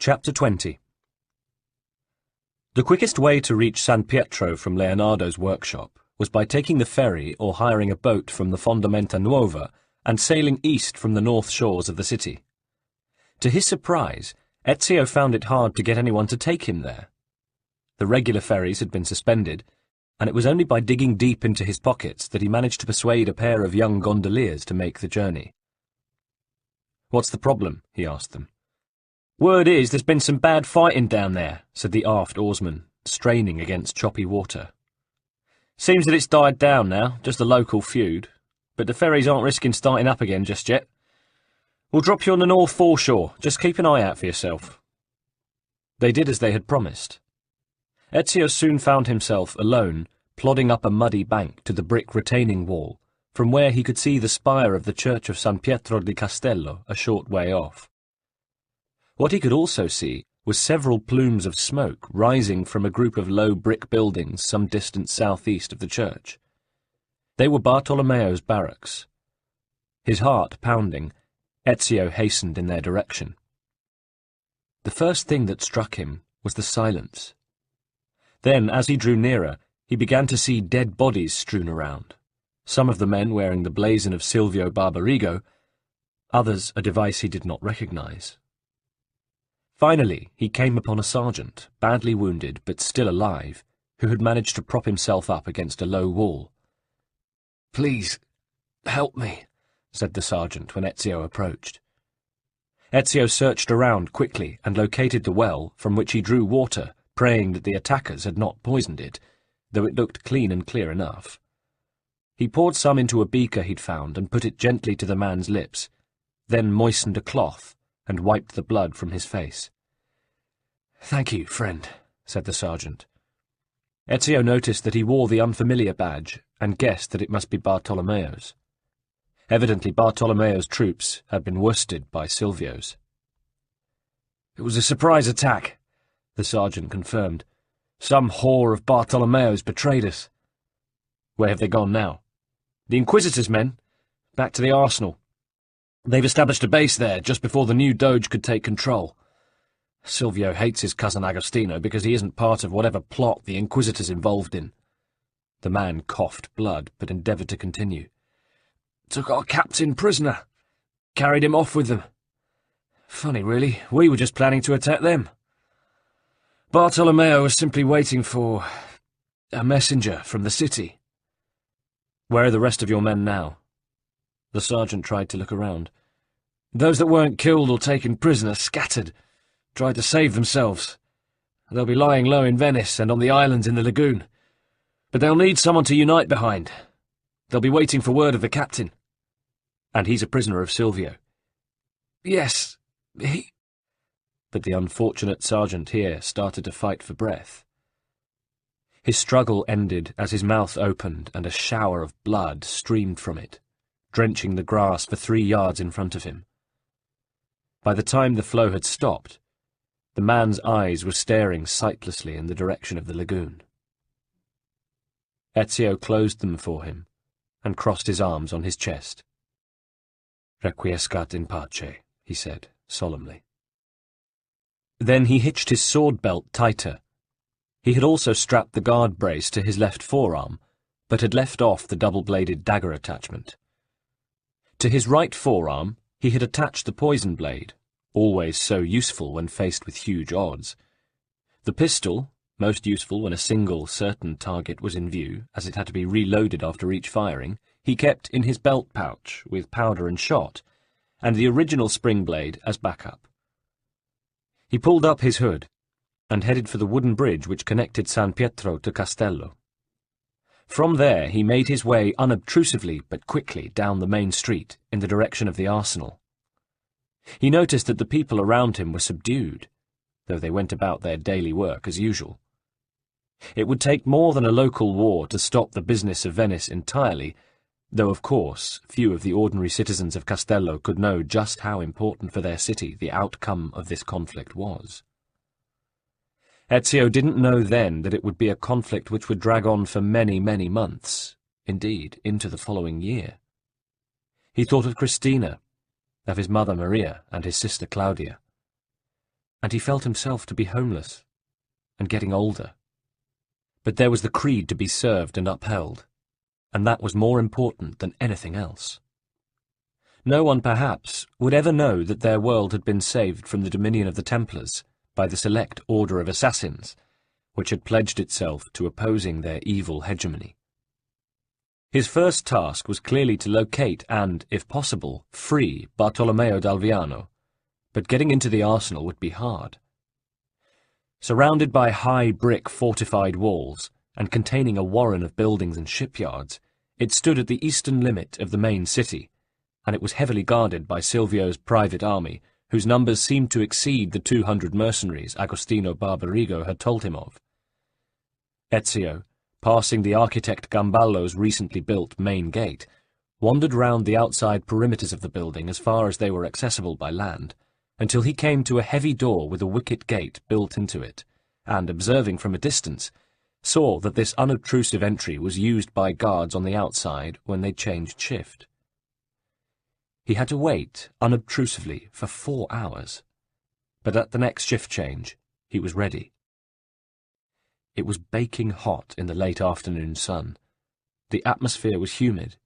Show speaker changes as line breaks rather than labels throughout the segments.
Chapter 20. The quickest way to reach San Pietro from Leonardo's workshop was by taking the ferry or hiring a boat from the Fondamenta Nuova and sailing east from the north shores of the city. To his surprise, Ezio found it hard to get anyone to take him there. The regular ferries had been suspended, and it was only by digging deep into his pockets that he managed to persuade a pair of young gondoliers to make the journey. "What's the problem?" he asked them. "Word is there's been some bad fighting down there," said the aft oarsman, straining against choppy water. "Seems that it's died down now, just a local feud, but the ferries aren't risking starting up again just yet. We'll drop you on the north foreshore, just keep an eye out for yourself." They did as they had promised. Ezio soon found himself alone, plodding up a muddy bank to the brick retaining wall, from where he could see the spire of the church of San Pietro di Castello a short way off. What he could also see was several plumes of smoke rising from a group of low brick buildings some distance southeast of the church. They were Bartolomeo's barracks. His heart pounding, Ezio hastened in their direction. The first thing that struck him was the silence. Then, as he drew nearer, he began to see dead bodies strewn around, some of the men wearing the blazon of Silvio Barbarigo, others a device he did not recognize. Finally, he came upon a sergeant, badly wounded but still alive, who had managed to prop himself up against a low wall. "Please, help me," said the sergeant when Ezio approached. Ezio searched around quickly and located the well, from which he drew water, praying that the attackers had not poisoned it, though it looked clean and clear enough. He poured some into a beaker he'd found and put it gently to the man's lips, then moistened a cloth and wiped the blood from his face. "Thank you, friend," said the sergeant. Ezio noticed that he wore the unfamiliar badge and guessed that it must be Bartolomeo's. Evidently Bartolomeo's troops had been worsted by Silvio's. "It was a surprise attack," the sergeant confirmed. "Some whore of Bartolomeo's betrayed us." "Where have they gone now?" "The Inquisitor's men. Back to the arsenal. They've established a base there just before the new Doge could take control. Silvio hates his cousin Agostino because he isn't part of whatever plot the Inquisitor's involved in." The man coughed blood, but endeavoured to continue. "Took our captain prisoner. Carried him off with them. Funny, really. We were just planning to attack them. Bartolomeo was simply waiting for a messenger from the city." "Where are the rest of your men now?" The sergeant tried to look around. "Those that weren't killed or taken prisoner scattered, tried to save themselves. They'll be lying low in Venice and on the islands in the lagoon. But they'll need someone to unite behind. They'll be waiting for word of the captain." "And he's a prisoner of Silvio?" "Yes, he—" But the unfortunate sergeant here started to fight for breath. His struggle ended as his mouth opened and a shower of blood streamed from it, drenching the grass for 3 yards in front of him. By the time the flow had stopped, the man's eyes were staring sightlessly in the direction of the lagoon. Ezio closed them for him and crossed his arms on his chest. "Requiescat in pace," he said solemnly. Then he hitched his sword belt tighter. He had also strapped the guard brace to his left forearm, but had left off the double-bladed dagger attachment. To his right forearm he had attached the poison blade, always so useful when faced with huge odds. The pistol, most useful when a single, certain target was in view, as it had to be reloaded after each firing, he kept in his belt pouch with powder and shot, and the original spring blade as backup. He pulled up his hood and headed for the wooden bridge which connected San Pietro to Castello. From there he made his way unobtrusively but quickly down the main street in the direction of the arsenal. He noticed that the people around him were subdued, though they went about their daily work as usual. It would take more than a local war to stop the business of Venice entirely, though of course few of the ordinary citizens of Castello could know just how important for their city the outcome of this conflict was. Ezio didn't know then that it would be a conflict which would drag on for many, many months, indeed, into the following year. He thought of Christina, of his mother Maria and his sister Claudia. and he felt himself to be homeless, and getting older. But there was the creed to be served and upheld, and that was more important than anything else. No one, perhaps, would ever know that their world had been saved from the dominion of the Templars by the select order of assassins, which had pledged itself to opposing their evil hegemony. His first task was clearly to locate and, if possible, free Bartolomeo d'Alviano, but getting into the arsenal would be hard. Surrounded by high brick fortified walls, and containing a warren of buildings and shipyards, it stood at the eastern limit of the main city, and it was heavily guarded by Silvio's private army, whose numbers seemed to exceed the 200 mercenaries Agostino Barbarigo had told him of. Ezio, passing the architect Gamballo's recently built main gate, wandered round the outside perimeters of the building as far as they were accessible by land, until he came to a heavy door with a wicket gate built into it, and, observing from a distance, saw that this unobtrusive entry was used by guards on the outside when they changed shift. He had to wait, unobtrusively, for 4 hours, but at the next shift change, he was ready. It was baking hot in the late afternoon sun. The atmosphere was humid,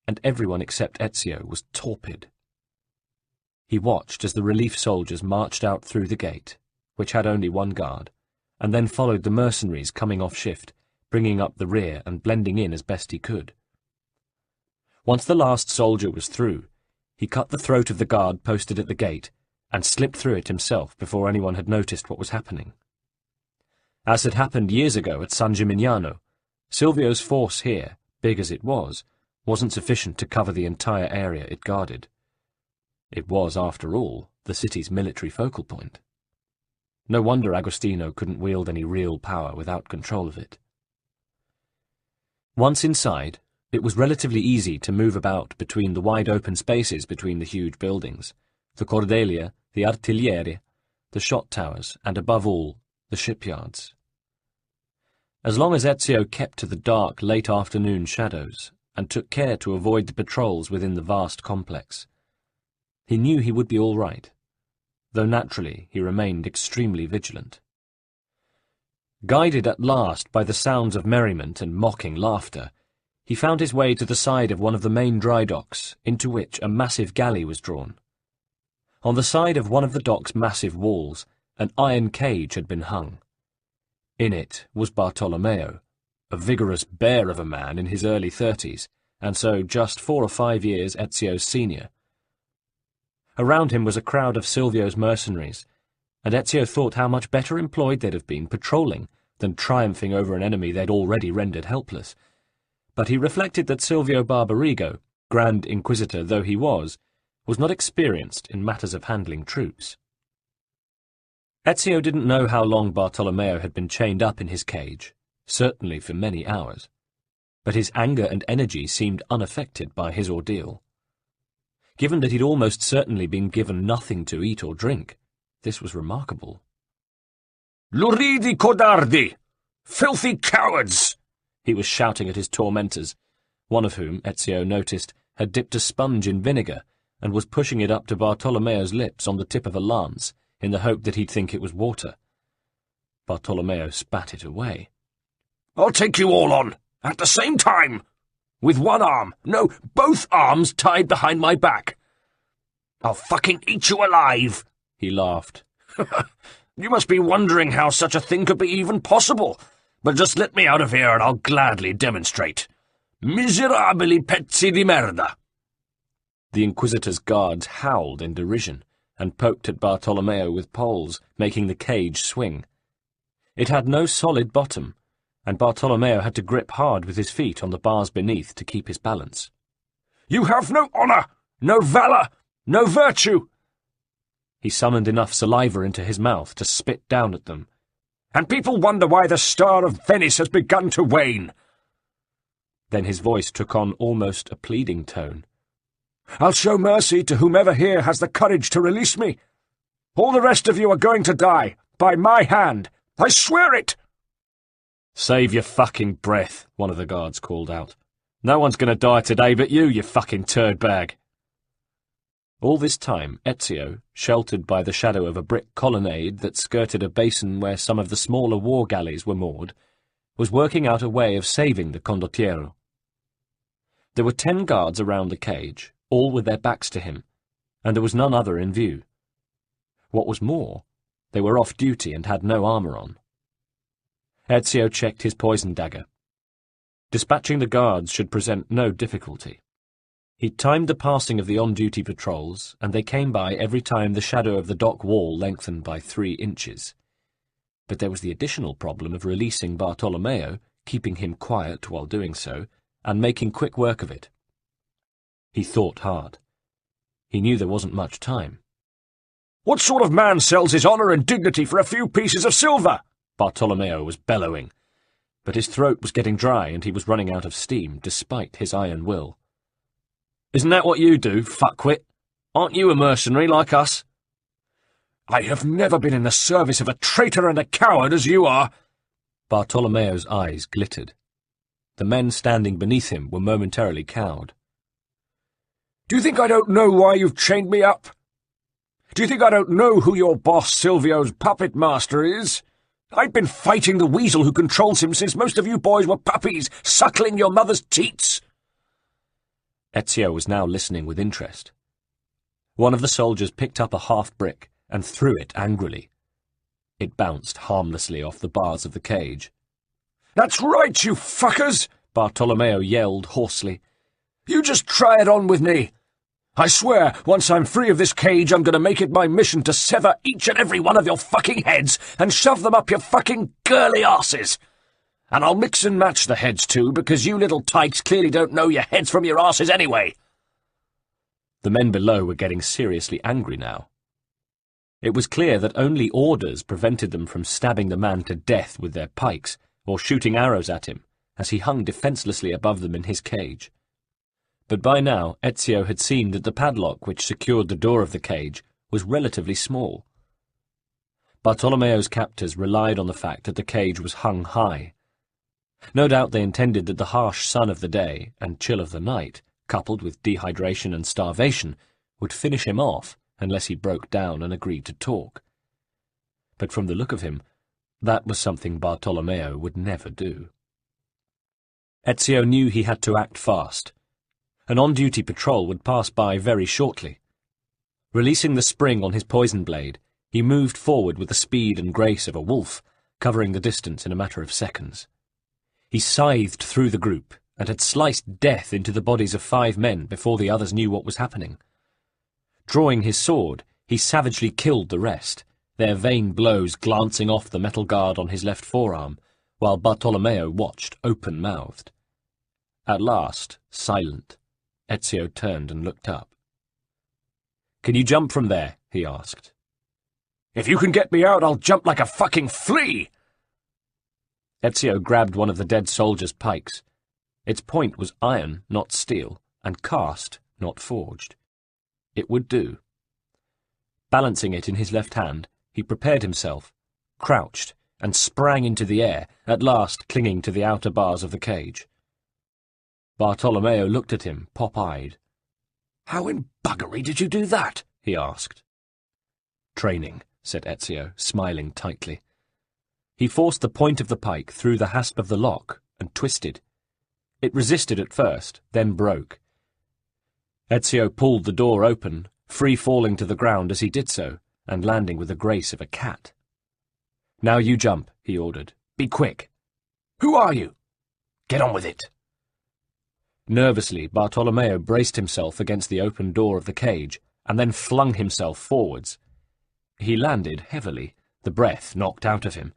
and everyone except Ezio was torpid. He watched as the relief soldiers marched out through the gate, which had only one guard, and then followed the mercenaries coming off shift, bringing up the rear and blending in as best he could. Once the last soldier was through, he cut the throat of the guard posted at the gate and slipped through it himself before anyone had noticed what was happening. As had happened years ago at San Gimignano, Silvio's force here, big as it was, wasn't sufficient to cover the entire area it guarded. It was, after all, the city's military focal point. No wonder Agostino couldn't wield any real power without control of it. Once inside, it was relatively easy to move about between the wide open spaces between the huge buildings, the cordelia, the artigliere, the shot towers, and above all, the shipyards. As long as Ezio kept to the dark, late afternoon shadows, and took care to avoid the patrols within the vast complex, he knew he would be all right, though naturally he remained extremely vigilant. Guided at last by the sounds of merriment and mocking laughter, he found his way to the side of one of the main dry docks, into which a massive galley was drawn. On the side of one of the dock's massive walls, an iron cage had been hung. In it was Bartolomeo, a vigorous bear of a man in his early 30s, and so just 4 or 5 years Ezio's senior. Around him was a crowd of Silvio's mercenaries, and Ezio thought how much better employed they'd have been patrolling than triumphing over an enemy they'd already rendered helpless. But he reflected that Silvio Barbarigo, Grand Inquisitor though he was not experienced in matters of handling troops. Ezio didn't know how long Bartolomeo had been chained up in his cage, certainly for many hours, but his anger and energy seemed unaffected by his ordeal. Given that he'd almost certainly been given nothing to eat or drink, this was remarkable. "Luridi codardi! Filthy cowards!" he was shouting at his tormentors, one of whom, Ezio noticed, had dipped a sponge in vinegar and was pushing it up to Bartolomeo's lips on the tip of a lance, in the hope that he'd think it was water. Bartolomeo spat it away. "I'll take you all on, at the same time, with one arm, no, both arms tied behind my back. I'll fucking eat you alive," he laughed. "You must be wondering how such a thing could be even possible, but just let me out of here and I'll gladly demonstrate. Miserabili pezzi di merda." The Inquisitor's guards howled in derision and poked at Bartolomeo with poles, making the cage swing. It had no solid bottom, and Bartolomeo had to grip hard with his feet on the bars beneath to keep his balance. "You have no honour, no valour, no virtue!" He summoned enough saliva into his mouth to spit down at them. "And people wonder why the star of Venice has begun to wane." Then his voice took on almost a pleading tone. "I'll show mercy to whomever here has the courage to release me. All the rest of you are going to die, by my hand. I swear it!" "Save your fucking breath," one of the guards called out. "No one's going to die today but you fucking turd bag." All this time, Ezio, sheltered by the shadow of a brick colonnade that skirted a basin where some of the smaller war galleys were moored, was working out a way of saving the condottiero. There were 10 guards around the cage, all with their backs to him, and there was none other in view. What was more, they were off duty and had no armour on. Ezio checked his poison dagger. Dispatching the guards should present no difficulty. He timed the passing of the on-duty patrols, and they came by every time the shadow of the dock wall lengthened by 3 inches. But there was the additional problem of releasing Bartolomeo, keeping him quiet while doing so, and making quick work of it. He thought hard. He knew there wasn't much time.
"What sort of man sells his honour and dignity for a few pieces of silver?"
Bartolomeo was bellowing, but his throat was getting dry and he was running out of steam, despite his iron will.
"Isn't that what you do, fuckwit? Aren't you a mercenary like us?" "I have never been in the service of a traitor and a coward as you are."
Bartolomeo's eyes glittered. The men standing beneath him were momentarily cowed.
"Do you think I don't know why you've chained me up? Do you think I don't know who your boss Silvio's puppet master is? I've been fighting the weasel who controls him since most of you boys were puppies, suckling your mother's teats."
Ezio was now listening with interest. One of the soldiers picked up a half-brick and threw it angrily. It bounced harmlessly off the bars of the cage.
"That's right, you fuckers!"
Bartolomeo yelled hoarsely.
"You just try it on with me. I swear, once I'm free of this cage, I'm going to make it my mission to sever each and every one of your fucking heads and shove them up your fucking girly arses. And I'll mix and match the heads too, because you little tykes clearly don't know your heads from your arses anyway."
The men below were getting seriously angry now. It was clear that only orders prevented them from stabbing the man to death with their pikes or shooting arrows at him as he hung defencelessly above them in his cage. But by now Ezio had seen that the padlock which secured the door of the cage was relatively small. Bartolomeo's captors relied on the fact that the cage was hung high. No doubt they intended that the harsh sun of the day and chill of the night, coupled with dehydration and starvation, would finish him off unless he broke down and agreed to talk. But from the look of him, that was something Bartolomeo would never do. Ezio knew he had to act fast. An on-duty patrol would pass by very shortly. Releasing the spring on his poison blade, he moved forward with the speed and grace of a wolf, covering the distance in a matter of seconds. He scythed through the group and had sliced death into the bodies of 5 men before the others knew what was happening. Drawing his sword, he savagely killed the rest, their vain blows glancing off the metal guard on his left forearm, while Bartolomeo watched open-mouthed. At last, silent, Ezio turned and looked up. "Can you jump from there?" he asked.
"If you can get me out, I'll jump like a fucking flea!"
Ezio grabbed one of the dead soldier's pikes. Its point was iron, not steel, and cast, not forged. It would do. Balancing it in his left hand, he prepared himself, crouched, and sprang into the air, at last clinging to the outer bars of the cage. Bartolomeo looked at him, pop-eyed.
"How in buggery did you do that?" he asked.
"Training," said Ezio, smiling tightly. He forced the point of the pike through the hasp of the lock and twisted. It resisted at first, then broke. Ezio pulled the door open, free-falling to the ground as he did so, and landing with the grace of a cat. "Now you jump," he ordered. "Be quick."
"Who are you?" "Get on with it."
Nervously, Bartolomeo braced himself against the open door of the cage, and then flung himself forwards. He landed heavily, the breath knocked out of him.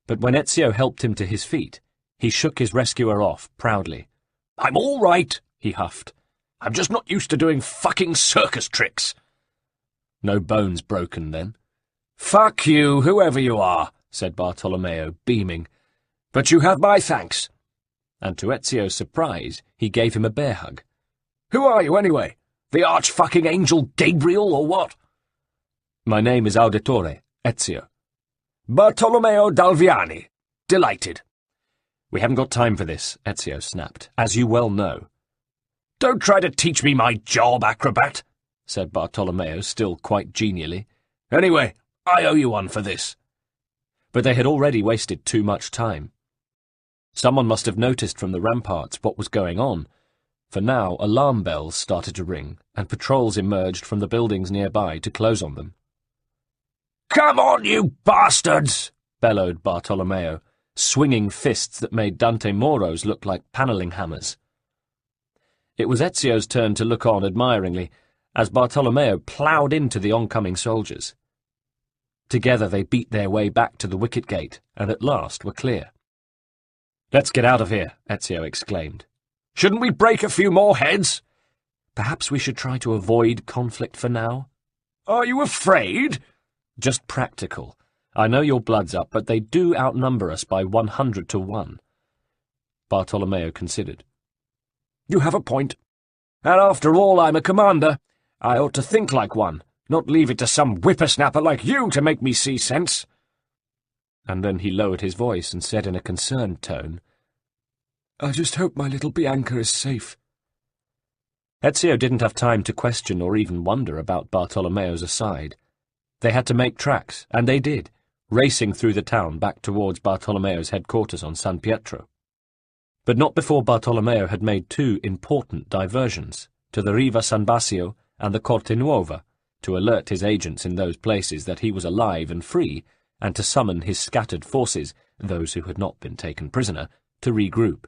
But when Ezio helped him to his feet, he shook his rescuer off proudly.
"I'm all right," he huffed. "I'm just not used to doing fucking circus tricks."
"No bones broken, then?"
"Fuck you, whoever you are," said Bartolomeo, beaming. "But you have my thanks."
And to Ezio's surprise, he gave him a bear hug.
"Who are you, anyway? The arch-fucking angel Gabriel, or what?"
"My name is Auditore, Ezio."
"Bartolomeo d'Alviani. Delighted."
"We haven't got time for this," Ezio snapped, "as you well know."
"Don't try to teach me my job, acrobat,"
said Bartolomeo, still quite genially.
"Anyway, I owe you one for this."
But they had already wasted too much time. Someone must have noticed from the ramparts what was going on, for now alarm bells started to ring, and patrols emerged from the buildings nearby to close on them.
"Come on, you bastards!"
bellowed Bartolomeo, swinging fists that made Dante Moro's look like panelling hammers. It was Ezio's turn to look on admiringly, as Bartolomeo ploughed into the oncoming soldiers. Together they beat their way back to the wicket gate, and at last were clear. "Let's get out of here," Ezio exclaimed.
"Shouldn't we break a few more heads?"
"Perhaps we should try to avoid conflict for now."
"Are you afraid?"
"Just practical. I know your blood's up, but they do outnumber us by 100 to 1. Bartolomeo considered.
"You have a point. And after all, I'm a commander. I ought to think like one, not leave it to some whippersnapper like you to make me see sense."
And then he lowered his voice and said in a concerned tone,
"I just hope my little Bianca is safe."
Ezio didn't have time to question or even wonder about Bartolomeo's aside. They had to make tracks, and they did, racing through the town back towards Bartolomeo's headquarters on San Pietro. But not before Bartolomeo had made two important diversions, to the Riva San Bassio and the Corte Nuova, to alert his agents in those places that he was alive and free, and to summon his scattered forces, those who had not been taken prisoner, to regroup.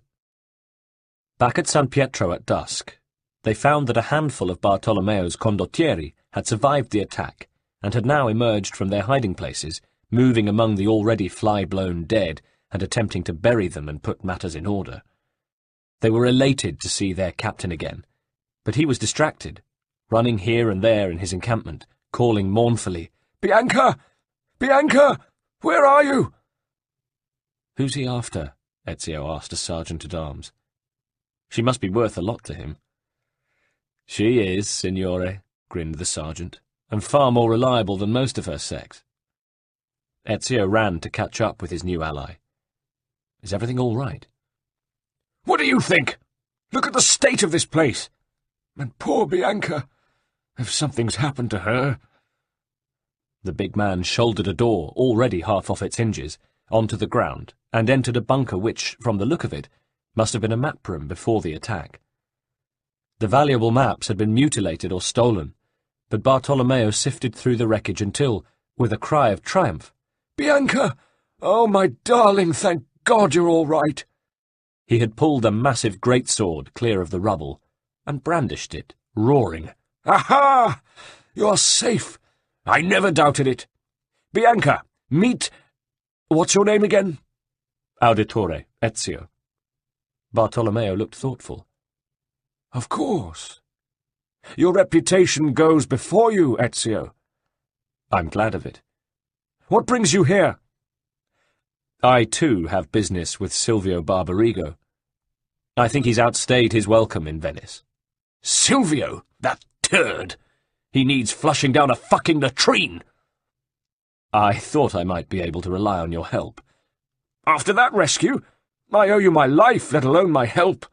Back at San Pietro at dusk, they found that a handful of Bartolomeo's condottieri had survived the attack, and had now emerged from their hiding places, moving among the already fly-blown dead, and attempting to bury them and put matters in order. They were elated to see their captain again, but he was distracted, running here and there in his encampment, calling mournfully,
"Bianca! Bianca! Where are you?"
"Who's he after?" Ezio asked a sergeant-at-arms. "She must be worth a lot to him." "She is, signore," grinned the sergeant, "and far more reliable than most of her sex." Ezio ran to catch up with his new ally. "Is everything all right?"
"What do you think? Look at the state of this place. And poor Bianca. If something's happened to her—"
The big man shouldered a door, already half off its hinges, onto the ground, and entered a bunker which, from the look of it, must have been a map room before the attack. The valuable maps had been mutilated or stolen, but Bartolomeo sifted through the wreckage until, with a cry of triumph,
"Bianca! Oh, my darling, thank God you're all right!"
he had pulled a massive greatsword clear of the rubble, and brandished it, roaring,
"Aha! You're safe! I never doubted it! Bianca, meet— What's your name again?"
"Auditore, Ezio." Bartolomeo looked thoughtful.
"Of course. Your reputation goes before you, Ezio."
"I'm glad of it."
"What brings you here?"
"I, too, have business with Silvio Barbarigo. I think he's outstayed his welcome in Venice."
"Silvio? That turd! He needs flushing down a fucking latrine!"
"I thought I might be able to rely on your help."
"After that rescue? I owe you my life, let alone my help."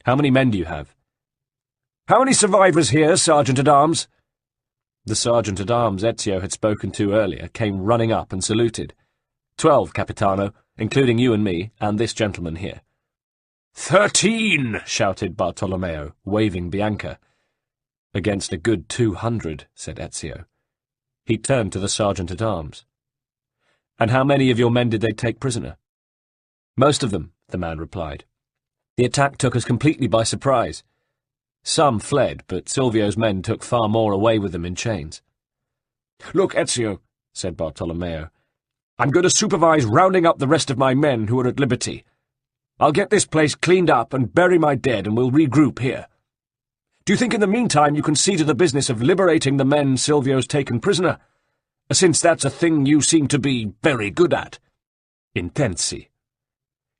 "How many men do you have?"
"How many survivors here, Sergeant-at-Arms?"
The sergeant-at-arms Ezio had spoken to earlier came running up and saluted. 12, Capitano, including you and me, and this gentleman here."
13,
shouted Bartolomeo, waving Bianca. "Against a good 200, said Ezio. He turned to the sergeant-at-arms. "And how many of your men did they take prisoner?" "Most of them," the man replied. "The attack took us completely by surprise. Some fled, but Silvio's men took far more away with them in chains."
"Look, Ezio," said Bartolomeo, "I'm going to supervise rounding up the rest of my men who are at liberty. I'll get this place cleaned up and bury my dead, and we'll regroup here. Do you think in the meantime you can see to the business of liberating the men Silvio's taken prisoner, since that's a thing you seem to be very good at?"
"Intensi."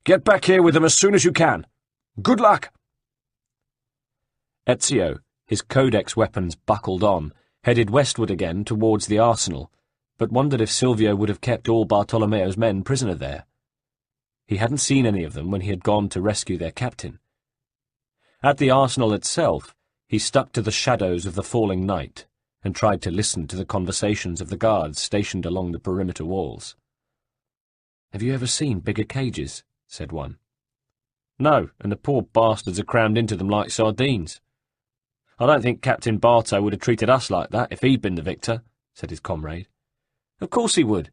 "Get back here with them as soon as you can. Good luck."
Ezio, his codex weapons buckled on, headed westward again towards the arsenal, but wondered if Silvio would have kept all Bartolomeo's men prisoner there. He hadn't seen any of them when he had gone to rescue their captain. At the arsenal itself, He stuck to the shadows of the falling night and tried to listen to the conversations of the guards stationed along the perimeter walls. "Have you ever seen bigger cages?" said one. "No, and the poor bastards are crammed into them like sardines." "I don't think Captain Bartow would have treated us like that if he'd been the victor," said his comrade. "Of course he would.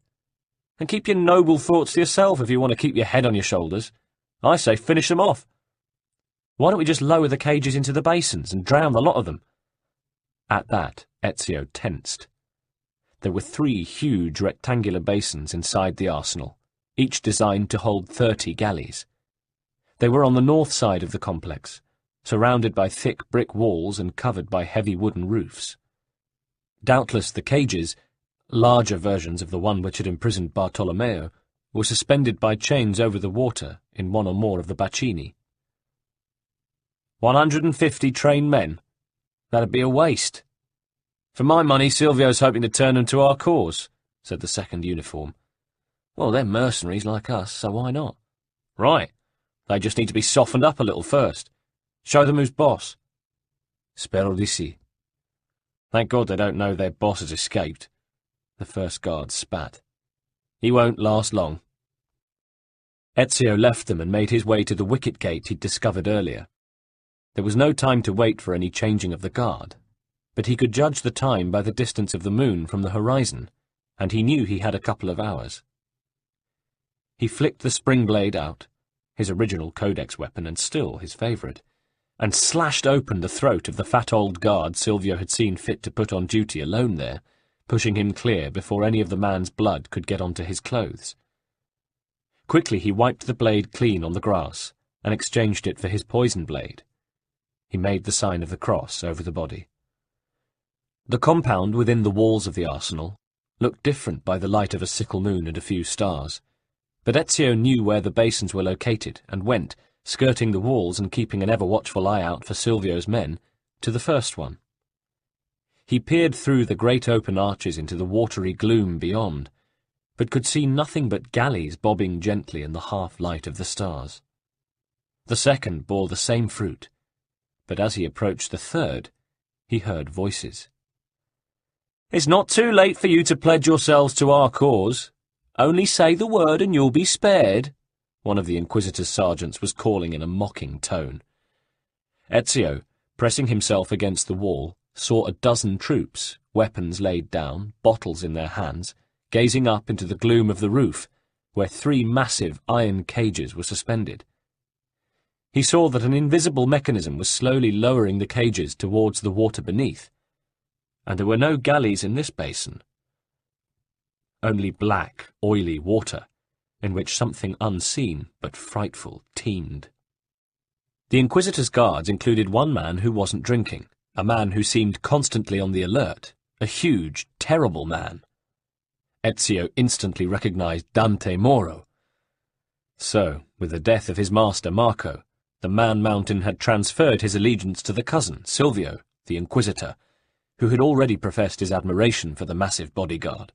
And keep your noble thoughts to yourself if you want to keep your head on your shoulders. I say finish them off. Why don't we just lower the cages into the basins and drown the lot of them?" At that, Ezio tensed. There were 3 huge rectangular basins inside the arsenal, each designed to hold 30 galleys. They were on the north side of the complex, surrounded by thick brick walls and covered by heavy wooden roofs. Doubtless the cages, larger versions of the one which had imprisoned Bartolomeo, were suspended by chains over the water in one or more of the bacini. 150 trained men? That'd be a waste. For my money, Silvio's hoping to turn them to our cause, said the second uniform. Well, they're mercenaries like us, so why not? Right. They just need to be softened up a little first. Show them who's boss. Spero di sì. Thank God they don't know their boss has escaped. The first guard spat. He won't last long. Ezio left them and made his way to the wicket gate he'd discovered earlier. There was no time to wait for any changing of the guard, but he could judge the time by the distance of the moon from the horizon, and he knew he had a couple of hours. He flicked the spring blade out, his original codex weapon and still his favourite, and slashed open the throat of the fat old guard Silvio had seen fit to put on duty alone there, pushing him clear before any of the man's blood could get onto his clothes. Quickly he wiped the blade clean on the grass and exchanged it for his poison blade. He made the sign of the cross over the body. The compound within the walls of the arsenal looked different by the light of a sickle moon and a few stars, but Ezio knew where the basins were located and went, skirting the walls and keeping an ever-watchful eye out for Silvio's men, to the first one. He peered through the great open arches into the watery gloom beyond, but could see nothing but galleys bobbing gently in the half-light of the stars. The second bore the same fruit, but as he approached the third, he heard voices. "It's not too late for you to pledge yourselves to our cause. Only say the word and you'll be spared," one of the Inquisitor's sergeants was calling in a mocking tone. Ezio, pressing himself against the wall, saw a dozen troops, weapons laid down, bottles in their hands, gazing up into the gloom of the roof, where 3 massive iron cages were suspended. He saw that an invisible mechanism was slowly lowering the cages towards the water beneath, and there were no galleys in this basin. Only black, oily water, in which something unseen but frightful teemed. The Inquisitor's guards included one man who wasn't drinking, a man who seemed constantly on the alert, a huge, terrible man. Ezio instantly recognized Dante Moro. So, with the death of his master Marco, the Man-Mountain had transferred his allegiance to the cousin, Silvio, the Inquisitor, who had already professed his admiration for the massive bodyguard.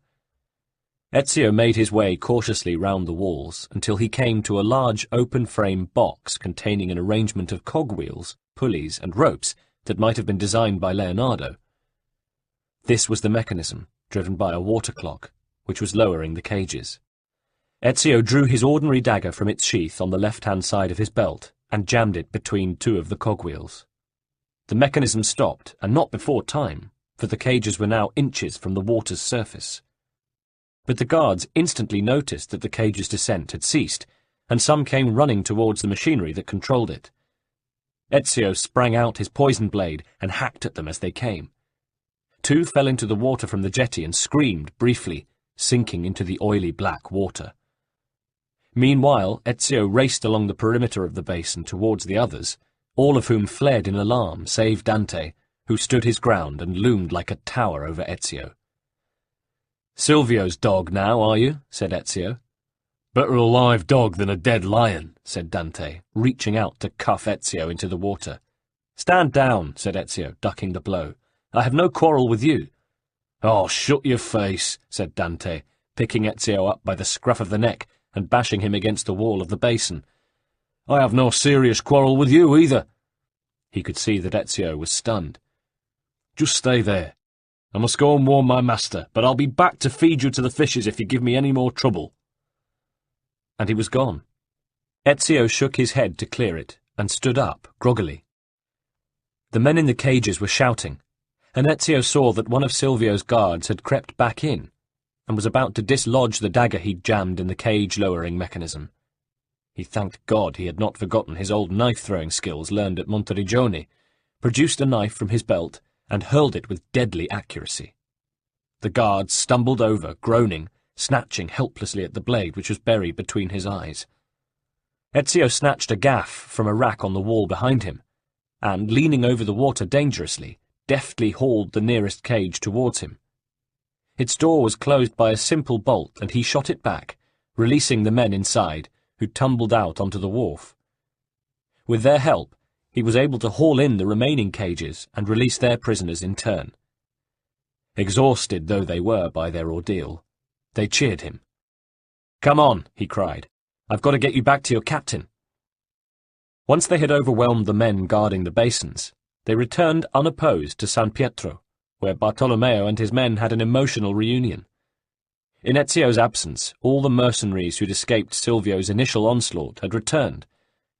Ezio made his way cautiously round the walls until he came to a large open-frame box containing an arrangement of cogwheels, pulleys, and ropes that might have been designed by Leonardo. This was the mechanism, driven by a water clock, which was lowering the cages. Ezio drew his ordinary dagger from its sheath on the left-hand side of his belt and jammed it between 2 of the cogwheels. The mechanism stopped, and not before time, for the cages were now inches from the water's surface. But the guards instantly noticed that the cage's descent had ceased, and some came running towards the machinery that controlled it. Ezio sprang out his poison blade and hacked at them as they came. 2 fell into the water from the jetty and screamed briefly, sinking into the oily black water. Meanwhile, Ezio raced along the perimeter of the basin towards the others, all of whom fled in alarm save Dante, who stood his ground and loomed like a tower over Ezio. "Silvio's dog now, are you?" said Ezio. "Better a live dog than a dead lion," said Dante, reaching out to cuff Ezio into the water. "Stand down," said Ezio, ducking the blow. "I have no quarrel with you." "Oh, shut your face," said Dante, picking Ezio up by the scruff of the neck and bashing him against the wall of the basin. "I have no serious quarrel with you either." He could see that Ezio was stunned. "Just stay there. I must go and warn my master, but I'll be back to feed you to the fishes if you give me any more trouble." And he was gone. Ezio shook his head to clear it, and stood up, groggily. The men in the cages were shouting, and Ezio saw that one of Silvio's guards had crept back in, and was about to dislodge the dagger he'd jammed in the cage-lowering mechanism. He thanked God he had not forgotten his old knife-throwing skills learned at Monteriggioni, produced a knife from his belt, and hurled it with deadly accuracy. The guard stumbled over, groaning, snatching helplessly at the blade which was buried between his eyes. Ezio snatched a gaff from a rack on the wall behind him, and, leaning over the water dangerously, deftly hauled the nearest cage towards him. Its door was closed by a simple bolt, and he shot it back, releasing the men inside, who tumbled out onto the wharf. With their help, he was able to haul in the remaining cages and release their prisoners in turn. Exhausted though they were by their ordeal, they cheered him. "Come on," he cried. "I've got to get you back to your captain." Once they had overwhelmed the men guarding the basins, they returned unopposed to San Pietro, where Bartolomeo and his men had an emotional reunion. In Ezio's absence, all the mercenaries who'd escaped Silvio's initial onslaught had returned,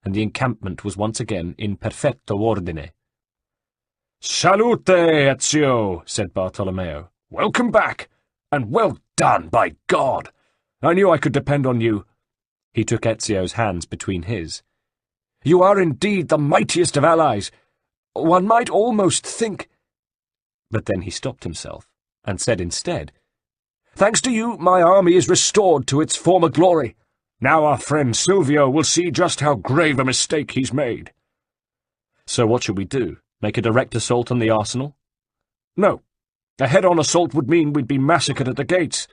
and the encampment was once again in perfetto ordine.
"Salute, Ezio," said Bartolomeo. "Welcome back, and well done, by God! I knew I could depend on you."
He took Ezio's hands between his.
"You are indeed the mightiest of allies. One might almost think—"
But then he stopped himself, and said instead,
"Thanks to you, my army is restored to its former glory. Now our friend Silvio will see just how grave a mistake he's made."
"So what should we do? Make a direct assault on the arsenal?"
"No. A head-on assault would mean we'd be massacred at the gates.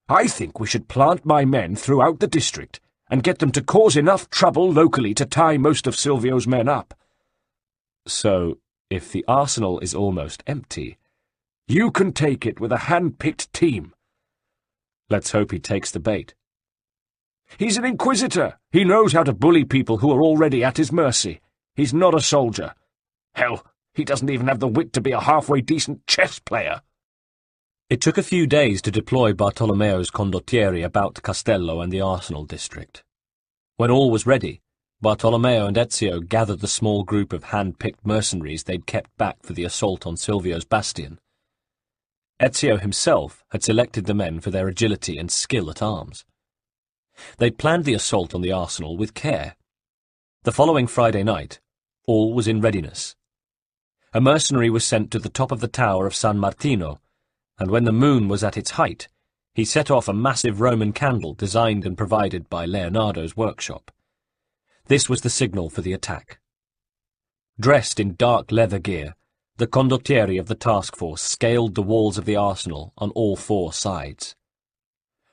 I think we should plant my men throughout the district and get them to cause enough trouble locally to tie most of Silvio's men up."
"So, if the arsenal is almost empty—"
"You can take it with a hand-picked team."
"Let's hope he takes the bait."
"He's an inquisitor. He knows how to bully people who are already at his mercy. He's not a soldier. Hell, he doesn't even have the wit to be a halfway decent chess player."
It took a few days to deploy Bartolomeo's condottieri about Castello and the arsenal district. When all was ready, Bartolomeo and Ezio gathered the small group of hand-picked mercenaries they'd kept back for the assault on Silvio's bastion. Ezio himself had selected the men for their agility and skill at arms. They'd planned the assault on the arsenal with care. The following Friday night, all was in readiness. A mercenary was sent to the top of the tower of San Martino, and when the moon was at its height, he set off a massive Roman candle designed and provided by Leonardo's workshop. This was the signal for the attack. Dressed in dark leather gear, the condottieri of the task force scaled the walls of the arsenal on all four sides.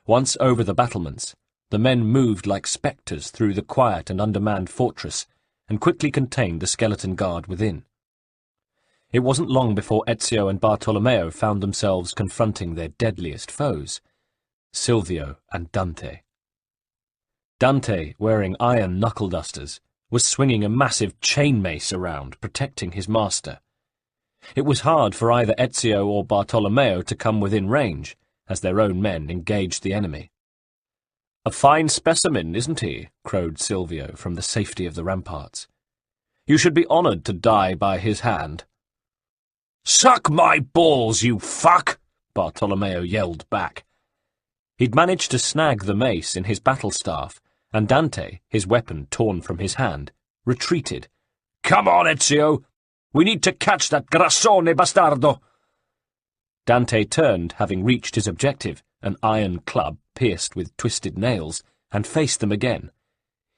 Once over the battlements, the men moved like spectres through the quiet and undermanned fortress and quickly contained the skeleton guard within. It wasn't long before Ezio and Bartolomeo found themselves confronting their deadliest foes, Silvio and Dante. Dante, wearing iron knuckle-dusters, was swinging a massive chain mace around, protecting his master. It was hard for either Ezio or Bartolomeo to come within range, as their own men engaged the enemy. "A fine specimen, isn't he?" crowed Silvio from the safety of the ramparts. "You should be honoured to die by his hand."
"Suck my balls, you fuck!"
Bartolomeo yelled back. He'd managed to snag the mace in his battle-staff, and Dante, his weapon torn from his hand, retreated.
"Come on, Ezio! We need to catch that grassone bastardo!"
Dante turned, having reached his objective, an iron club pierced with twisted nails, and faced them again.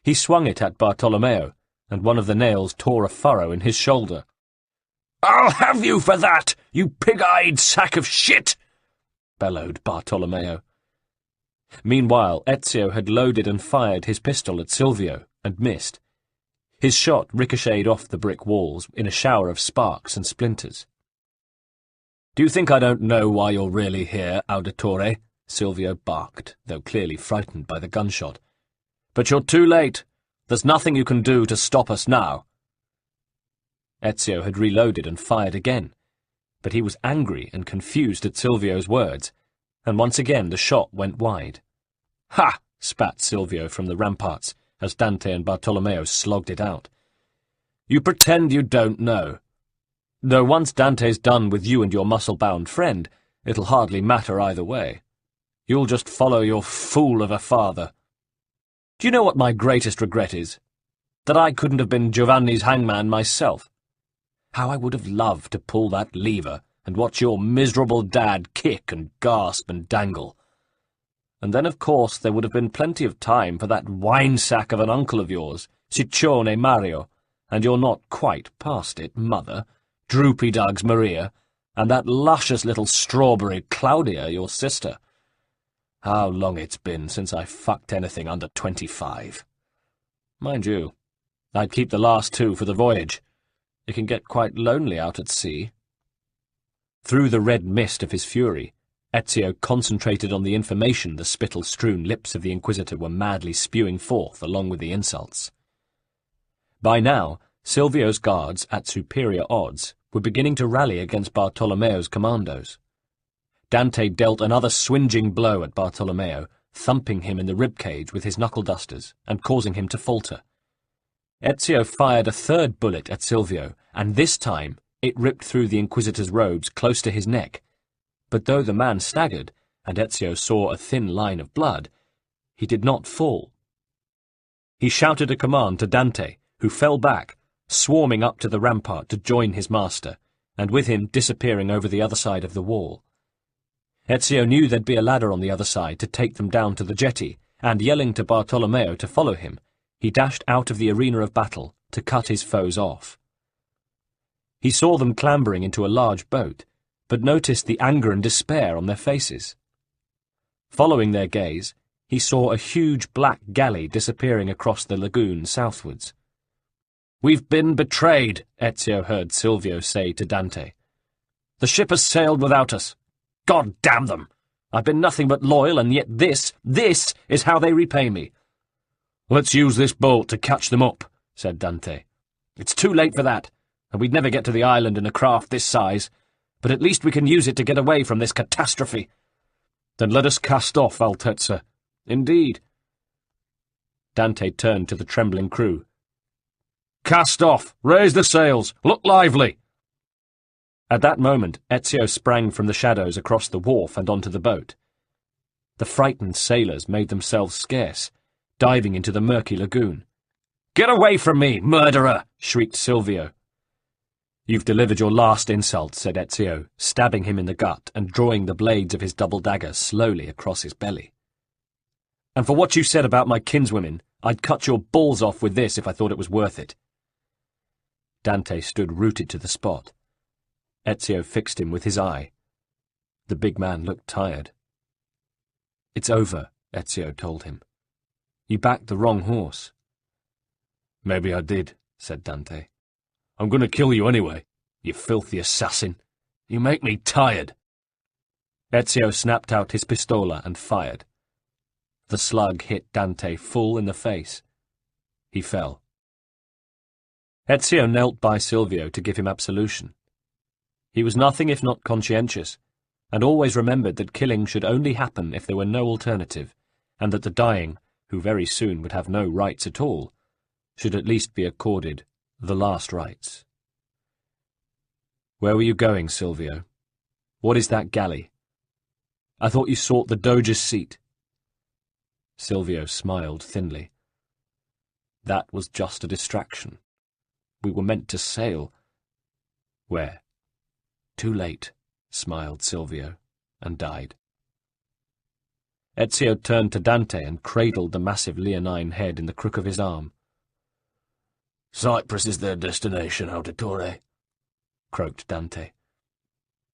He swung it at Bartolomeo, and one of the nails tore a furrow in his shoulder.
"I'll have you for that, you pig-eyed sack of shit!"
bellowed Bartolomeo. Meanwhile, Ezio had loaded and fired his pistol at Silvio, and missed. His shot ricocheted off the brick walls in a shower of sparks and splinters. "Do you think I don't know why you're really here, Auditore?" Silvio barked, though clearly frightened by the gunshot. "But you're too late. There's nothing you can do to stop us now." Ezio had reloaded and fired again, but he was angry and confused at Silvio's words, and once again the shot went wide. "Ha!" spat Silvio from the ramparts, as Dante and Bartolomeo slogged it out. "You pretend you don't know. Though once Dante's done with you and your muscle-bound friend, it'll hardly matter either way. You'll just follow your fool of a father. Do you know what my greatest regret is? That I couldn't have been Giovanni's hangman myself. How I would have loved to pull that lever and watch your miserable dad kick and gasp and dangle. And then, of course, there would have been plenty of time for that wine-sack of an uncle of yours, Ciccione Mario, and you're not quite past it, Mother, Droopy Dogs Maria, and that luscious little strawberry Claudia, your sister. How long it's been since I fucked anything under 25. Mind you, I'd keep the last two for the voyage. It can get quite lonely out at sea." Through the red mist of his fury, Ezio concentrated on the information the spittle-strewn lips of the Inquisitor were madly spewing forth along with the insults. By now, Silvio's guards, at superior odds, were beginning to rally against Bartolomeo's commandos. Dante dealt another swinging blow at Bartolomeo, thumping him in the rib-cage with his knuckle-dusters and causing him to falter. Ezio fired a third bullet at Silvio, and this time it ripped through the Inquisitor's robes close to his neck. But though the man staggered, and Ezio saw a thin line of blood, he did not fall. He shouted a command to Dante, who fell back, swarming up to the rampart to join his master, and with him disappearing over the other side of the wall. Ezio knew there'd be a ladder on the other side to take them down to the jetty, and yelling to Bartolomeo to follow him, he dashed out of the arena of battle to cut his foes off. He saw them clambering into a large boat, but noticed the anger and despair on their faces. Following their gaze, he saw a huge black galley disappearing across the lagoon southwards. "We've been betrayed," Ezio heard Silvio say to Dante. "The ship has sailed without us. God damn them! I've been nothing but loyal, and yet this is how they repay me." "Let's use this boat to catch them up," said Dante. "It's too late for that, and we'd never get to the island in a craft this size, but at least we can use it to get away from this catastrophe." "Then let us cast off, Altezza." "Indeed." Dante turned to the trembling crew. "Cast off! Raise the sails! Look lively!" At that moment, Ezio sprang from the shadows across the wharf and onto the boat. The frightened sailors made themselves scarce, diving into the murky lagoon. "Get away from me, murderer!" shrieked Silvio. "You've delivered your last insult," said Ezio, stabbing him in the gut and drawing the blades of his double dagger slowly across his belly. "And for what you said about my kinswomen, I'd cut your balls off with this if I thought it was worth it." Dante stood rooted to the spot. Ezio fixed him with his eye. The big man looked tired. "It's over," Ezio told him. "You backed the wrong horse." "Maybe I did," said Dante. "I'm going to kill you anyway, you filthy assassin. You make me tired." Ezio snapped out his pistola and fired. The slug hit Dante full in the face. He fell. Ezio knelt by Silvio to give him absolution. He was nothing if not conscientious, and always remembered that killing should only happen if there were no alternative, and that the dying, who very soon would have no rights at all, should at least be accorded the last rites. "Where were you going, Silvio? What is that galley? I thought you sought the Doge's seat." Silvio smiled thinly. "That was just a distraction. We were meant to sail." "Where?" "Too late," smiled Silvio, and died. Ezio turned to Dante and cradled the massive leonine head in the crook of his arm. "Cyprus is their destination, Auditore," croaked Dante.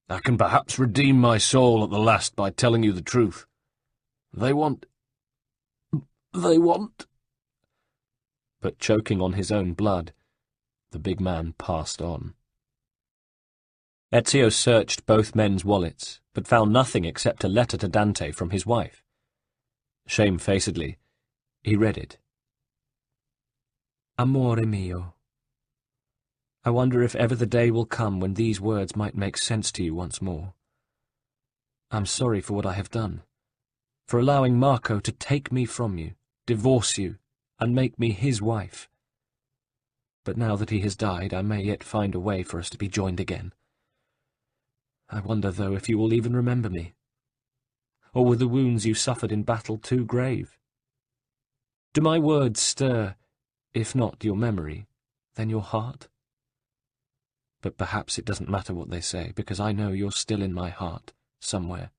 "I can perhaps redeem my soul at the last by telling you the truth. They want... But choking on his own blood, the big man passed on. Ezio searched both men's wallets, but found nothing except a letter to Dante from his wife. Shamefacedly, he read it. "Amore mio. I wonder if ever the day will come when these words might make sense to you once more. I'm sorry for what I have done, for allowing Marco to take me from you, divorce you, and make me his wife. But now that he has died, I may yet find a way for us to be joined again. I wonder, though, if you will even remember me. Or were the wounds you suffered in battle too grave? Do my words stir, if not your memory, then your heart? But perhaps it doesn't matter what they say, because I know you're still in my heart, somewhere.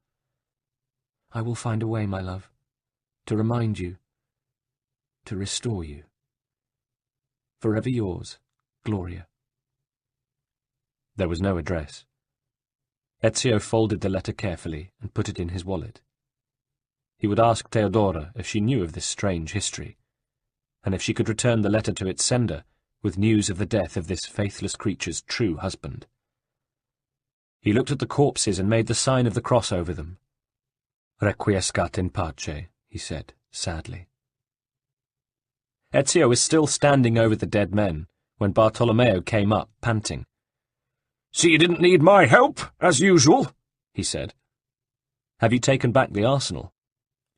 I will find a way, my love, to remind you, to restore you. Forever yours, Gloria. There was no address. Ezio folded the letter carefully and put it in his wallet. He would ask Theodora if she knew of this strange history, and if she could return the letter to its sender with news of the death of this faithless creature's true husband. He looked at the corpses and made the sign of the cross over them. Requiescat in pace, he said, sadly. Ezio was still standing over the dead men when Bartolomeo came up, panting.
"So you didn't need my help, as usual," he said.
"Have you taken back the arsenal?"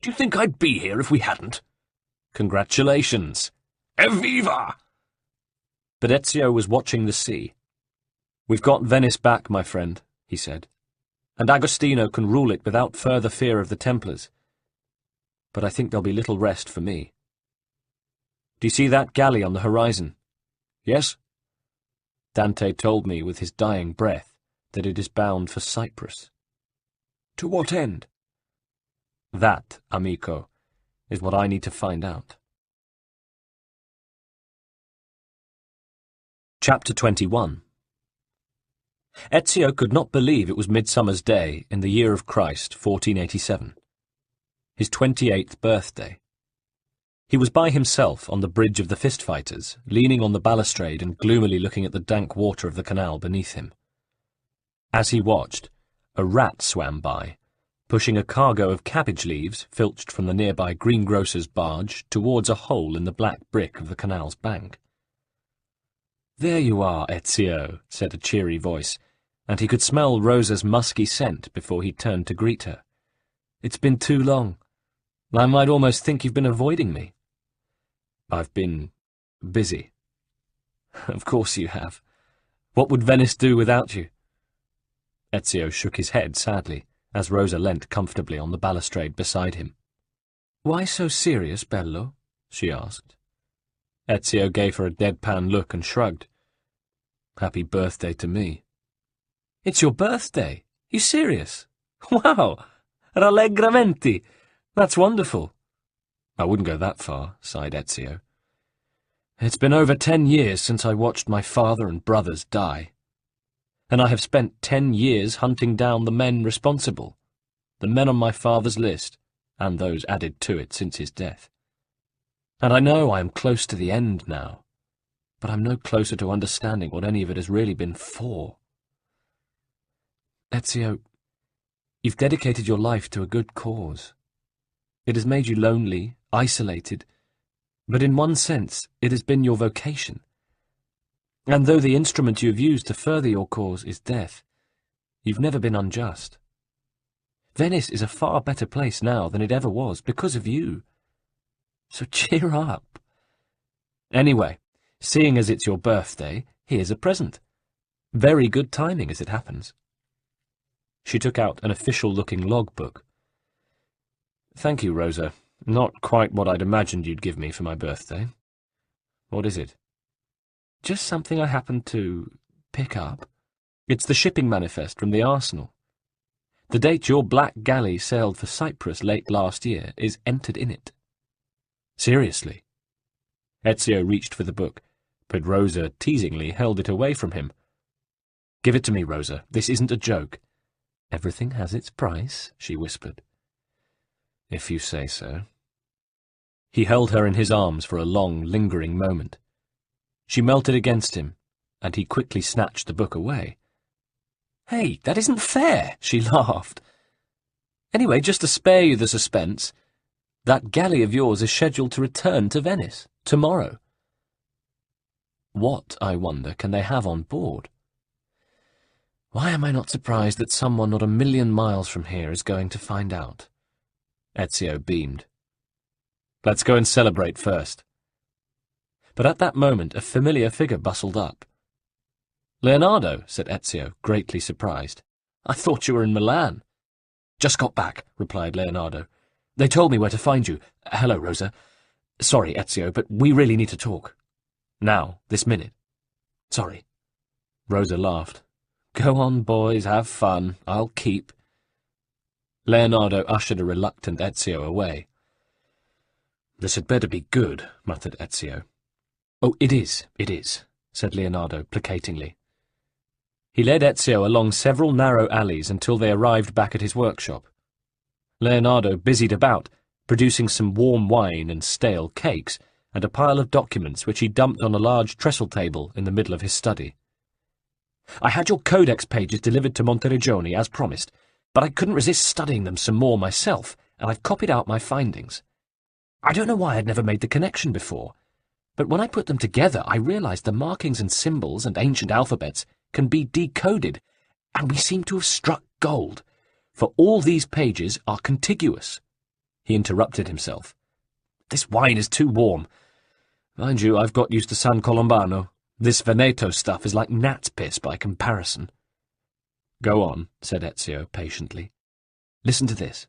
"Do you think I'd be here if we hadn't?"
"Congratulations."
"Evviva!"
But Ezio was watching the sea. "We've got Venice back, my friend," he said, "and Agostino can rule it without further fear of the Templars. But I think there'll be little rest for me. Do you see that galley on the horizon?"
"Yes."
Dante told me with his dying breath that it is bound for Cyprus.
"To what end?"
That, amico, is what I need to find out. Chapter 21. Ezio could not believe it was Midsummer's Day in the year of Christ, 1487. His 28th birthday. He was by himself on the bridge of the fist-fighters, leaning on the balustrade and gloomily looking at the dank water of the canal beneath him. As he watched, a rat swam by, pushing a cargo of cabbage leaves filched from the nearby greengrocer's barge towards a hole in the black brick of the canal's bank. "There you are, Ezio," said a cheery voice, and he could smell Rosa's musky scent before he turned to greet her. "It's been too long. I might almost think you've been avoiding me." "I've been busy." "Of course you have. What would Venice do without you?" Ezio shook his head sadly, as Rosa leant comfortably on the balustrade beside him. "Why so serious, bello?" she asked. Ezio gave her a deadpan look and shrugged. "Happy birthday to me." "It's your birthday? You serious? Wow! Rallegramenti! That's wonderful." "I wouldn't go that far," sighed Ezio. "It's been over 10 years since I watched my father and brothers die. And I have spent 10 years hunting down the men responsible, the men on my father's list, and those added to it since his death. And I know I am close to the end now, but I'm no closer to understanding what any of it has really been for. Ezio, you've dedicated your life to a good cause. It has made you lonely, isolated, but in one sense it has been your vocation. And though the instrument you have used to further your cause is death, you've never been unjust. Venice is a far better place now than it ever was because of you. So cheer up. Anyway, seeing as it's your birthday, here's a present. Very good timing as it happens." She took out an official-looking logbook. "Thank you, Rosa. Not quite what I'd imagined you'd give me for my birthday. What is it?" "Just something I happened to pick up. It's the shipping manifest from the arsenal. The date your black galley sailed for Cyprus late last year is entered in it." "Seriously?" Ezio reached for the book, but Rosa teasingly held it away from him. "Give it to me, Rosa. This isn't a joke." "Everything has its price," she whispered. "If you say so." He held her in his arms for a long, lingering moment. She melted against him, and he quickly snatched the book away. "Hey, that isn't fair," she laughed. "Anyway, just to spare you the suspense, that galley of yours is scheduled to return to Venice tomorrow." What, I wonder, can they have on board? Why am I not surprised that someone not a million miles from here is going to find out? Ezio beamed. Let's go and celebrate first. But at that moment a familiar figure bustled up. Leonardo, said Ezio, greatly surprised. I thought you were in Milan. Just got back, replied Leonardo. They told me where to find you. Hello, Rosa. Sorry, Ezio, but we really need to talk. Now, this minute. Sorry. Rosa laughed. Go on, boys, have fun. I'll keep. Leonardo ushered a reluctant Ezio away. This had better be good, muttered Ezio. Oh, it is, said Leonardo placatingly. He led Ezio along several narrow alleys until they arrived back at his workshop. Leonardo busied about, producing some warm wine and stale cakes, and a pile of documents which he dumped on a large trestle table in the middle of his study. I had your codex pages delivered to Monteriggioni as promised, but I couldn't resist studying them some more myself, and I've copied out my findings. I don't know why I'd never made the connection before, but when I put them together I realized the markings and symbols and ancient alphabets can be decoded, and we seem to have struck gold, for all these pages are contiguous. He interrupted himself. This wine is too warm. Mind you, I've got used to San Colombano. This Veneto stuff is like gnat's piss by comparison. Go on, said Ezio patiently. Listen to this.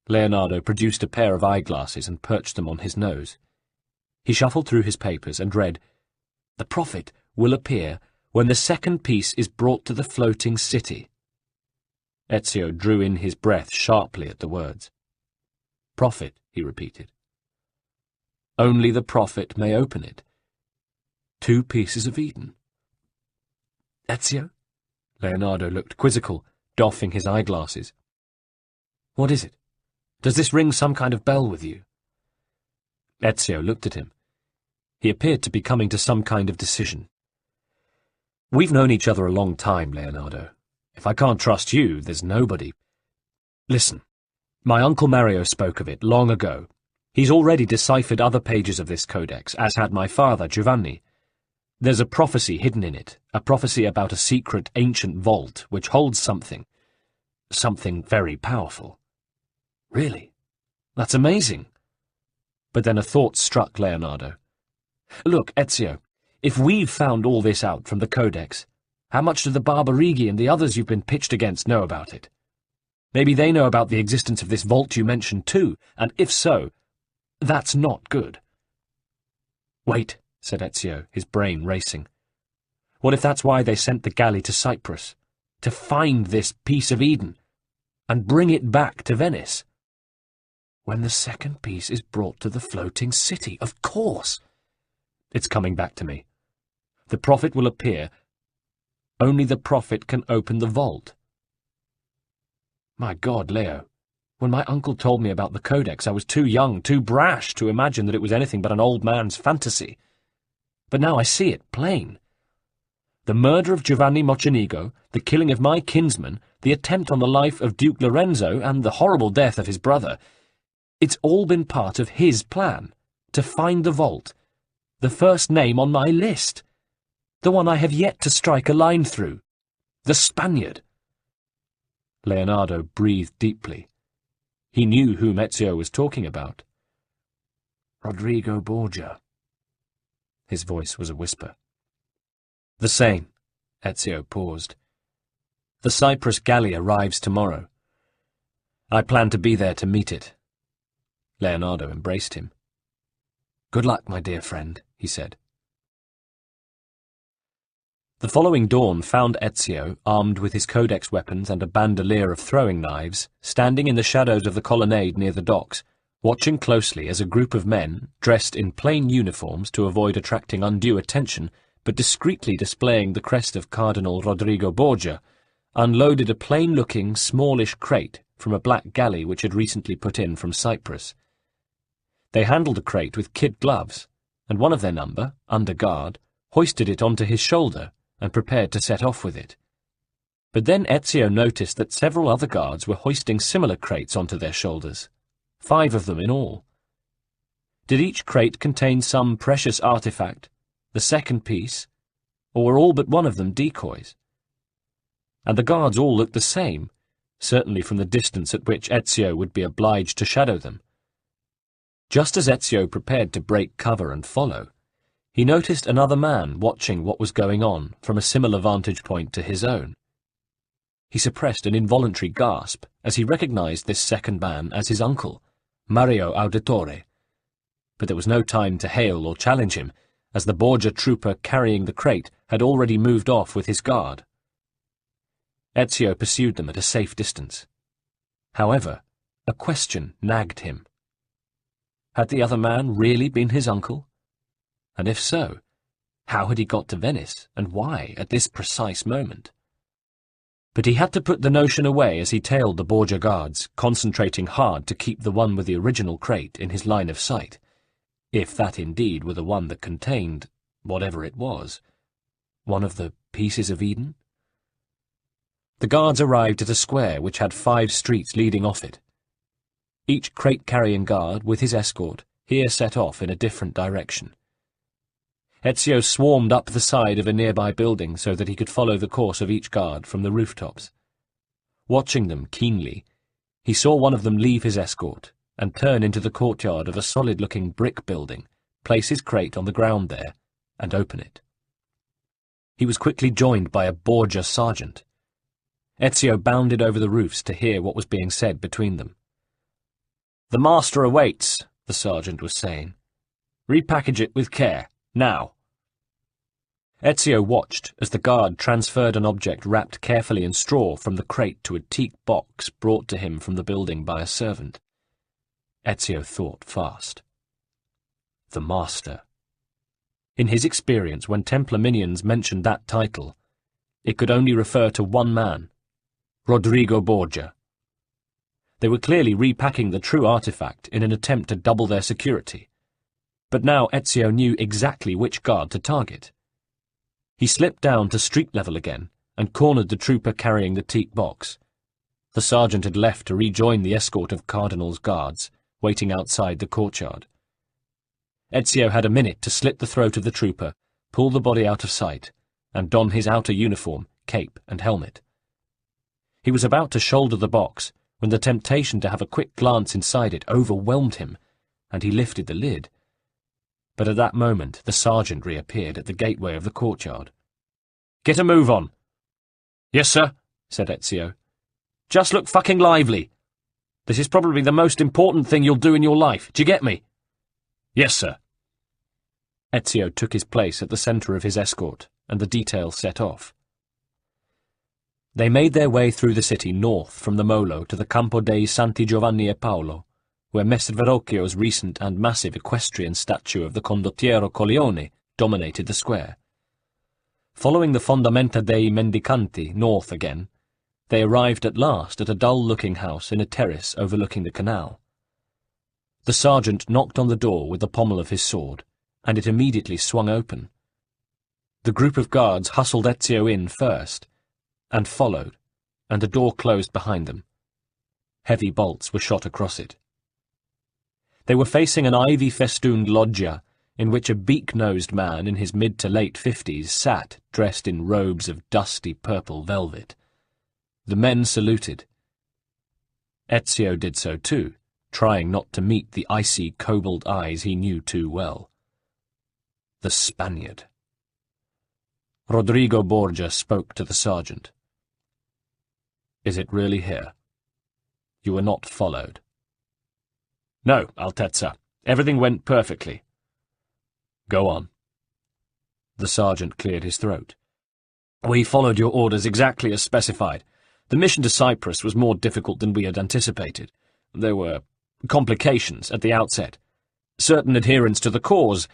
Leonardo produced a pair of eyeglasses and perched them on his nose. He shuffled through his papers and read, The prophet will appear when the second piece is brought to the floating city. Ezio drew in his breath sharply at the words. Prophet, he repeated. Only the prophet may open it. 2 pieces of Eden. Ezio? Leonardo looked quizzical, doffing his eyeglasses. What is it? Does this ring some kind of bell with you? Ezio looked at him. He appeared to be coming to some kind of decision. We've known each other a long time, Leonardo. If I can't trust you, there's nobody. Listen, my Uncle Mario spoke of it long ago. He's already deciphered other pages of this codex, as had my father, Giovanni. There's a prophecy hidden in it, a prophecy about a secret ancient vault which holds something very powerful. Really? That's amazing. But then a thought struck Leonardo. Look, Ezio, if we've found all this out from the codex, how much do the Barbarighi and the others you've been pitched against know about it? Maybe they know about the existence of this vault you mentioned too, and if so, that's not good. Wait, said Ezio, his brain racing. What if that's why they sent the galley to Cyprus? To find this piece of Eden, and bring it back to Venice? When the second piece is brought to the floating city, of course. It's coming back to me. The prophet will appear. Only the prophet can open the vault. My God, Leo, when my uncle told me about the codex, I was too young, too brash to imagine that it was anything but an old man's fantasy. But now I see it plain. The murder of Giovanni Mocenigo, the killing of my kinsman, the attempt on the life of Duke Lorenzo, and the horrible death of his brother, it's all been part of his plan, to find the vault, the first name on my list, the one I have yet to strike a line through, the Spaniard. Leonardo breathed deeply. He knew whom Ezio was talking about. Rodrigo Borgia. His voice was a whisper. The same. Ezio paused. The Cyprus galley arrives tomorrow. I plan to be there to meet it. Leonardo embraced him. Good luck, my dear friend, he said. The following dawn found Ezio, armed with his codex weapons and a bandolier of throwing knives, standing in the shadows of the colonnade near the docks, watching closely as a group of men, dressed in plain uniforms to avoid attracting undue attention, but discreetly displaying the crest of Cardinal Rodrigo Borgia, unloaded a plain-looking, smallish crate from a black galley which had recently put in from Cyprus. They handled the crate with kid gloves, and one of their number, under guard, hoisted it onto his shoulder and prepared to set off with it. But then Ezio noticed that several other guards were hoisting similar crates onto their shoulders, 5 of them in all. Did each crate contain some precious artifact, the second piece, or were all but one of them decoys? And the guards all looked the same, certainly from the distance at which Ezio would be obliged to shadow them. Just as Ezio prepared to break cover and follow, he noticed another man watching what was going on from a similar vantage point to his own. He suppressed an involuntary gasp as he recognized this second man as his uncle, Mario Auditore. But there was no time to hail or challenge him, as the Borgia trooper carrying the crate had already moved off with his guard. Ezio pursued them at a safe distance. However, a question nagged him. Had the other man really been his uncle? And if so, how had he got to Venice, and why at this precise moment? But he had to put the notion away as he tailed the Borgia guards, concentrating hard to keep the one with the original crate in his line of sight, if that indeed were the one that contained, whatever it was, one of the pieces of Eden. The guards arrived at a square which had 5 streets leading off it. Each crate-carrying guard, with his escort, here set off in a different direction. Ezio swarmed up the side of a nearby building so that he could follow the course of each guard from the rooftops. Watching them keenly, he saw one of them leave his escort and turn into the courtyard of a solid-looking brick building, place his crate on the ground there, and open it. He was quickly joined by a Borgia sergeant. Ezio bounded over the roofs to hear what was being said between them. "The master awaits," the sergeant was saying. "Repackage it with care, now." Ezio watched as the guard transferred an object wrapped carefully in straw from the crate to a teak box brought to him from the building by a servant. Ezio thought fast. The master. In his experience, when Templar minions mentioned that title, it could only refer to one man, Rodrigo Borgia. They were clearly repacking the true artifact in an attempt to double their security, but now Ezio knew exactly which guard to target. He slipped down to street level again and cornered the trooper carrying the teak box. The sergeant had left to rejoin the escort of Cardinal's guards, waiting outside the courtyard. Ezio had a minute to slit the throat of the trooper, pull the body out of sight, and don his outer uniform, cape and helmet. He was about to shoulder the box when the temptation to have a quick glance inside it overwhelmed him, and he lifted the lid. But at that moment the sergeant reappeared at the gateway of the courtyard. "Get a move on." "Yes, sir," said Ezio. "Just look fucking lively. This is probably the most important thing you'll do in your life. Do you get me?" "Yes, sir." Ezio took his place at the centre of his escort, and the detail set off. They made their way through the city north from the Molo to the Campo dei Santi Giovanni e Paolo, where Messer Verrocchio's recent and massive equestrian statue of the Condottiero Colleone dominated the square. Following the Fondamenta dei Mendicanti north again, they arrived at last at a dull-looking house in a terrace overlooking the canal. The sergeant knocked on the door with the pommel of his sword, and it immediately swung open. The group of guards hustled Ezio in first, and followed, and the door closed behind them. Heavy bolts were shot across it. They were facing an ivy-festooned loggia in which a beak-nosed man in his mid to late 50s sat dressed in robes of dusty purple velvet. The men saluted. Ezio did so too, trying not to meet the icy cobalt eyes he knew too well. The Spaniard. Rodrigo Borgia spoke to the sergeant. "Is it really here? You were not followed?" "No, Altezza. Everything went perfectly." "Go on." The sergeant cleared his throat. "We followed your orders exactly as specified. The mission to Cyprus was more difficult than we had anticipated. There were complications at the outset. Certain adherents to the cause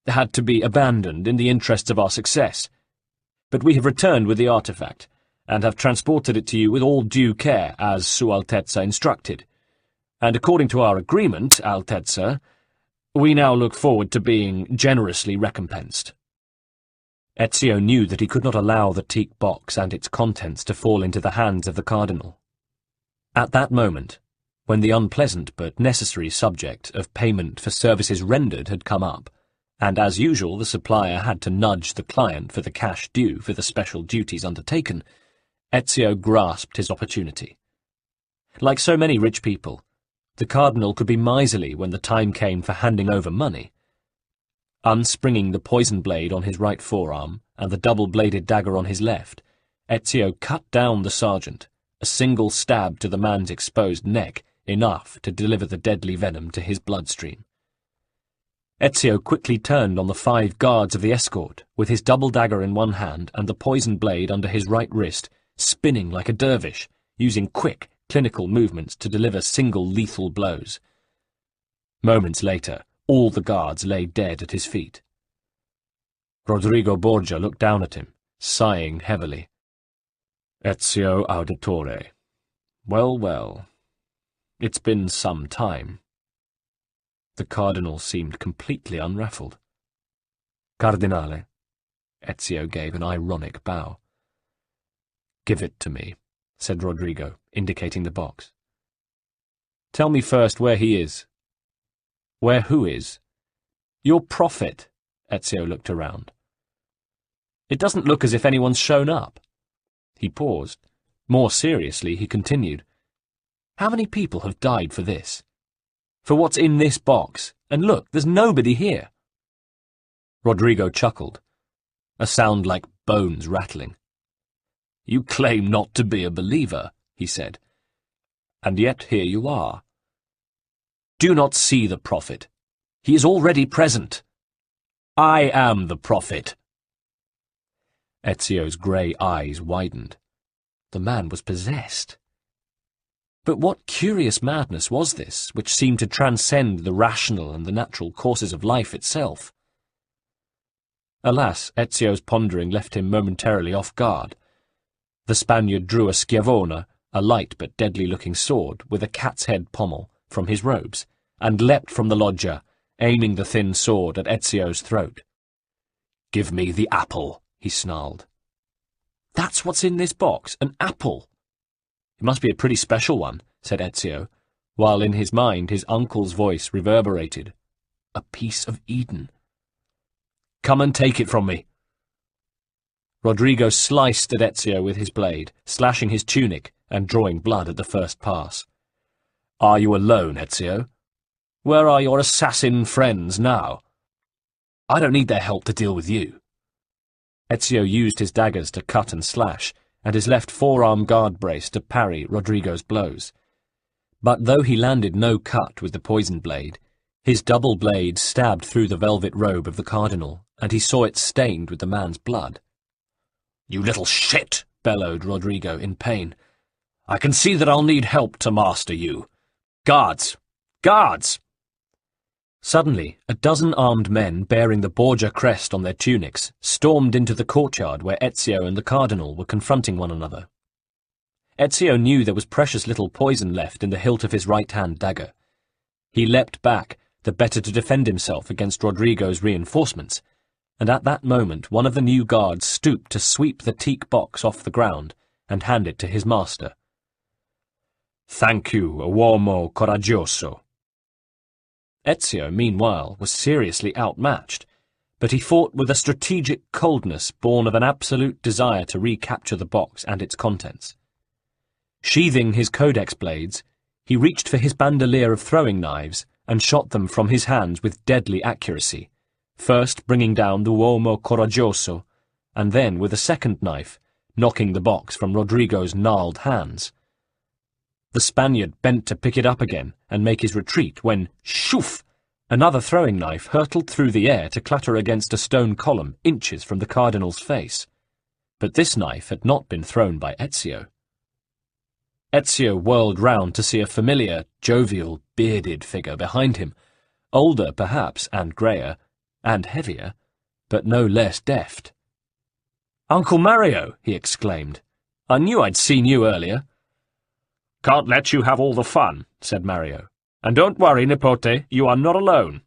had to be abandoned in the interests of our success. But we have returned with the artifact, and have transported it to you with all due care, as Su Altezza instructed. And according to our agreement, Altezza, we now look forward to being generously recompensed." Ezio knew that he could not allow the teak box and its contents to fall into the hands of the Cardinal. At that moment, when the unpleasant but necessary subject of payment for services rendered had come up, and as usual the supplier had to nudge the client for the cash due for the special duties undertaken, Ezio grasped his opportunity. Like so many rich people, the cardinal could be miserly when the time came for handing over money. Unspringing the poison blade on his right forearm and the double-bladed dagger on his left, Ezio cut down the sergeant, a single stab to the man's exposed neck, enough to deliver the deadly venom to his bloodstream. Ezio quickly turned on the 5 guards of the escort, with his double dagger in one hand and the poison blade under his right wrist, spinning like a dervish, using quick, clinical movements to deliver single lethal blows. Moments later, all the guards lay dead at his feet. Rodrigo Borgia looked down at him, sighing heavily. Ezio Auditore. Well, well. It's been some time. The cardinal seemed completely unruffled. Cardinale. Ezio gave an ironic bow. Give it to me, said Rodrigo, indicating the box. Tell me first where he is. Where who is? Your prophet. Ezio looked around. It doesn't look as if anyone's shown up. He paused. More seriously, he continued. How many people have died for this? For what's in this box? And look, there's nobody here. Rodrigo chuckled, a sound like bones rattling. You claim not to be a believer, he said, and yet here you are. Do not see the prophet. He is already present. I am the prophet. Ezio's grey eyes widened. The man was possessed. But what curious madness was this, which seemed to transcend the rational and the natural courses of life itself? Alas, Ezio's pondering left him momentarily off guard. The Spaniard drew a schiavona, a light but deadly-looking sword, with a cat's head pommel, from his robes, and leapt from the loggia, aiming the thin sword at Ezio's throat. "Give me the apple," he snarled. "That's what's in this box, an apple." "It must be a pretty special one," said Ezio, while in his mind his uncle's voice reverberated. "A piece of Eden." "Come and take it from me." Rodrigo sliced at Ezio with his blade, slashing his tunic and drawing blood at the first pass. "Are you alone, Ezio? Where are your assassin friends now? I don't need their help to deal with you." Ezio used his daggers to cut and slash, and his left forearm guard brace to parry Rodrigo's blows. But though he landed no cut with the poison blade, his double blade stabbed through the velvet robe of the cardinal, and he saw it stained with the man's blood. "You little shit!" bellowed Rodrigo in pain. "I can see that I'll need help to master you. Guards! Guards!" Suddenly, a dozen armed men bearing the Borgia crest on their tunics stormed into the courtyard where Ezio and the cardinal were confronting one another. Ezio knew there was precious little poison left in the hilt of his right-hand dagger. He leapt back, the better to defend himself against Rodrigo's reinforcements, and at that moment one of the new guards stooped to sweep the teak box off the ground and hand it to his master. "Thank you, uomo coraggioso." Ezio, meanwhile, was seriously outmatched, but he fought with a strategic coldness born of an absolute desire to recapture the box and its contents. Sheathing his codex blades, he reached for his bandolier of throwing knives and shot them from his hands with deadly accuracy, first bringing down the uomo coraggioso, and then, with a second knife, knocking the box from Rodrigo's gnarled hands. The Spaniard bent to pick it up again and make his retreat when, shoof! Another throwing knife hurtled through the air to clatter against a stone column inches from the cardinal's face. But this knife had not been thrown by Ezio. Ezio whirled round to see a familiar, jovial, bearded figure behind him, older perhaps, and greyer, and heavier, but no less deft. "Uncle Mario!" he exclaimed. "I knew I'd seen you earlier." "Can't let you have all the fun," said Mario. "And don't worry, Nipote, you are not alone."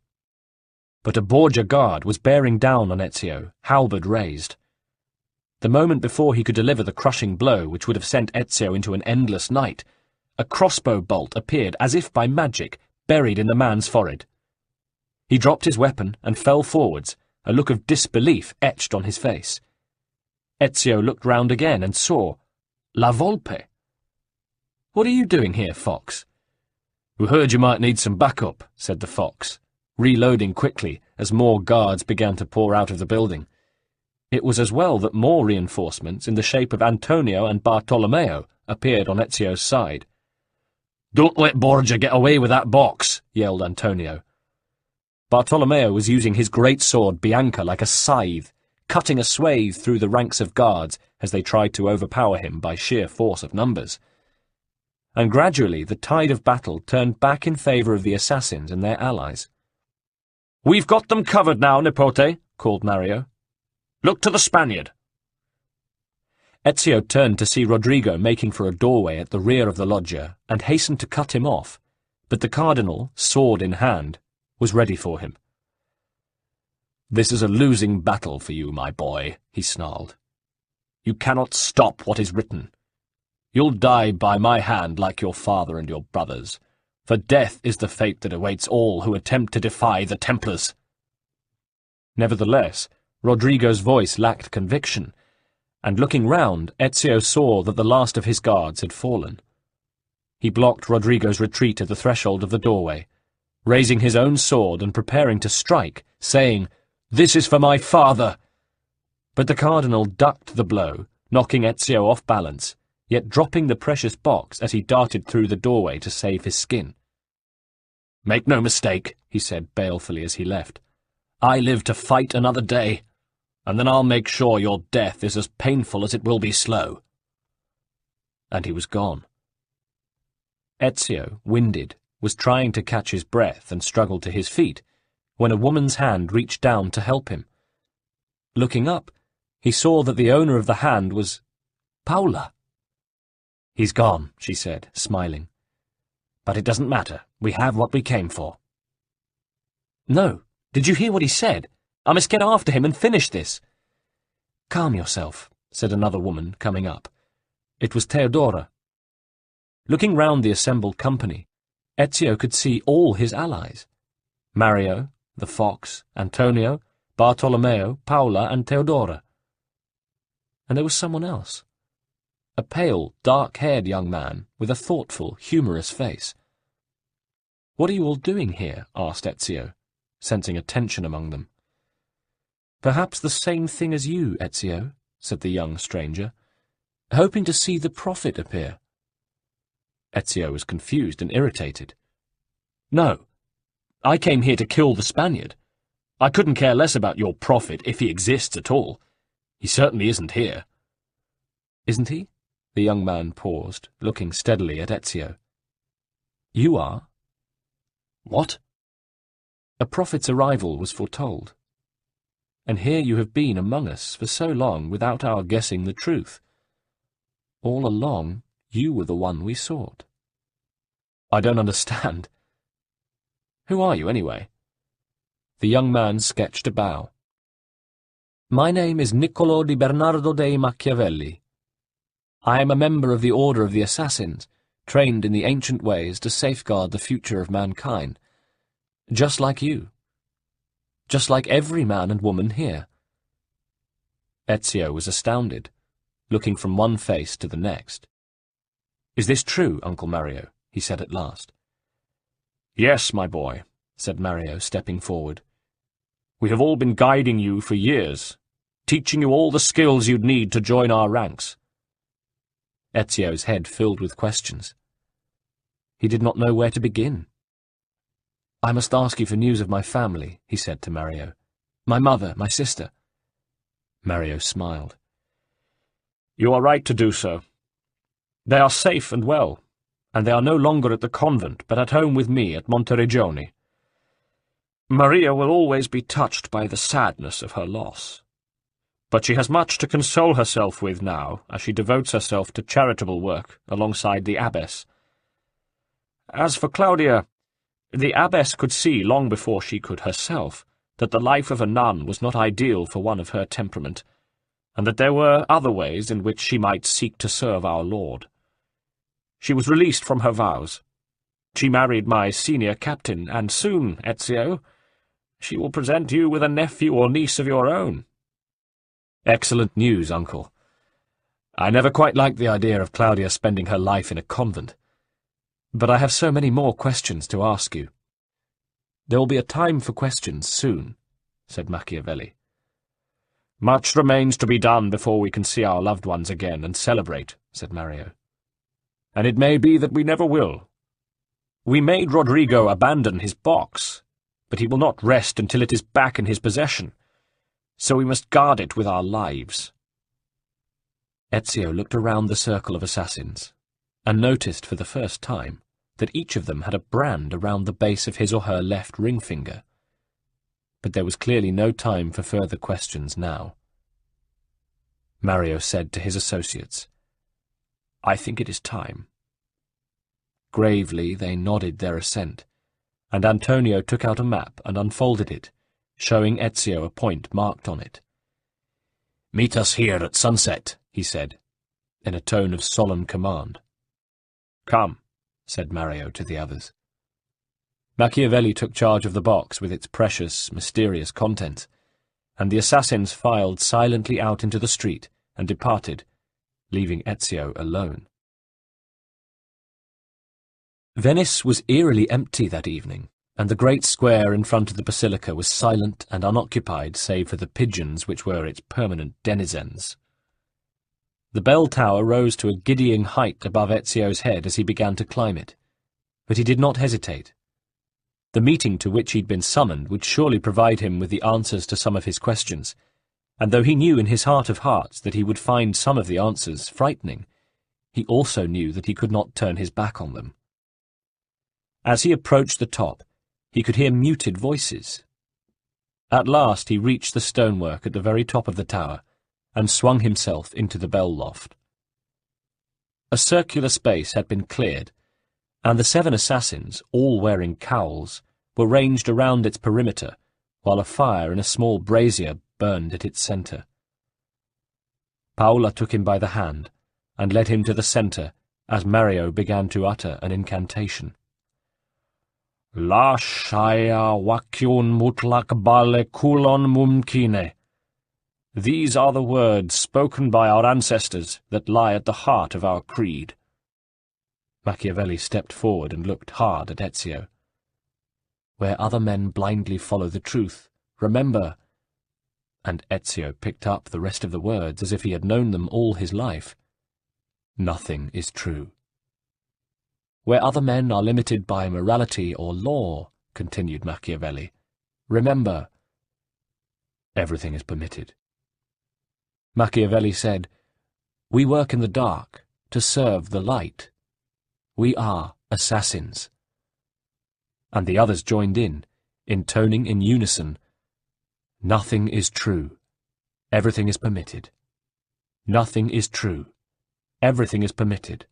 But a Borgia guard was bearing down on Ezio, halberd raised. The moment before he could deliver the crushing blow which would have sent Ezio into an endless night, a crossbow bolt appeared as if by magic, buried in the man's forehead. He dropped his weapon and fell forwards, a look of disbelief etched on his face. Ezio looked round again and saw La Volpe. "What are you doing here, Fox?" "We heard you might need some backup," said the fox, reloading quickly as more guards began to pour out of the building. It was as well that more reinforcements in the shape of Antonio and Bartolomeo appeared on Ezio's side. "Don't let Borgia get away with that box," yelled Antonio. Bartolomeo was using his great sword Bianca like a scythe, cutting a swathe through the ranks of guards as they tried to overpower him by sheer force of numbers. And gradually the tide of battle turned back in favour of the assassins and their allies. "We've got them covered now, Nipote," called Mario. "Look to the Spaniard." Ezio turned to see Rodrigo making for a doorway at the rear of the loggia and hastened to cut him off, but the cardinal, sword in hand, was ready for him. "This is a losing battle for you, my boy," he snarled. "You cannot stop what is written. You'll die by my hand like your father and your brothers, for death is the fate that awaits all who attempt to defy the Templars." Nevertheless, Rodrigo's voice lacked conviction, and looking round, Ezio saw that the last of his guards had fallen. He blocked Rodrigo's retreat at the threshold of the doorway, raising his own sword and preparing to strike, saying, "This is for my father!" But the cardinal ducked the blow, knocking Ezio off balance, yet dropping the precious box as he darted through the doorway to save his skin. "Make no mistake," he said balefully as he left. "I live to fight another day, and then I'll make sure your death is as painful as it will be slow." And he was gone. Ezio, winded, was trying to catch his breath and struggled to his feet, when a woman's hand reached down to help him. Looking up, he saw that the owner of the hand was Paula. "He's gone," she said, smiling. "But it doesn't matter. We have what we came for." "No. Did you hear what he said? I must get after him and finish this." "Calm yourself," said another woman, coming up. It was Theodora. Looking round the assembled company, Ezio could see all his allies. Mario, the fox, Antonio, Bartolomeo, Paula, and Theodora. And there was someone else. A pale, dark-haired young man with a thoughtful, humorous face. "What are you all doing here?" asked Ezio, sensing a tension among them. "Perhaps the same thing as you, Ezio," said the young stranger, "hoping to see the prophet appear." Ezio was confused and irritated. "No, I came here to kill the Spaniard. I couldn't care less about your prophet if he exists at all. He certainly isn't here." "Isn't he?" The young man paused, looking steadily at Ezio. "You are." "What?" "A prophet's arrival was foretold. And here you have been among us for so long without our guessing the truth. All along, you were the one we sought." "I don't understand." "Who are you, anyway?" The young man sketched a bow. "My name is Niccolo di Bernardo dei Machiavelli. I am a member of the Order of the Assassins, trained in the ancient ways to safeguard the future of mankind. Just like you. Just like every man and woman here." Ezio was astounded, looking from one face to the next. "Is this true, Uncle Mario?" he said at last. "Yes, my boy," said Mario, stepping forward. "We have all been guiding you for years, teaching you all the skills you'd need to join our ranks." Ezio's head filled with questions. He did not know where to begin. "I must ask you for news of my family," he said to Mario. "My mother, my sister." Mario smiled. "You are right to do so. They are safe and well, and they are no longer at the convent, but at home with me at Monteregione. Maria will always be touched by the sadness of her loss, but she has much to console herself with now, as she devotes herself to charitable work alongside the abbess. As for Claudia, the abbess could see long before she could herself that the life of a nun was not ideal for one of her temperament, and that there were other ways in which she might seek to serve our Lord. She was released from her vows. She married my senior captain, and soon, Ezio,
She will present you with a nephew or niece of your own.
Excellent news, Uncle. I never quite liked the idea of Claudia spending her life in a convent. But I have so many more questions to ask you. There will be a time for questions soon, said Machiavelli.
Much remains to be done before we can see our loved ones again and celebrate, said Mario. And it may be that we never will. We made Rodrigo abandon his box, but he will not rest until it is back in his possession, so we must guard it with our lives.
Ezio looked around the circle of assassins, and noticed for the first time that each of them had a brand around the base of his or her left ring finger. But there was clearly no time for further questions now. Mario said to his associates, "I think it is time." Gravely they nodded their assent, and Antonio took out a map and unfolded it, showing Ezio a point marked on it. "Meet us here at sunset," he said, in a tone of solemn command.
"Come,"
said Mario to the others. Machiavelli took charge of the box with its precious, mysterious contents, and the assassins filed silently out into the street and departed, leaving Ezio alone. Venice was eerily empty that evening, and the great square in front of the basilica was silent and unoccupied save for the pigeons which were its permanent denizens. The bell tower rose to a giddying height above Ezio's head as he began to climb it, but he did not hesitate. The meeting to which he'd been summoned would surely provide him with the answers to some of his questions, and though he knew in his heart of hearts that he would find some of the answers frightening, he also knew that he could not turn his back on them. As he approached the top, he could hear muted voices. At last he reached the stonework at the very top of the tower, and swung himself into the bell loft. A circular space had been cleared, and the 7 assassins, all wearing cowls, were ranged around its perimeter, while a fire in a small brazier burned at its centre. Paola took him by the hand, and led him to the centre as Mario began to utter an incantation.
La shaya wakyun mutlak bale kulon mumkine. These are the words spoken by our ancestors that lie at the heart of our creed.
Machiavelli stepped forward and looked hard at Ezio. Where other men blindly follow the truth, remember— And Ezio picked up the rest of the words as if he had known them all his life. Nothing is true. Where other men are limited by morality or law, continued Machiavelli, remember— Everything is permitted. Machiavelli said, We work in the dark to serve the light. We are assassins. And the others joined in, intoning in unison, Nothing is true. Everything is permitted. Nothing is true. Everything is permitted.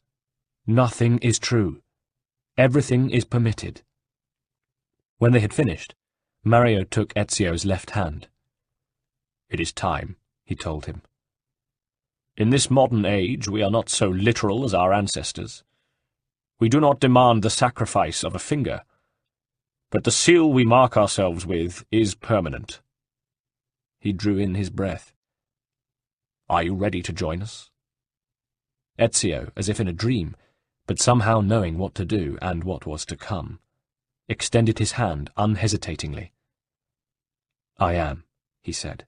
Nothing is true. Everything is permitted. When they had finished, Mario took Ezio's left hand.
It is time, he told him. In this modern age we are not so literal as our ancestors. We do not demand the sacrifice of a finger, but the seal we mark ourselves with is permanent. He drew in his breath. Are you ready to join us?
Ezio, as if in a dream, but somehow knowing what to do and what was to come, extended his hand unhesitatingly. I am, he said.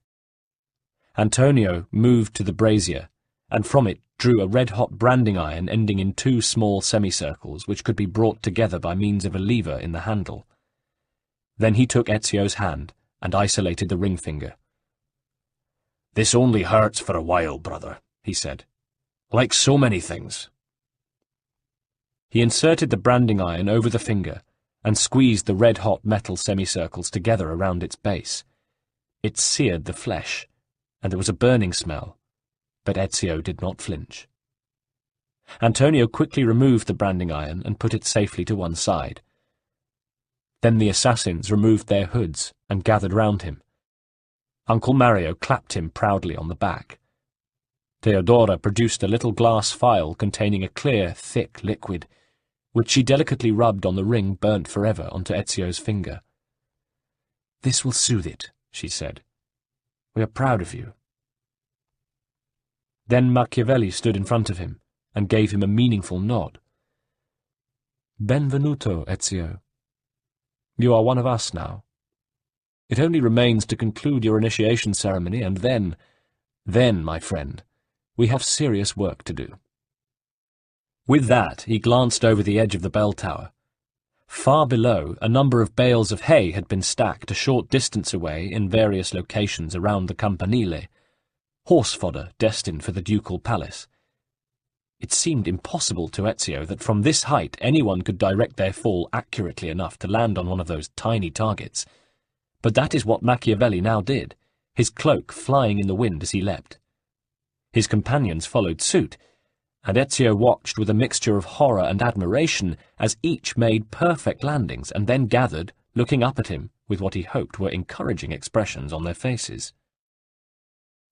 Antonio moved to the brazier, and from it drew a red-hot branding iron ending in 2 small semicircles which could be brought together by means of a lever in the handle. Then he took Ezio's hand and isolated the ring finger. This only hurts for a while, brother, he said. Like so many things. He inserted the branding iron over the finger and squeezed the red-hot metal semicircles together around its base. It seared the flesh, and there was a burning smell, but Ezio did not flinch. Antonio quickly removed the branding iron and put it safely to one side. Then the assassins removed their hoods and gathered round him. Uncle Mario clapped him proudly on the back. Theodora produced a little glass phial containing a clear, thick liquid, which she delicately rubbed on the ring burnt forever onto Ezio's finger. "This will soothe it," she said. "We are proud of you." Then Machiavelli stood in front of him and gave him a meaningful nod. "Benvenuto, Ezio. You are one of us now. It only remains to conclude your initiation ceremony, and then, my friend, we have serious work to do." With that, he glanced over the edge of the bell tower. Far below, a number of bales of hay had been stacked a short distance away in various locations around the campanile, horse fodder destined for the ducal palace. It seemed impossible to Ezio that from this height anyone could direct their fall accurately enough to land on one of those tiny targets. But that is what Machiavelli now did, his cloak flying in the wind as he leapt. His companions followed suit, and Ezio watched with a mixture of horror and admiration as each made perfect landings and then gathered, looking up at him with what he hoped were encouraging expressions on their faces.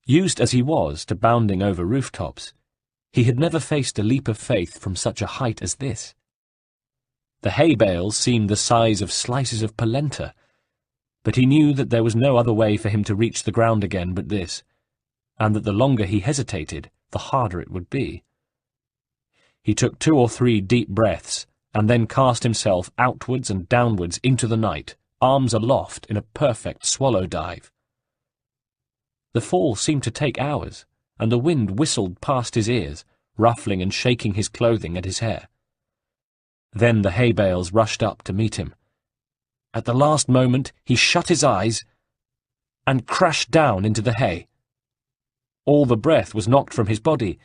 Used as he was to bounding over rooftops, he had never faced a leap of faith from such a height as this. The hay bales seemed the size of slices of polenta, but he knew that there was no other way for him to reach the ground again but this, and that the longer he hesitated, the harder it would be. He took 2 or 3 deep breaths, and then cast himself outwards and downwards into the night, arms aloft in a perfect swallow dive. The fall seemed to take hours, and the wind whistled past his ears, ruffling and shaking his clothing and his hair. Then the hay bales rushed up to meet him. At the last moment he shut his eyes and crashed down into the hay. All the breath was knocked from his body,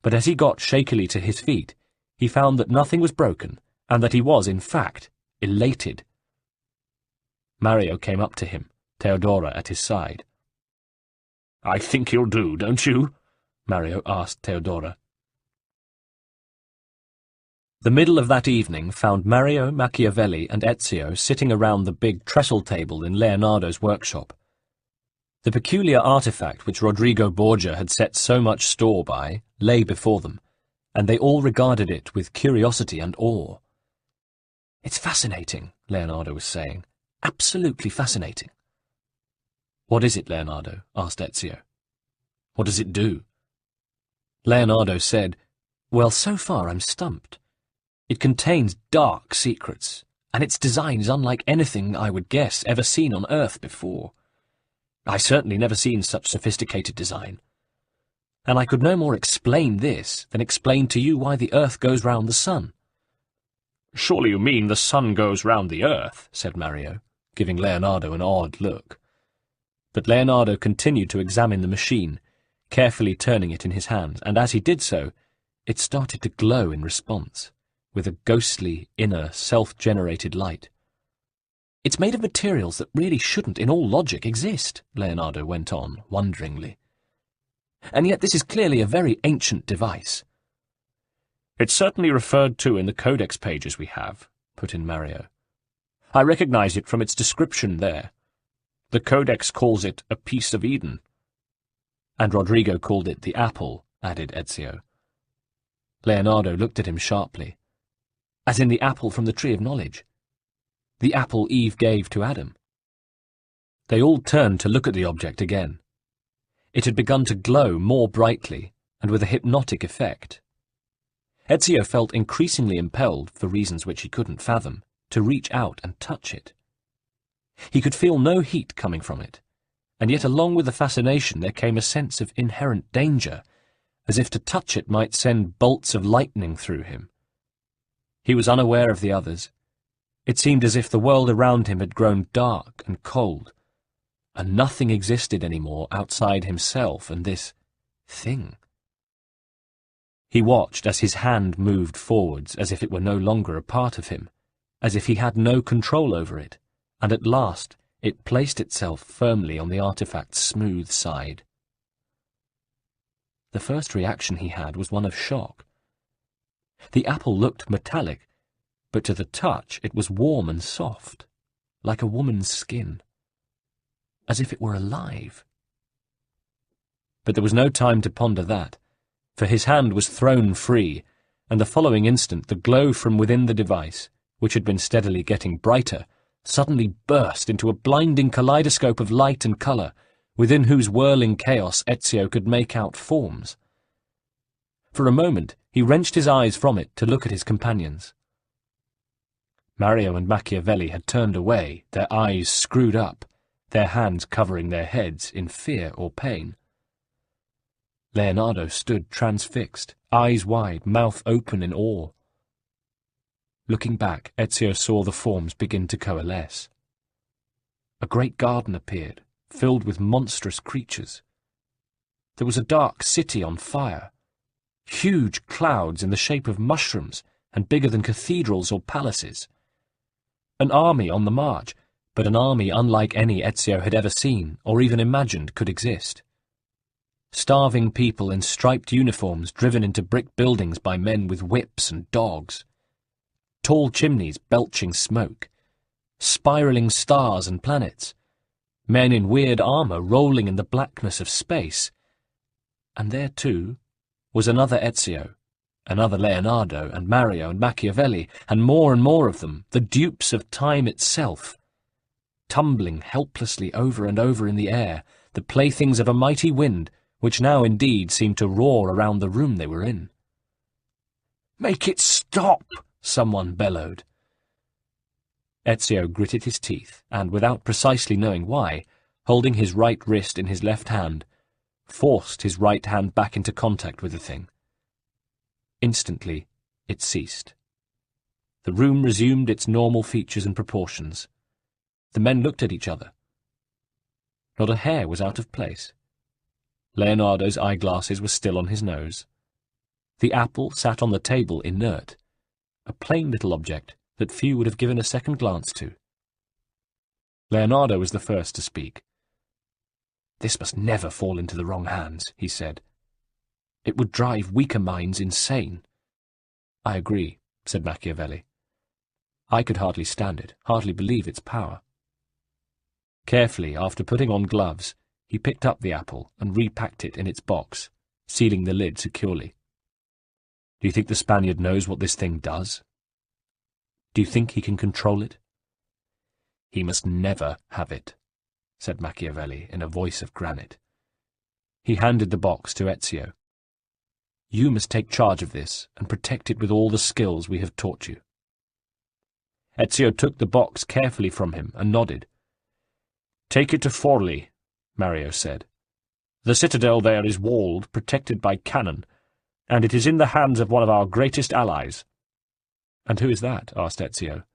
but as he got shakily to his feet, he found that nothing was broken, and that he was, in fact, elated. Mario came up to him, Theodora at his side. "I think you'll do, don't you?" Mario asked Theodora. The middle of that evening found Mario, Machiavelli, and Ezio sitting around the big trestle table in Leonardo's workshop. The peculiar artifact which Rodrigo Borgia had set so much store by lay before them, and they all regarded it with curiosity and awe. "It's fascinating," Leonardo was saying. "Absolutely fascinating." "What is it, Leonardo?" asked Ezio. "What does it do?" Leonardo said, "Well, so far I'm stumped. It contains dark secrets, and its design is unlike anything I would guess ever seen on Earth before. I certainly never seen such sophisticated design. And I could no more explain this than explain to you why the Earth goes round the sun." "Surely you mean the sun goes round the Earth," said Mario, giving Leonardo an odd look. But Leonardo continued to examine the machine, carefully turning it in his hand, and as he did so, it started to glow in response, with a ghostly, inner, self-generated light. "It's made of materials that really shouldn't, in all logic, exist," Leonardo went on, wonderingly. "And yet this is clearly a very ancient device." "It's certainly referred to in the codex pages we have," put in Mario. "I recognize it from its description there. The codex calls it a piece of Eden." "And Rodrigo called it the apple," added Ezio. Leonardo looked at him sharply. "As in the apple from the tree of knowledge? The apple Eve gave to Adam?" They all turned to look at the object again. It had begun to glow more brightly, and with a hypnotic effect. Ezio felt increasingly impelled, for reasons which he couldn't fathom, to reach out and touch it. He could feel no heat coming from it, and yet along with the fascination there came a sense of inherent danger, as if to touch it might send bolts of lightning through him. He was unaware of the others. It seemed as if the world around him had grown dark and cold, and nothing existed anymore outside himself and this thing. He watched as his hand moved forwards as if it were no longer a part of him, as if he had no control over it, and at last it placed itself firmly on the artifact's smooth side. The first reaction he had was one of shock. The apple looked metallic, but to the touch it was warm and soft, like a woman's skin, as if it were alive. But there was no time to ponder that, for his hand was thrown free, and the following instant the glow from within the device, which had been steadily getting brighter, suddenly burst into a blinding kaleidoscope of light and colour, within whose whirling chaos Ezio could make out forms. For a moment he wrenched his eyes from it to look at his companions. Mario and Machiavelli had turned away, their eyes screwed up, their hands covering their heads in fear or pain. Leonardo stood transfixed, eyes wide, mouth open in awe. Looking back, Ezio saw the forms begin to coalesce. A great garden appeared, filled with monstrous creatures. There was a dark city on fire, huge clouds in the shape of mushrooms and bigger than cathedrals or palaces. An army on the march, but an army unlike any Ezio had ever seen or even imagined could exist. Starving people in striped uniforms driven into brick buildings by men with whips and dogs. Tall chimneys belching smoke. Spiralling stars and planets. Men in weird armour rolling in the blackness of space. And there, too, was another Ezio, another Leonardo and Mario and Machiavelli, and more of them, the dupes of time itself, tumbling helplessly over and over in the air, the playthings of a mighty wind, which now indeed seemed to roar around the room they were in. "Make it stop!" someone bellowed. Ezio gritted his teeth, and, without precisely knowing why, holding his right wrist in his left hand, forced his right hand back into contact with the thing. Instantly, it ceased. The room resumed its normal features and proportions. The men looked at each other. Not a hair was out of place. Leonardo's eyeglasses were still on his nose. The apple sat on the table inert, a plain little object that few would have given a second glance to. Leonardo was the first to speak. "This must never fall into the wrong hands," he said. "It would drive weaker minds insane." "I agree," said Machiavelli. "I could hardly stand it, hardly believe its power." Carefully, after putting on gloves, he picked up the apple and repacked it in its box, sealing the lid securely. "Do you think the Spaniard knows what this thing does? Do you think he can control it?" "He must never have it," said Machiavelli in a voice of granite. He handed the box to Ezio. "You must take charge of this and protect it with all the skills we have taught you." Ezio took the box carefully from him and nodded. "Take it to Forli," Mario said. "The citadel there is walled, protected by cannon, and it is in the hands of one of our greatest allies." "And who is that?" asked Ezio.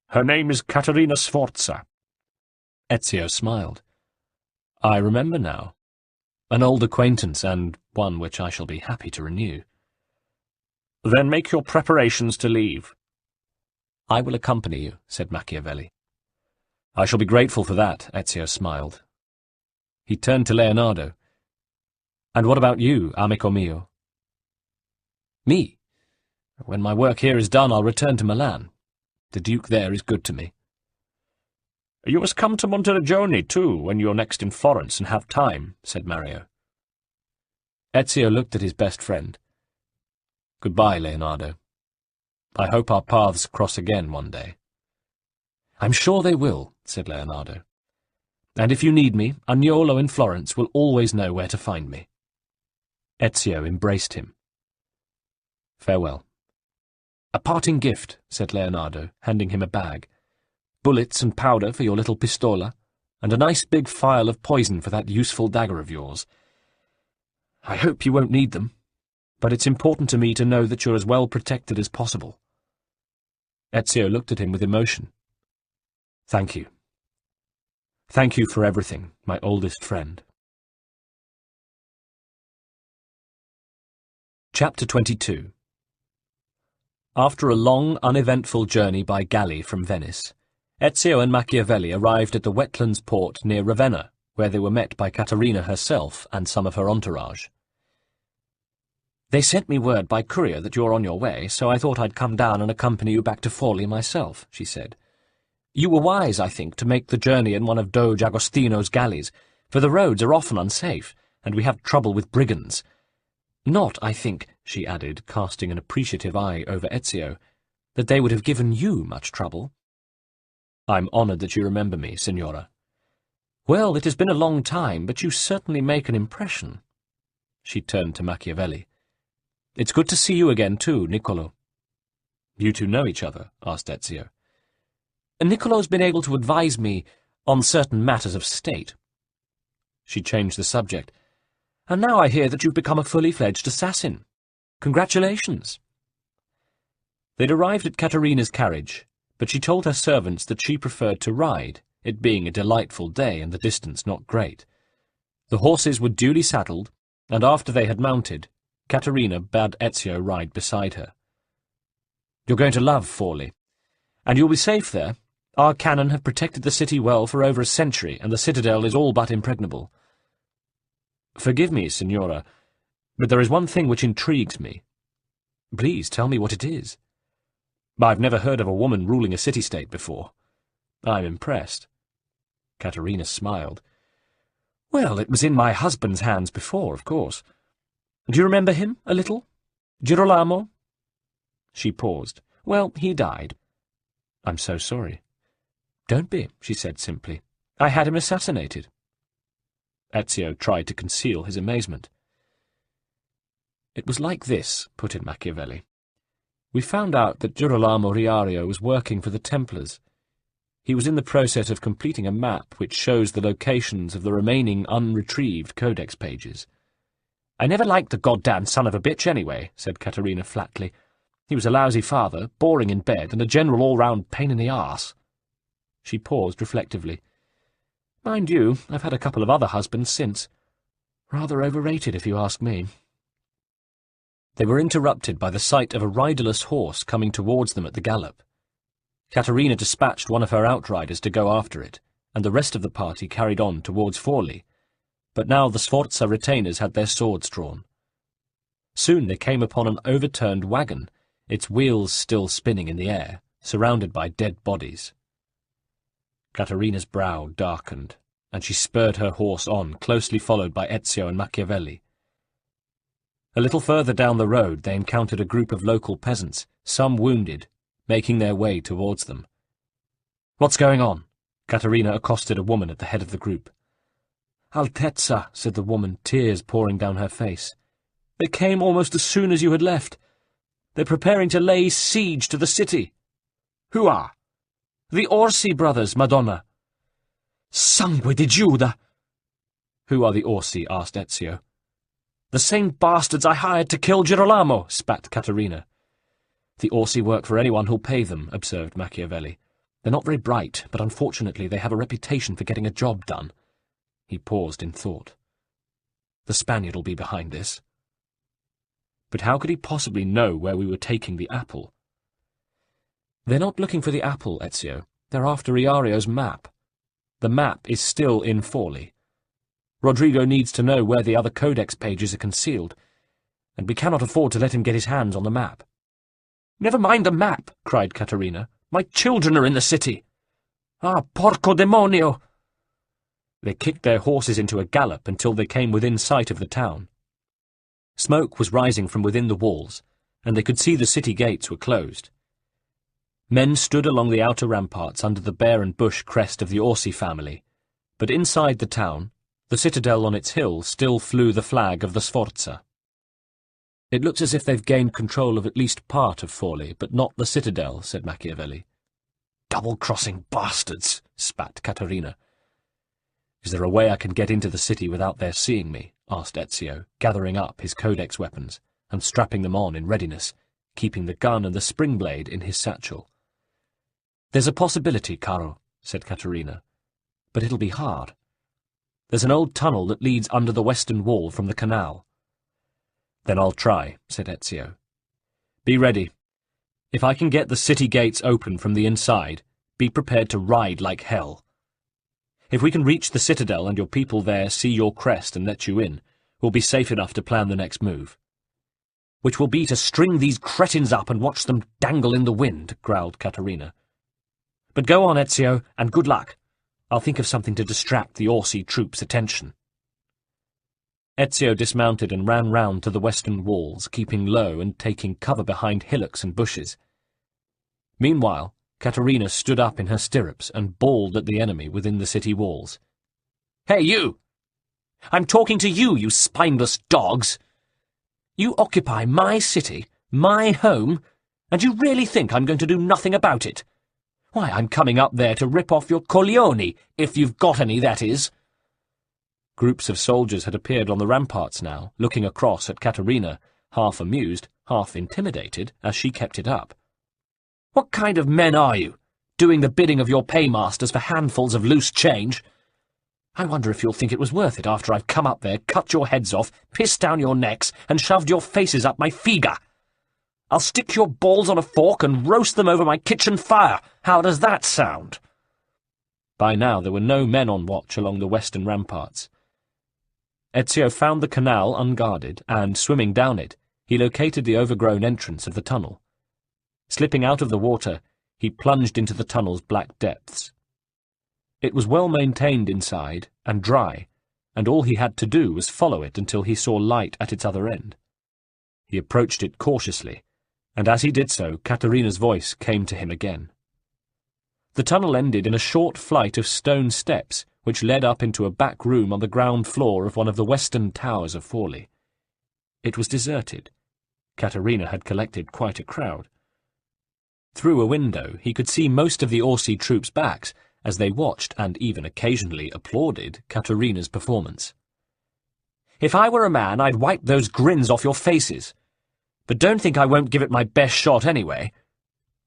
"Her name is Caterina Sforza." Ezio smiled. "I remember now. An old acquaintance, and one which I shall be happy to renew." "Then make your preparations to leave." "I will accompany you," said Machiavelli. "I shall be grateful for that," Ezio smiled. He turned to Leonardo. "And what about you, amico mio?" "Me? When my work here is done, I'll return to Milan. The Duke there is good to me." "You must come to Monteriggioni, too, when you're next in Florence and have time," said Mario. Ezio looked at his best friend. "Goodbye, Leonardo. I hope our paths cross again one day." "I'm sure they will," said Leonardo. "And if you need me, Agnolo in Florence will always know where to find me." Ezio embraced him. "Farewell." "A parting gift," said Leonardo, handing him a bag. "Bullets and powder for your little pistola, and a nice big phial of poison for that useful dagger of yours. I hope you won't need them, but it's important to me to know that you're as well protected as possible." Ezio looked at him with emotion. "Thank you. Thank you for everything, my oldest friend." Chapter 22. After a long, uneventful journey by galley from Venice, Ezio and Machiavelli arrived at the wetlands port near Ravenna, where they were met by Caterina herself and some of her entourage. "They sent me word by courier that you're on your way, so I thought I'd come down and accompany you back to Forli myself," she said. "You were wise, I think, to make the journey in one of Doge Agostino's galleys, for the roads are often unsafe, and we have trouble with brigands. Not, I think," she added, casting an appreciative eye over Ezio, "that they would have given you much trouble." I'm honoured that you remember me, Signora. Well, it has been a long time, but you certainly make an impression. She turned to Machiavelli. It's good to see you again, too, Niccolo. You two know each other? Asked Ezio. Niccolo's been able to advise me on certain matters of state. She changed the subject. And now I hear that you've become a fully-fledged assassin. Congratulations. They'd arrived at Caterina's carriage, but she told her servants that she preferred to ride, it being a delightful day and the distance not great. The horses were duly saddled, and after they had mounted, Caterina bade Ezio ride beside her. You're going to love Forli, and you'll be safe there. Our cannon have protected the city well for over a century, and the citadel is all but impregnable. Forgive me, Signora, but there is one thing which intrigues me. Please tell me what it is. I've never heard of a woman ruling a city-state before. I'm impressed. Caterina smiled. Well, it was in my husband's hands before, of course. Do you remember him, a little? Girolamo? She paused. Well, he died. I'm so sorry. Don't be, she said simply. I had him assassinated. Ezio tried to conceal his amazement. It was like this, put in Machiavelli. We found out that Girolamo Riario was working for the Templars. He was in the process of completing a map which shows the locations of the remaining unretrieved codex pages. I never liked the goddamn son of a bitch anyway, said Caterina flatly. He was a lousy father, boring in bed, and a general all-round pain in the arse. She paused reflectively. Mind you, I've had a couple of other husbands since. Rather overrated, if you ask me. They were interrupted by the sight of a riderless horse coming towards them at the gallop. Caterina dispatched one of her outriders to go after it, and the rest of the party carried on towards Forli. But now the Sforza retainers had their swords drawn. Soon they came upon an overturned wagon, its wheels still spinning in the air, surrounded by dead bodies. Caterina's brow darkened, and she spurred her horse on, closely followed by Ezio and Machiavelli. A little further down the road they encountered a group of local peasants, some wounded, making their way towards them. What's going on? Caterina accosted a woman at the head of the group. Altezza, said the woman, tears pouring down her face. They came almost as soon as you had left. They're preparing to lay siege to the city. Who are? The Orsi brothers, Madonna. Sangue di Giuda! Who are the Orsi? Asked Ezio. The same bastards I hired to kill Girolamo, spat Caterina. The Orsi work for anyone who'll pay them, observed Machiavelli. They're not very bright, but unfortunately they have a reputation for getting a job done. He paused in thought. The Spaniard will be behind this. But how could he possibly know where we were taking the apple? They're not looking for the apple, Ezio. They're after Riario's map. The map is still in Forli. Rodrigo needs to know where the other codex pages are concealed, and we cannot afford to let him get his hands on the map. Never mind the map, cried Caterina. My children are in the city. Ah, porco demonio! They kicked their horses into a gallop until they came within sight of the town. Smoke was rising from within the walls, and they could see the city gates were closed. Men stood along the outer ramparts under the bear and bush crest of the Orsi family, but inside the town, the citadel on its hill still flew the flag of the Sforza. It looks as if they've gained control of at least part of Forli, but not the citadel, said Machiavelli. Double-crossing bastards, spat Caterina. Is there a way I can get into the city without their seeing me? Asked Ezio, gathering up his codex weapons and strapping them on in readiness, keeping the gun and the spring blade in his satchel. There's a possibility, Caro, said Caterina, but it'll be hard. There's an old tunnel that leads under the western wall from the canal. Then I'll try, said Ezio. Be ready. If I can get the city gates open from the inside, be prepared to ride like hell. If we can reach the citadel and your people there see your crest and let you in, we'll be safe enough to plan the next move. Which will be to string these cretins up and watch them dangle in the wind, growled Caterina. But go on, Ezio, and good luck. I'll think of something to distract the Orsi troops' attention. Ezio dismounted and ran round to the western walls, keeping low and taking cover behind hillocks and bushes. Meanwhile, Caterina stood up in her stirrups and bawled at the enemy within the city walls. "Hey, you! I'm talking to you, you spineless dogs! You occupy my city, my home, and you really think I'm going to do nothing about it? Why, I'm coming up there to rip off your coglioni, if you've got any, that is." Groups of soldiers had appeared on the ramparts now, looking across at Caterina, half amused, half intimidated, as she kept it up. "What kind of men are you, doing the bidding of your paymasters for handfuls of loose change? I wonder if you'll think it was worth it after I've come up there, cut your heads off, pissed down your necks, and shoved your faces up my figa. I'll stick your balls on a fork and roast them over my kitchen fire. How does that sound?" By now there were no men on watch along the western ramparts. Ezio found the canal unguarded, and, swimming down it, he located the overgrown entrance of the tunnel. Slipping out of the water, he plunged into the tunnel's black depths. It was well maintained inside, and dry, and all he had to do was follow it until he saw light at its other end. He approached it cautiously, and as he did so, Caterina's voice came to him again. The tunnel ended in a short flight of stone steps, which led up into a back room on the ground floor of one of the western towers of Forli. It was deserted. Caterina had collected quite a crowd. Through a window, he could see most of the Orsi troops' backs, as they watched and even occasionally applauded Caterina's performance. "If I were a man, I'd wipe those grins off your faces. But don't think I won't give it my best shot anyway.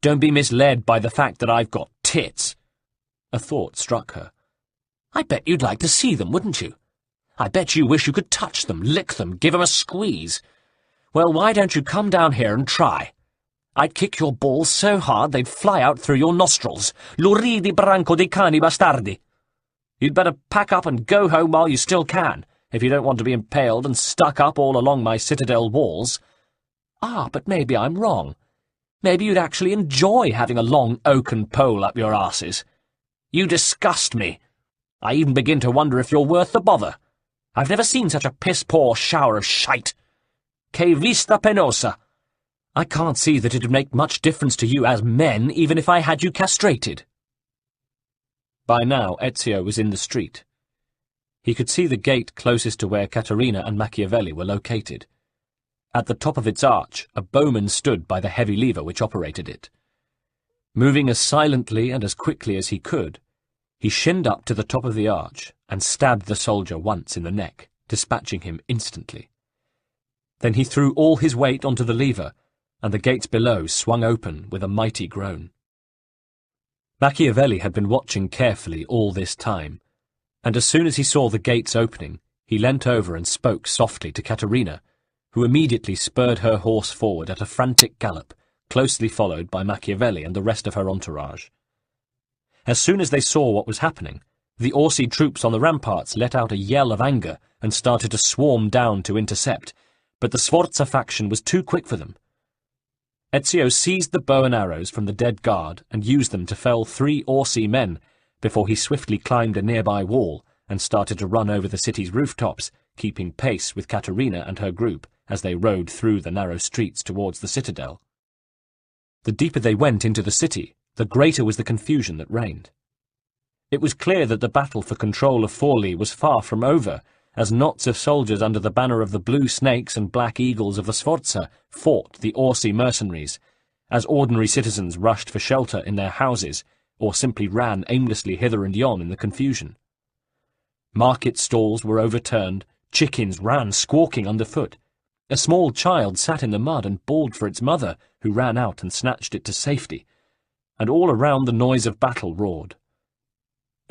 Don't be misled by the fact that I've got tits." A thought struck her. "I bet you'd like to see them, wouldn't you? I bet you wish you could touch them, lick them, give them a squeeze. Well, why don't you come down here and try? I'd kick your balls so hard they'd fly out through your nostrils. Luridi branco di cani bastardi. You'd better pack up and go home while you still can, if you don't want to be impaled and stuck up all along my citadel walls. Ah, but maybe I'm wrong. Maybe you'd actually enjoy having a long oaken pole up your arses. You disgust me. I even begin to wonder if you're worth the bother. I've never seen such a piss-poor shower of shite. Que vista penosa. I can't see that it'd make much difference to you as men, even if I had you castrated." By now Ezio was in the street. He could see the gate closest to where Caterina and Machiavelli were located. At the top of its arch, a bowman stood by the heavy lever which operated it. Moving as silently and as quickly as he could, he shinned up to the top of the arch and stabbed the soldier once in the neck, dispatching him instantly. Then he threw all his weight onto the lever, and the gates below swung open with a mighty groan. Machiavelli had been watching carefully all this time, and as soon as he saw the gates opening, he leant over and spoke softly to Caterina, who immediately spurred her horse forward at a frantic gallop, closely followed by Machiavelli and the rest of her entourage. As soon as they saw what was happening, the Orsi troops on the ramparts let out a yell of anger and started to swarm down to intercept, but the Sforza faction was too quick for them. Ezio seized the bow and arrows from the dead guard and used them to fell 3 Orsi men before he swiftly climbed a nearby wall and started to run over the city's rooftops, keeping pace with Caterina and her group as they rode through the narrow streets towards the citadel. The deeper they went into the city, the greater was the confusion that reigned. It was clear that the battle for control of Forli was far from over, as knots of soldiers under the banner of the Blue Snakes and Black Eagles of the Sforza fought the Orsi mercenaries, as ordinary citizens rushed for shelter in their houses, or simply ran aimlessly hither and yon in the confusion. Market stalls were overturned, chickens ran squawking underfoot. A small child sat in the mud and bawled for its mother, who ran out and snatched it to safety, and all around the noise of battle roared.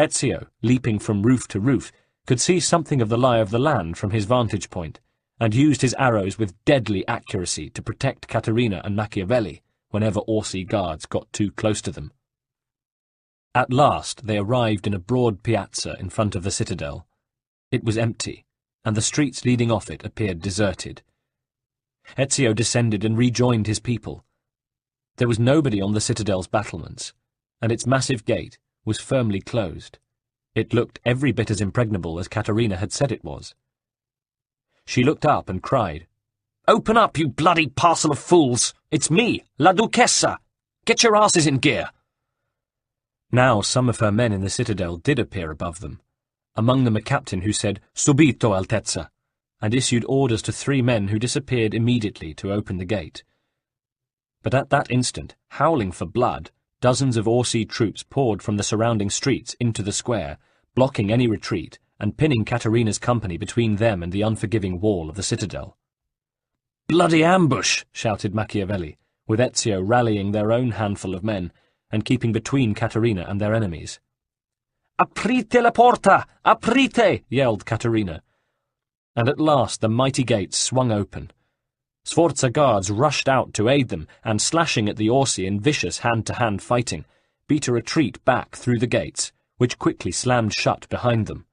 Ezio, leaping from roof to roof, could see something of the lie of the land from his vantage point, and used his arrows with deadly accuracy to protect Caterina and Machiavelli whenever Orsi guards got too close to them. At last they arrived in a broad piazza in front of the citadel. It was empty, and the streets leading off it appeared deserted. Ezio descended and rejoined his people. There was nobody on the citadel's battlements, and its massive gate was firmly closed. It looked every bit as impregnable as Caterina had said it was. She looked up and cried, "Open up, you bloody parcel of fools! It's me, La Duchessa! Get your asses in gear!" Now some of her men in the citadel did appear above them, among them a captain who said, "Subito, Altezza," and issued orders to 3 men who disappeared immediately to open the gate. But at that instant, howling for blood, dozens of Orsi troops poured from the surrounding streets into the square, blocking any retreat and pinning Caterina's company between them and the unforgiving wall of the citadel.
"Bloody ambush!"
shouted Machiavelli, with Ezio rallying their own handful of men and keeping between Caterina and their enemies.
"Aprite la porta! Aprite!"
yelled Caterina. And at last the mighty gates swung open. Sforza guards rushed out to aid them, and slashing at the Orsi in vicious hand-to-hand fighting, beat a retreat back through the gates, which quickly slammed shut behind them.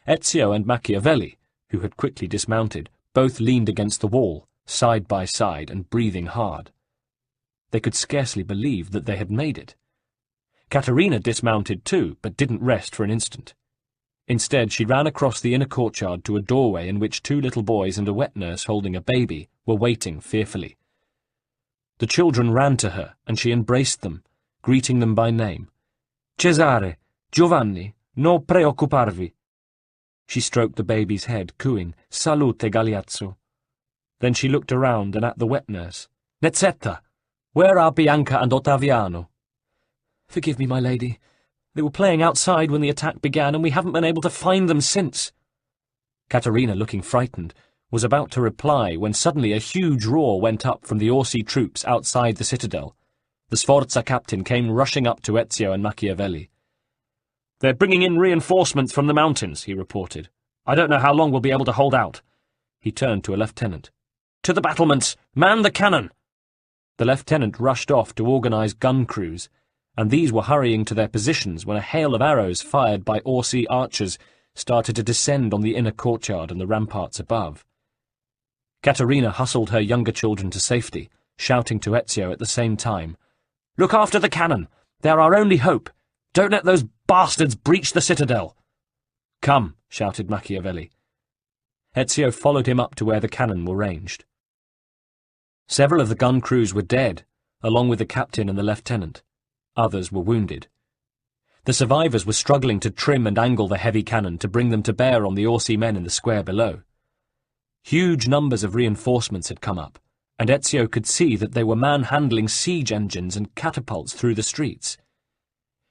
Ezio and Machiavelli, who had quickly dismounted, both leaned against the wall, side by side and breathing hard. They could scarcely believe that they had made it. Caterina dismounted too, but didn't rest for an instant. Instead, she ran across the inner courtyard to a doorway in which 2 little boys and a wet nurse holding a baby were waiting fearfully. The children ran to her, and she embraced them, greeting them by name. "Cesare, Giovanni, non preoccuparvi." She stroked the baby's head, cooing, "Salute, Galeazzo." Then she looked around and at the wet nurse. "Nezzetta, where are Bianca and Ottaviano?" "Forgive me, my lady. They were playing outside when the attack began, and we haven't been able to find them since." Caterina, looking frightened, was about to reply when suddenly a huge roar went up from the Orsi troops outside the citadel. The Sforza captain came rushing up to Ezio and Machiavelli. "They're bringing in reinforcements from the mountains," he reported. "I don't know how long we'll be able to hold out." He turned to a lieutenant. "To the battlements! Man the cannon!" The lieutenant rushed off to organize gun crews, and these were hurrying to their positions when a hail of arrows fired by Orsi archers started to descend on the inner courtyard and the ramparts above. Caterina hustled her younger children to safety, shouting to Ezio at the same time, "Look after the cannon! They're our only hope! Don't let those bastards breach the citadel!" "Come," shouted Machiavelli. Ezio followed him up to where the cannon were ranged. Several of the gun crews were dead, along with the captain and the lieutenant. Others were wounded. The survivors were struggling to trim and angle the heavy cannon to bring them to bear on the Orsi men in the square below. Huge numbers of reinforcements had come up, and Ezio could see that they were manhandling siege engines and catapults through the streets.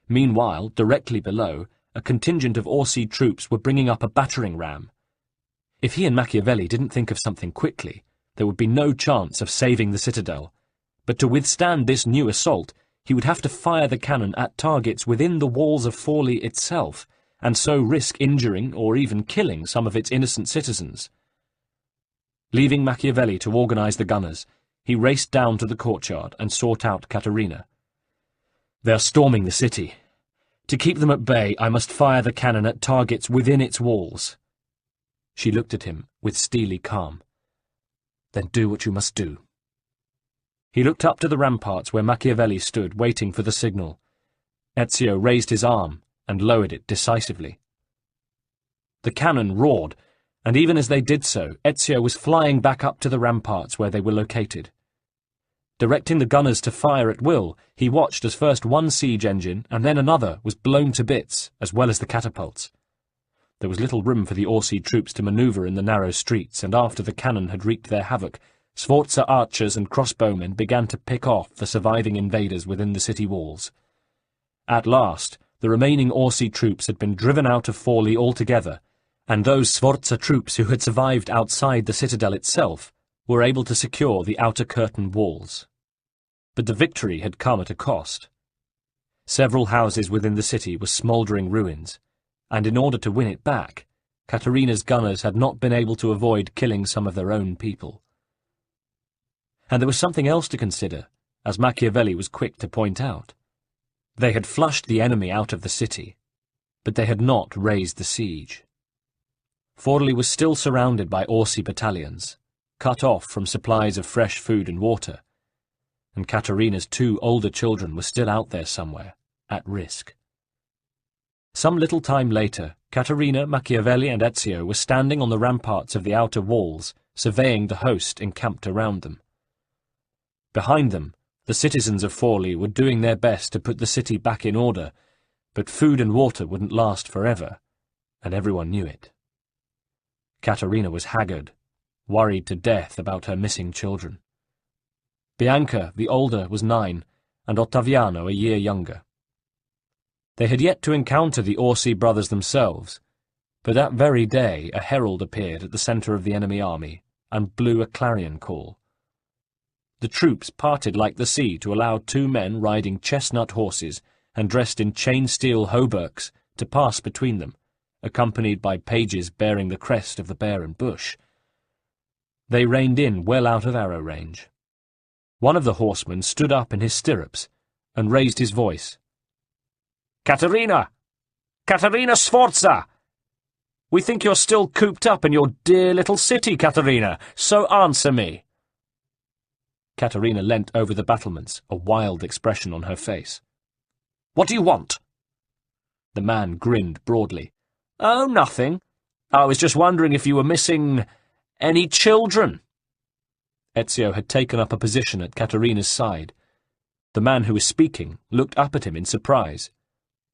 Meanwhile, directly below, a contingent of Orsi troops were bringing up a battering ram. If he and Machiavelli didn't think of something quickly, there would be no chance of saving the citadel. But to withstand this new assault, he would have to fire the cannon at targets within the walls of Forli itself, and so risk injuring or even killing some of its innocent citizens. Leaving Machiavelli to organize the gunners, he raced down to the courtyard and sought out Caterina. "They are storming the city. To keep them at bay, I must fire the cannon at targets within its walls." She looked at him with steely calm. "Then do what you must do." He looked up to the ramparts where Machiavelli stood, waiting for the signal. Ezio raised his arm and lowered it decisively. The cannon roared, and even as they did so, Ezio was flying back up to the ramparts where they were located. Directing the gunners to fire at will, he watched as first one siege engine and then another was blown to bits, as well as the catapults. There was little room for the Orsi troops to maneuver in the narrow streets, and after the cannon had wreaked their havoc, Sforza archers and crossbowmen began to pick off the surviving invaders within the city walls. At last, the remaining Orsi troops had been driven out of Forli altogether, and those Sforza troops who had survived outside the citadel itself were able to secure the outer curtain walls. But the victory had come at a cost. Several houses within the city were smouldering ruins, and in order to win it back, Caterina's gunners had not been able to avoid killing some of their own people. And there was something else to consider, as Machiavelli was quick to point out. They had flushed the enemy out of the city, but they had not raised the siege. Forli was still surrounded by Orsi battalions, cut off from supplies of fresh food and water, and Caterina's 2 older children were still out there somewhere, at risk. Some little time later, Caterina, Machiavelli and Ezio were standing on the ramparts of the outer walls, surveying the host encamped around them. Behind them, The citizens of Forli were doing their best to put the city back in order, but food and water wouldn't last forever, and everyone knew it. Caterina was haggard, worried to death about her missing children. Bianca, the older, was 9, and Ottaviano a year younger. They had yet to encounter the Orsi brothers themselves, but that very day a herald appeared at the centre of the enemy army and blew a clarion call. The troops parted like the sea to allow 2 men riding chestnut horses and dressed in chain-steel hauberks to pass between them, accompanied by pages bearing the crest of the Bear and Bush. They reined in well out of arrow range. One of the horsemen stood up in his stirrups and raised his voice. "Caterina! Caterina Sforza! We think you're still cooped up in your dear little city, Caterina, so answer me." Caterina leant over the battlements, a wild expression on her face. "What do you want?" The man grinned broadly. "Oh, nothing. I was just wondering if you were missing any children." Ezio had taken up a position at Caterina's side. The man who was speaking looked up at him in surprise.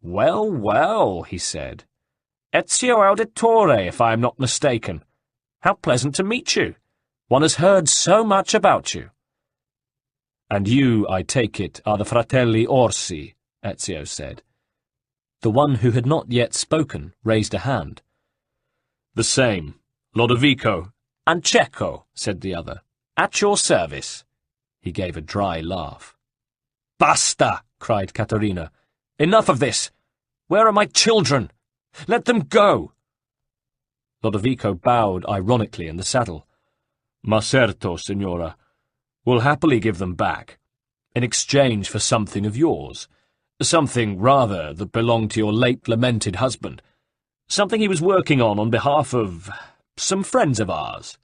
"Well, well," he said. "Ezio Auditore, if I am not mistaken. How pleasant to meet you. One has heard so much about you." "And you, I take it, are the Fratelli Orsi," Ezio said. The one who had not yet spoken raised a hand. "The same. Lodovico." "And Cecco," said the other. "At your service." He gave a dry laugh. "Basta!" cried Caterina. "Enough of this! Where are my children? Let them go!" Lodovico bowed ironically in the saddle. "Ma certo, signora. We'll happily give them back, in exchange for something of yours. Something, rather, that belonged to your late lamented husband. Something he was working on behalf of some friends of ours."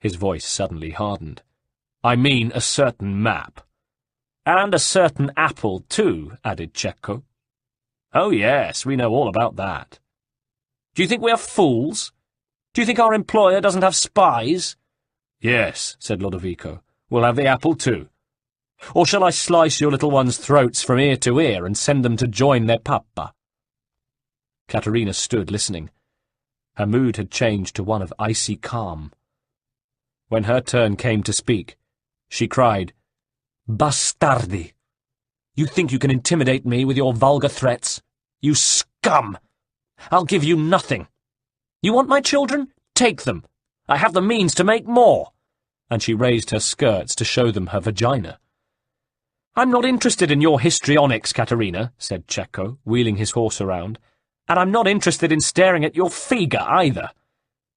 His voice suddenly hardened. "I mean a certain map." "And a certain apple, too," added Cecco. "Oh, yes, we know all about that." "Do you think we are fools? Do you think our employer doesn't have spies?" "Yes," said Lodovico. "We'll have the apple, too. Or shall I slice your little ones' throats from ear to ear and send them to join their papa?" Caterina stood listening. Her mood had changed to one of icy calm. When her turn came to speak, she cried, "Bastardi! You think you can intimidate me with your vulgar threats? You scum! I'll give you nothing. You want my children? Take them. I have the means to make more." And she raised her skirts to show them her vagina. "I'm not interested in your histrionics, Caterina," said Cecco, wheeling his horse around, "and I'm not interested in staring at your figa either.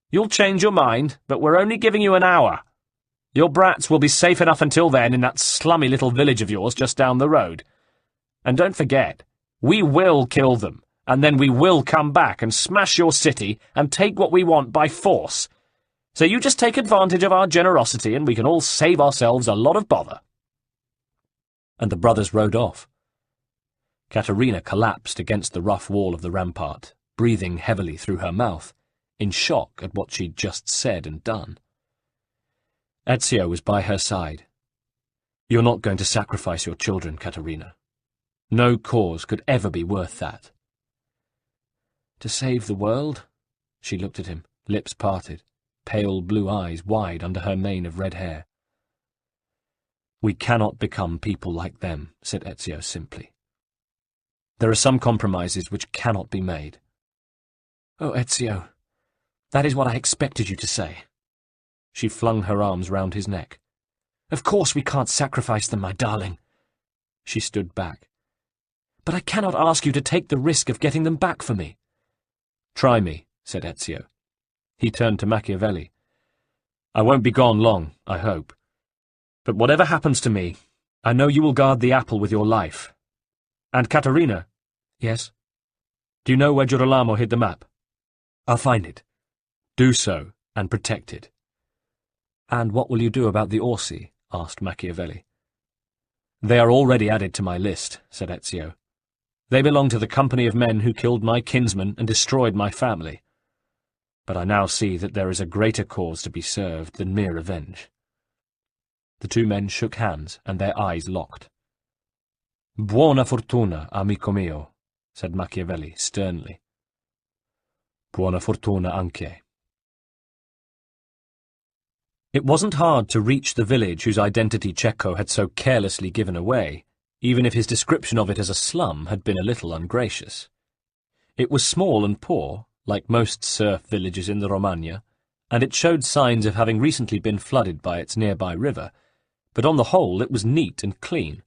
You'll change your mind, but we're only giving you an hour. Your brats will be safe enough until then in that slummy little village of yours just down the road. And don't forget, we will kill them, and then we will come back and smash your city and take what we want by force. So you just take advantage of our generosity and we can all save ourselves a lot of bother." And the brothers rode off. Caterina collapsed against the rough wall of the rampart, breathing heavily through her mouth, in shock at what she'd just said and done. Ezio was by her side. "You're not going to sacrifice your children, Caterina. No cause could ever be worth that." "To save the world?" She looked at him, lips parted, pale blue eyes wide under her mane of red hair. "We cannot become people like them," said Ezio simply. "There are some compromises which cannot be made." "Oh, Ezio, that is what I expected you to say." She flung her arms round his neck. "Of course we can't sacrifice them, my darling." She stood back. "But I cannot ask you to take the risk of getting them back for me." "Try me," said Ezio. He turned to Machiavelli. "I won't be gone long, I hope. But whatever happens to me, I know you will guard the apple with your life. And Caterina—" "Yes?" "Do you know where Girolamo hid the map?" "I'll find it." "Do so, and protect it." "And what will you do about the Orsi?" asked Machiavelli. "They are already added to my list," said Ezio. "They belong to the company of men who killed my kinsman and destroyed my family. But I now see that there is a greater cause to be served than mere revenge." The two men shook hands, and their eyes locked. "Buona fortuna, amico mio," said Machiavelli sternly. "Buona fortuna anche." It wasn't hard to reach the village whose identity Cecco had so carelessly given away, even if his description of it as a slum had been a little ungracious. It was small and poor, like most serf villages in the Romagna, and it showed signs of having recently been flooded by its nearby river, but on the whole it was neat and clean,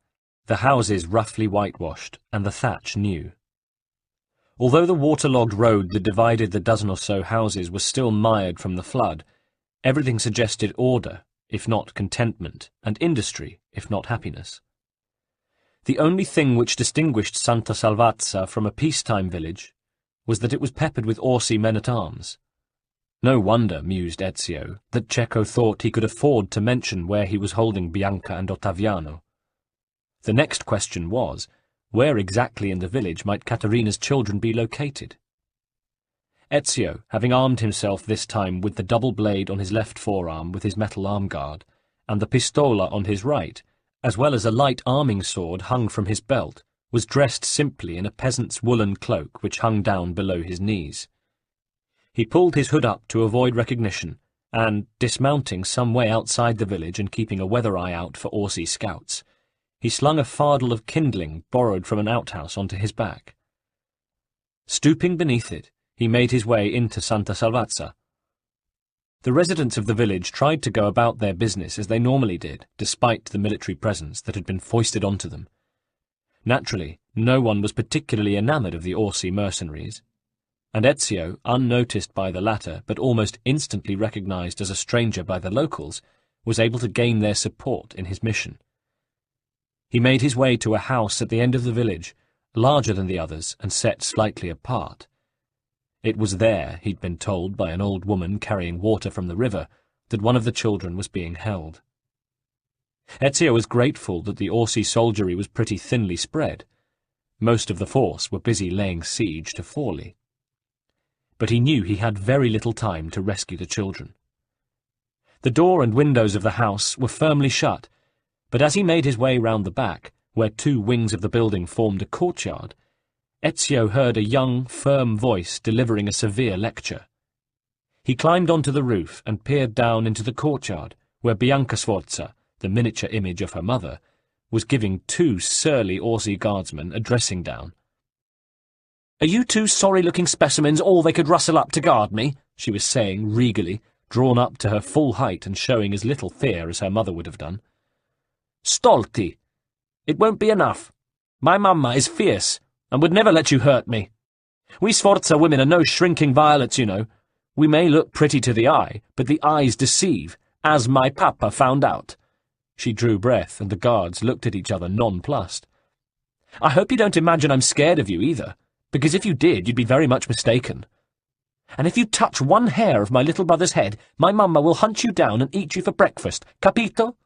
the houses roughly whitewashed, and the thatch new. Although the waterlogged road that divided the dozen or so houses was still mired from the flood, everything suggested order, if not contentment, and industry, if not happiness. The only thing which distinguished Santa Salvatza from a peacetime village was that it was peppered with Orsi men-at-arms. No wonder, mused Ezio, that Cecco thought he could afford to mention where he was holding Bianca and Ottaviano. The next question was, where exactly in the village might Caterina's children be located? Ezio, having armed himself this time with the double blade on his left forearm with his metal arm guard, and the pistola on his right, as well as a light arming sword hung from his belt, was dressed simply in a peasant's woolen cloak which hung down below his knees. He pulled his hood up to avoid recognition, and, dismounting some way outside the village and keeping a weather eye out for Orsi scouts, he slung a fardel of kindling borrowed from an outhouse onto his back. Stooping beneath it, he made his way into Santa Salvatza. The residents of the village tried to go about their business as they normally did, despite the military presence that had been foisted onto them. Naturally, no one was particularly enamoured of the Orsi mercenaries, and Ezio, unnoticed by the latter, but almost instantly recognised as a stranger by the locals, was able to gain their support in his mission. He made his way to a house at the end of the village, larger than the others and set slightly apart. It was there, he'd been told by an old woman carrying water from the river, that one of the children was being held. Ezio was grateful that the Orsi soldiery was pretty thinly spread. Most of the force were busy laying siege to Forli. But he knew he had very little time to rescue the children. The door and windows of the house were firmly shut, but as he made his way round the back, where two wings of the building formed a courtyard, Ezio heard a young, firm voice delivering a severe lecture. He climbed onto the roof and peered down into the courtyard, where Bianca Sforza, the miniature image of her mother, was giving two surly Orsi guardsmen a dressing down. "Are you two sorry-looking specimens all they could rustle up to guard me?" she was saying regally, drawn up to her full height and showing as little fear as her mother would have done. "Stolti! It won't be enough. My mamma is fierce, and would never let you hurt me. We Sforza women are no shrinking violets, you know. We may look pretty to the eye, but the eyes deceive, as my papa found out." She drew breath, and the guards looked at each other nonplussed. "I hope you don't imagine I'm scared of you either, because if you did, you'd be very much mistaken. And if you touch one hair of my little brother's head, my mamma will hunt you down and eat you for breakfast, capito?"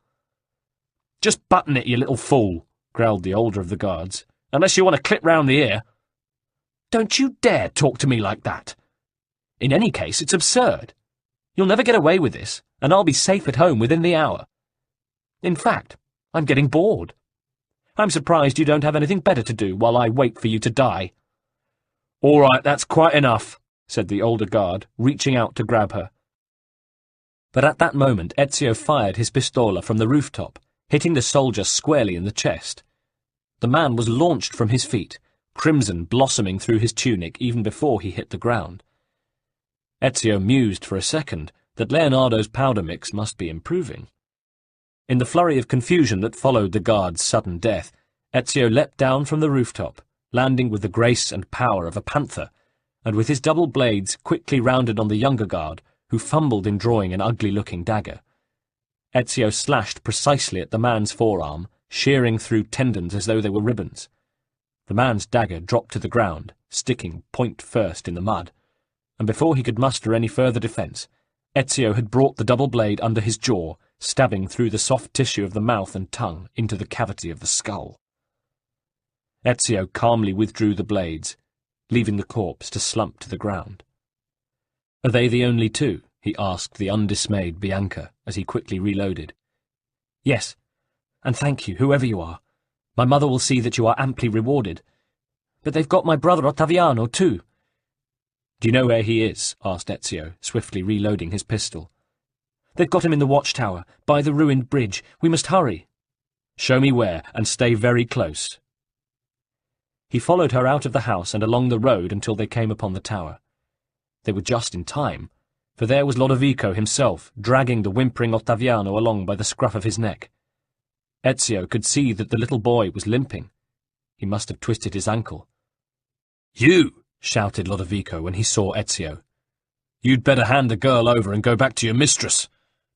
"Just button it, you little fool," growled the older of the guards, "unless you want to clip round the ear." "Don't you dare talk to me like that. In any case, it's absurd. You'll never get away with this, and I'll be safe at home within the hour. In fact, I'm getting bored. I'm surprised you don't have anything better to do while I wait for you to die." "All right, that's quite enough," said the older guard, reaching out to grab her. But at that moment Ezio fired his pistola from the rooftop, hitting the soldier squarely in the chest. The man was launched from his feet, crimson blossoming through his tunic even before he hit the ground. Ezio mused for a second that Leonardo's powder mix must be improving. In the flurry of confusion that followed the guard's sudden death, Ezio leapt down from the rooftop, landing with the grace and power of a panther, and with his double blades quickly rounded on the younger guard, who fumbled in drawing an ugly-looking dagger. Ezio slashed precisely at the man's forearm, shearing through tendons as though they were ribbons. The man's dagger dropped to the ground, sticking point first in the mud, and before he could muster any further defence, Ezio had brought the double blade under his jaw, stabbing through the soft tissue of the mouth and tongue into the cavity of the skull. Ezio calmly withdrew the blades, leaving the corpse to slump to the ground. "Are they the only two?" he asked the undismayed Bianca, as he quickly reloaded. Yes, and thank you, whoever you are. My mother will see that you are amply rewarded. But they've got my brother Ottaviano, too. Do you know where he is? Asked Ezio, swiftly reloading his pistol. They've got him in the watchtower, by the ruined bridge. We must hurry. Show me where, and stay very close. He followed her out of the house and along the road until they came upon the tower. They were just in time, for there was Lodovico himself, dragging the whimpering Ottaviano along by the scruff of his neck. Ezio could see that the little boy was limping. He must have twisted his ankle. "You!" shouted Lodovico when he saw Ezio. "You'd better hand the girl over and go back to your mistress.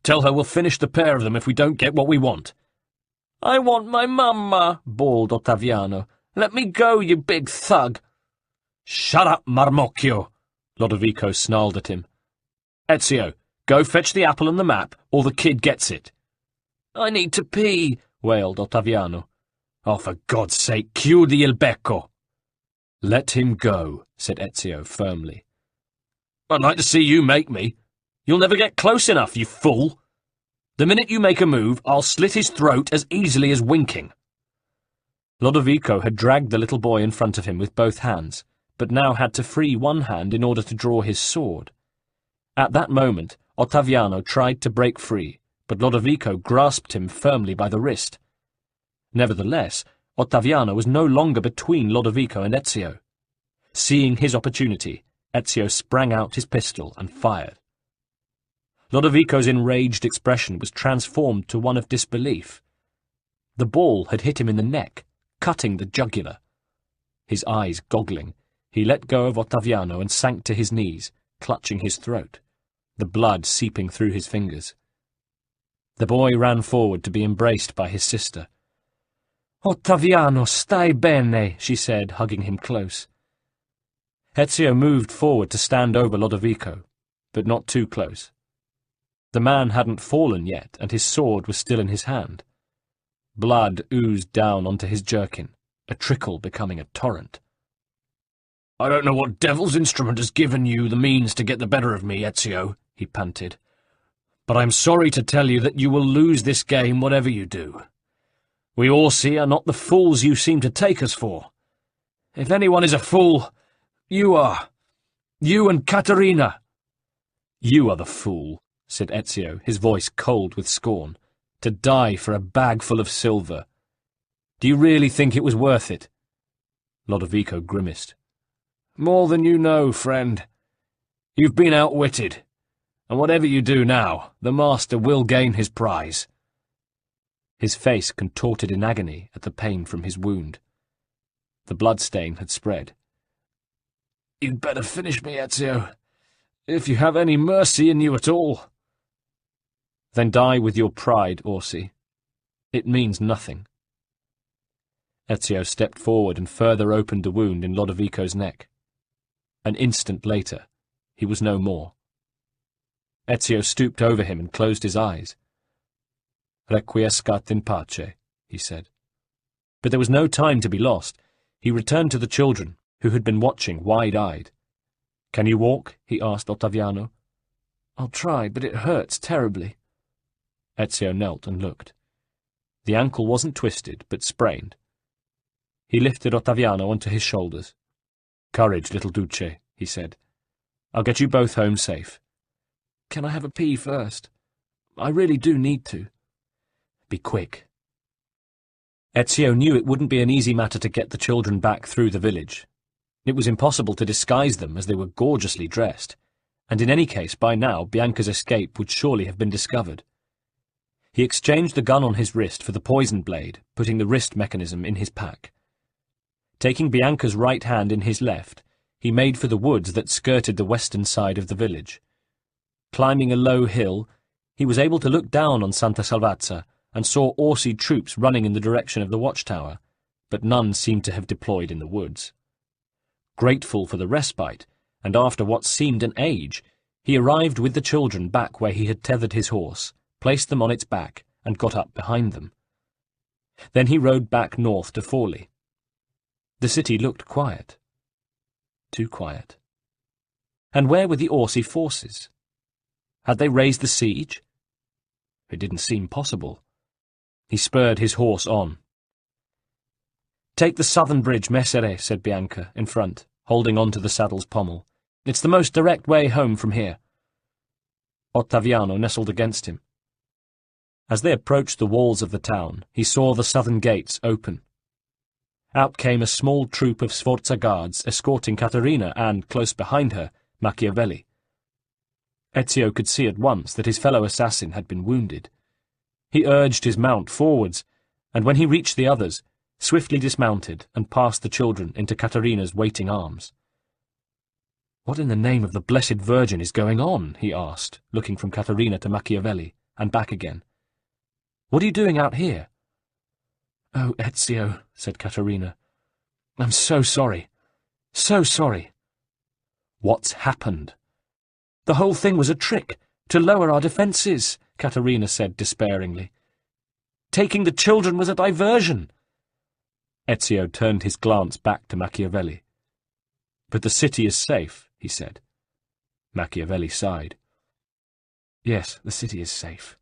Tell her we'll finish the pair of them if we don't get what we want."
"I want my mamma," bawled Ottaviano. "Let me go, you big thug."
"Shut up, Marmocchio!" Lodovico snarled at him. "Ezio, go fetch the apple and the map, or the kid gets it."
"I need to pee," wailed Ottaviano.
"Oh, for God's sake, chiudi il becco!" "Let him go," said Ezio firmly. "I'd like to see you make me. You'll never get close enough, you fool. The minute you make a move, I'll slit his throat as easily as winking." Lodovico had dragged the little boy in front of him with both hands, but now had to free one hand in order to draw his sword. At that moment, Ottaviano tried to break free, but Lodovico grasped him firmly by the wrist. Nevertheless, Ottaviano was no longer between Lodovico and Ezio. Seeing his opportunity, Ezio sprang out his pistol and fired. Lodovico's enraged expression was transformed to one of disbelief. The ball had hit him in the neck, cutting the jugular. His eyes goggling, he let go of Ottaviano and sank to his knees, clutching his throat, the blood seeping through his fingers. The boy ran forward to be embraced by his sister.
"Ottaviano, stai bene," she said, hugging him close.
Ezio moved forward to stand over Lodovico, but not too close. The man hadn't fallen yet, and his sword was still in his hand. Blood oozed down onto his jerkin, a trickle becoming a torrent. "I don't know what devil's instrument has given you the means to get the better of me, Ezio," he panted. "But I'm sorry to tell you that you will lose this game whatever you do. We Orsi are not the fools you seem to take us for. If anyone is a fool, you are. You and Caterina." "You are the fool," said Ezio, his voice cold with scorn, "to die for a bag full of silver. Do you really think it was worth it?" Lodovico grimaced. "More than you know, friend. You've been outwitted, and whatever you do now, the master will gain his prize." His face contorted in agony at the pain from his wound. The blood-stain had spread. "You'd better finish me, Ezio, if you have any mercy in you at all." "Then die with your pride, Orsi. It means nothing." Ezio stepped forward and further opened the wound in Lodovico's neck. An instant later, he was no more. Ezio stooped over him and closed his eyes. "Requiescat in pace," he said. But there was no time to be lost. He returned to the children, who had been watching wide-eyed. "Can you walk?" he asked Ottaviano.
"I'll try, but it hurts terribly."
Ezio knelt and looked. The ankle wasn't twisted, but sprained. He lifted Ottaviano onto his shoulders. "Courage, little Duce," he said. "I'll get you both home safe."
"Can I have a pee first? I really do need to."
"Be quick." Ezio knew it wouldn't be an easy matter to get the children back through the village. It was impossible to disguise them, as they were gorgeously dressed, and in any case, by now, Bianca's escape would surely have been discovered. He exchanged the gun on his wrist for the poison blade, putting the wrist mechanism in his pack. Taking Bianca's right hand in his left, he made for the woods that skirted the western side of the village. Climbing a low hill, he was able to look down on Santa Salvatza and saw Orsi troops running in the direction of the watchtower, but none seemed to have deployed in the woods. Grateful for the respite, and after what seemed an age, he arrived with the children back where he had tethered his horse, placed them on its back, and got up behind them. Then he rode back north to Forli. The city looked quiet. Too quiet. And where were the Orsi forces? Had they raised the siege? It didn't seem possible. He spurred his horse on. "Take the southern bridge, Messere," said Bianca, in front, holding on to the saddle's pommel. "It's the most direct way home from here." Ottaviano nestled against him. As they approached the walls of the town, he saw the southern gates open. Out came a small troop of Sforza guards escorting Caterina and, close behind her, Machiavelli. Ezio could see at once that his fellow assassin had been wounded. He urged his mount forwards, and when he reached the others, swiftly dismounted and passed the children into Caterina's waiting arms. "What in the name of the Blessed Virgin is going on?" he asked, looking from Caterina to Machiavelli, and back again. "What are you doing out here?" "Oh, Ezio," said Caterina. "I'm so sorry. So sorry." "What's happened?" "The whole thing was a trick, to lower our defences," Caterina said despairingly. "Taking the children was a diversion." Ezio turned his glance back to Machiavelli. "But the city is safe," he said. Machiavelli sighed. "Yes, the city is safe.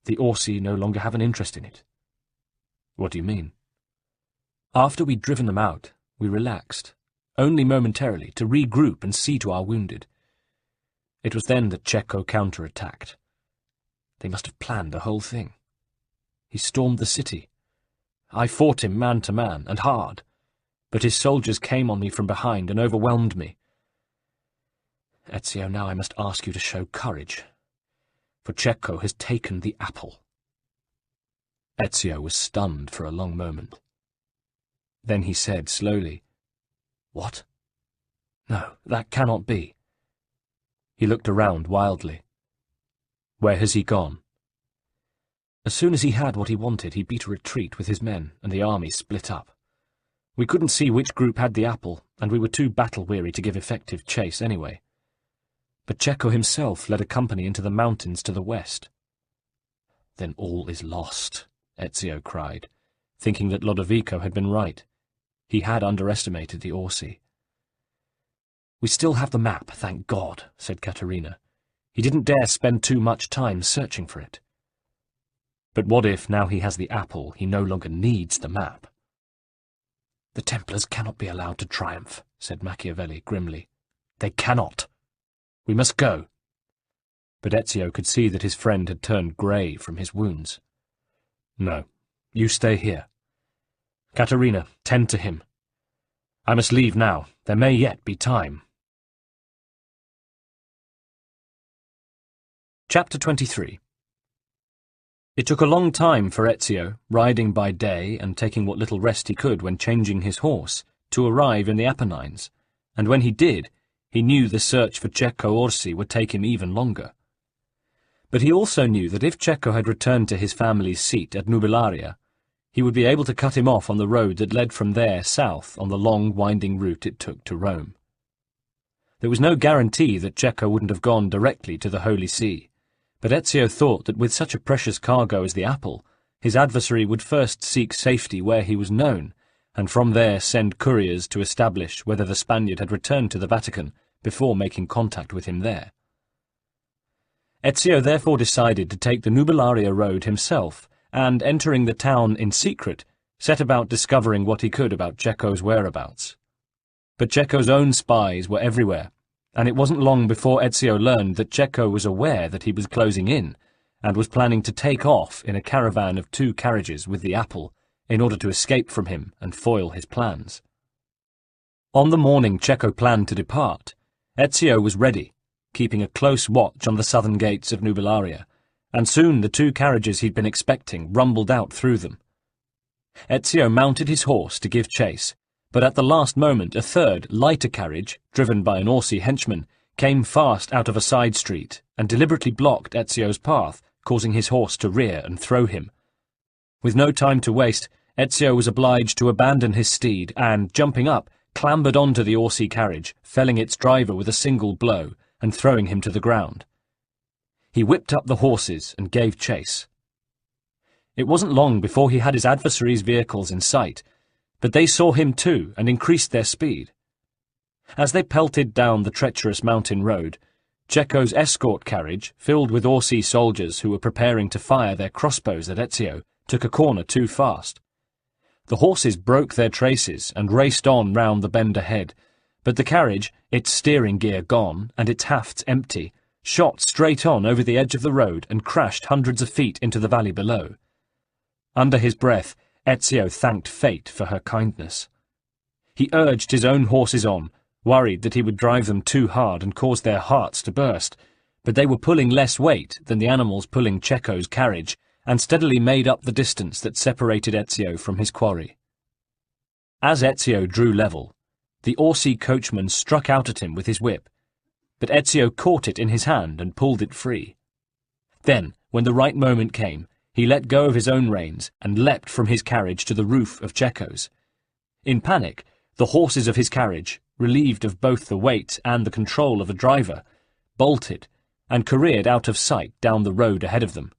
The Orsi no longer have an interest in it." "What do you mean?" "After we'd driven them out, we relaxed, only momentarily, to regroup and see to our wounded. It was then that Cecco counterattacked. They must have planned the whole thing. He stormed the city. I fought him man to man, and hard, but his soldiers came on me from behind and overwhelmed me. Ezio, now I must ask you to show courage, for Cecco has taken the apple." Ezio was stunned for a long moment. Then he said slowly, "What? No, that cannot be." He looked around wildly. "Where has he gone?" "As soon as he had what he wanted, he beat a retreat with his men, and the army split up. We couldn't see which group had the apple, and we were too battle-weary to give effective chase anyway. But Cecco himself led a company into the mountains to the west." "Then all is lost," Ezio cried, thinking that Lodovico had been right. He had underestimated the Orsi. "We still have the map, thank God," said Caterina. "He didn't dare spend too much time searching for it." "But what if, now he has the apple, he no longer needs the map?" "The Templars cannot be allowed to triumph," said Machiavelli grimly. "They cannot. We must go." But Ezio could see that his friend had turned grey from his wounds. "No, you stay here. Caterina, tend to him. I must leave now. There may yet be time." Chapter 23. It took a long time for Ezio, riding by day and taking what little rest he could when changing his horse, to arrive in the Apennines, and when he did, he knew the search for Cecco Orsi would take him even longer. But he also knew that if Cecco had returned to his family's seat at Nubilaria, he would be able to cut him off on the road that led from there south on the long, winding route it took to Rome. There was no guarantee that Cecco wouldn't have gone directly to the Holy See, but Ezio thought that with such a precious cargo as the apple, his adversary would first seek safety where he was known, and from there send couriers to establish whether the Spaniard had returned to the Vatican before making contact with him there. Ezio therefore decided to take the Nubilaria road himself, and, entering the town in secret, set about discovering what he could about Cecco's whereabouts. But Cecco's own spies were everywhere, and it wasn't long before Ezio learned that Cecco was aware that he was closing in, and was planning to take off in a caravan of 2 carriages with the apple, in order to escape from him and foil his plans. On the morning Cecco planned to depart, Ezio was ready, keeping a close watch on the southern gates of Nubilaria, and soon the 2 carriages he'd been expecting rumbled out through them. Ezio mounted his horse to give chase, but at the last moment a third, lighter carriage, driven by an Orsi henchman, came fast out of a side street and deliberately blocked Ezio's path, causing his horse to rear and throw him. With no time to waste, Ezio was obliged to abandon his steed and, jumping up, clambered onto the Orsi carriage, felling its driver with a single blow and throwing him to the ground. He whipped up the horses and gave chase. It wasn't long before he had his adversary's vehicles in sight, but they saw him too and increased their speed. As they pelted down the treacherous mountain road, Cecco's escort carriage, filled with Orsi soldiers who were preparing to fire their crossbows at Ezio, took a corner too fast. The horses broke their traces and raced on round the bend ahead, but the carriage, its steering gear gone and its hafts empty, shot straight on over the edge of the road and crashed hundreds of feet into the valley below. Under his breath, Ezio thanked fate for her kindness. He urged his own horses on, worried that he would drive them too hard and cause their hearts to burst, but they were pulling less weight than the animals pulling Cecco's carriage, and steadily made up the distance that separated Ezio from his quarry. As Ezio drew level, the Orsi coachman struck out at him with his whip, but Ezio caught it in his hand and pulled it free. Then, when the right moment came, he let go of his own reins and leapt from his carriage to the roof of Cecco's. In panic, the horses of his carriage, relieved of both the weight and the control of a driver, bolted and careered out of sight down the road ahead of them.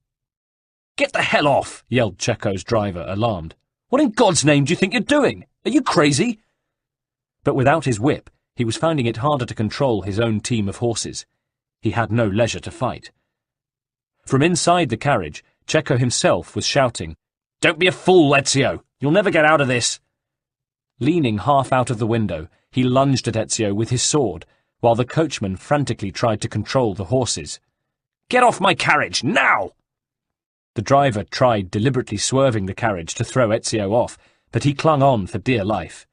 "Get the hell off!"
yelled Cecco's driver, alarmed.
"What in God's name do you think you're doing? Are you crazy?"
But without his whip, he was finding it harder to control his own team of horses. He had no leisure to fight. From inside the carriage, Cecco himself was shouting,
"Don't be a fool, Ezio! You'll never get out of this!"
Leaning half out of the window, he lunged at Ezio with his sword, while the coachman frantically tried to control the horses.
"Get off my carriage, now!"
The driver tried deliberately swerving the carriage to throw Ezio off, but he clung on for dear life.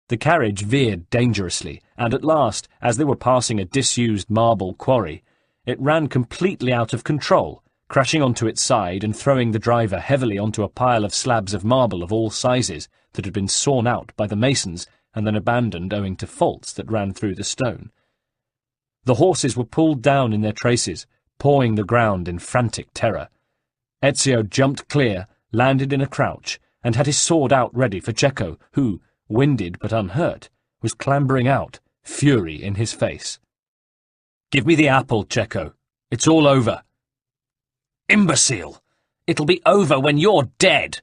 The carriage veered dangerously, and at last, as they were passing a disused marble quarry, it ran completely out of control, crashing onto its side and throwing the driver heavily onto a pile of slabs of marble of all sizes that had been sawn out by the masons and then abandoned owing to faults that ran through the stone. The horses were pulled down in their traces, pawing the ground in frantic terror. Ezio jumped clear, landed in a crouch, and had his sword out ready for Cecco, who, winded but unhurt, was clambering out, fury in his face. "Give me the apple, Cecco. It's all over."
"Imbecile! It'll be over when you're dead!"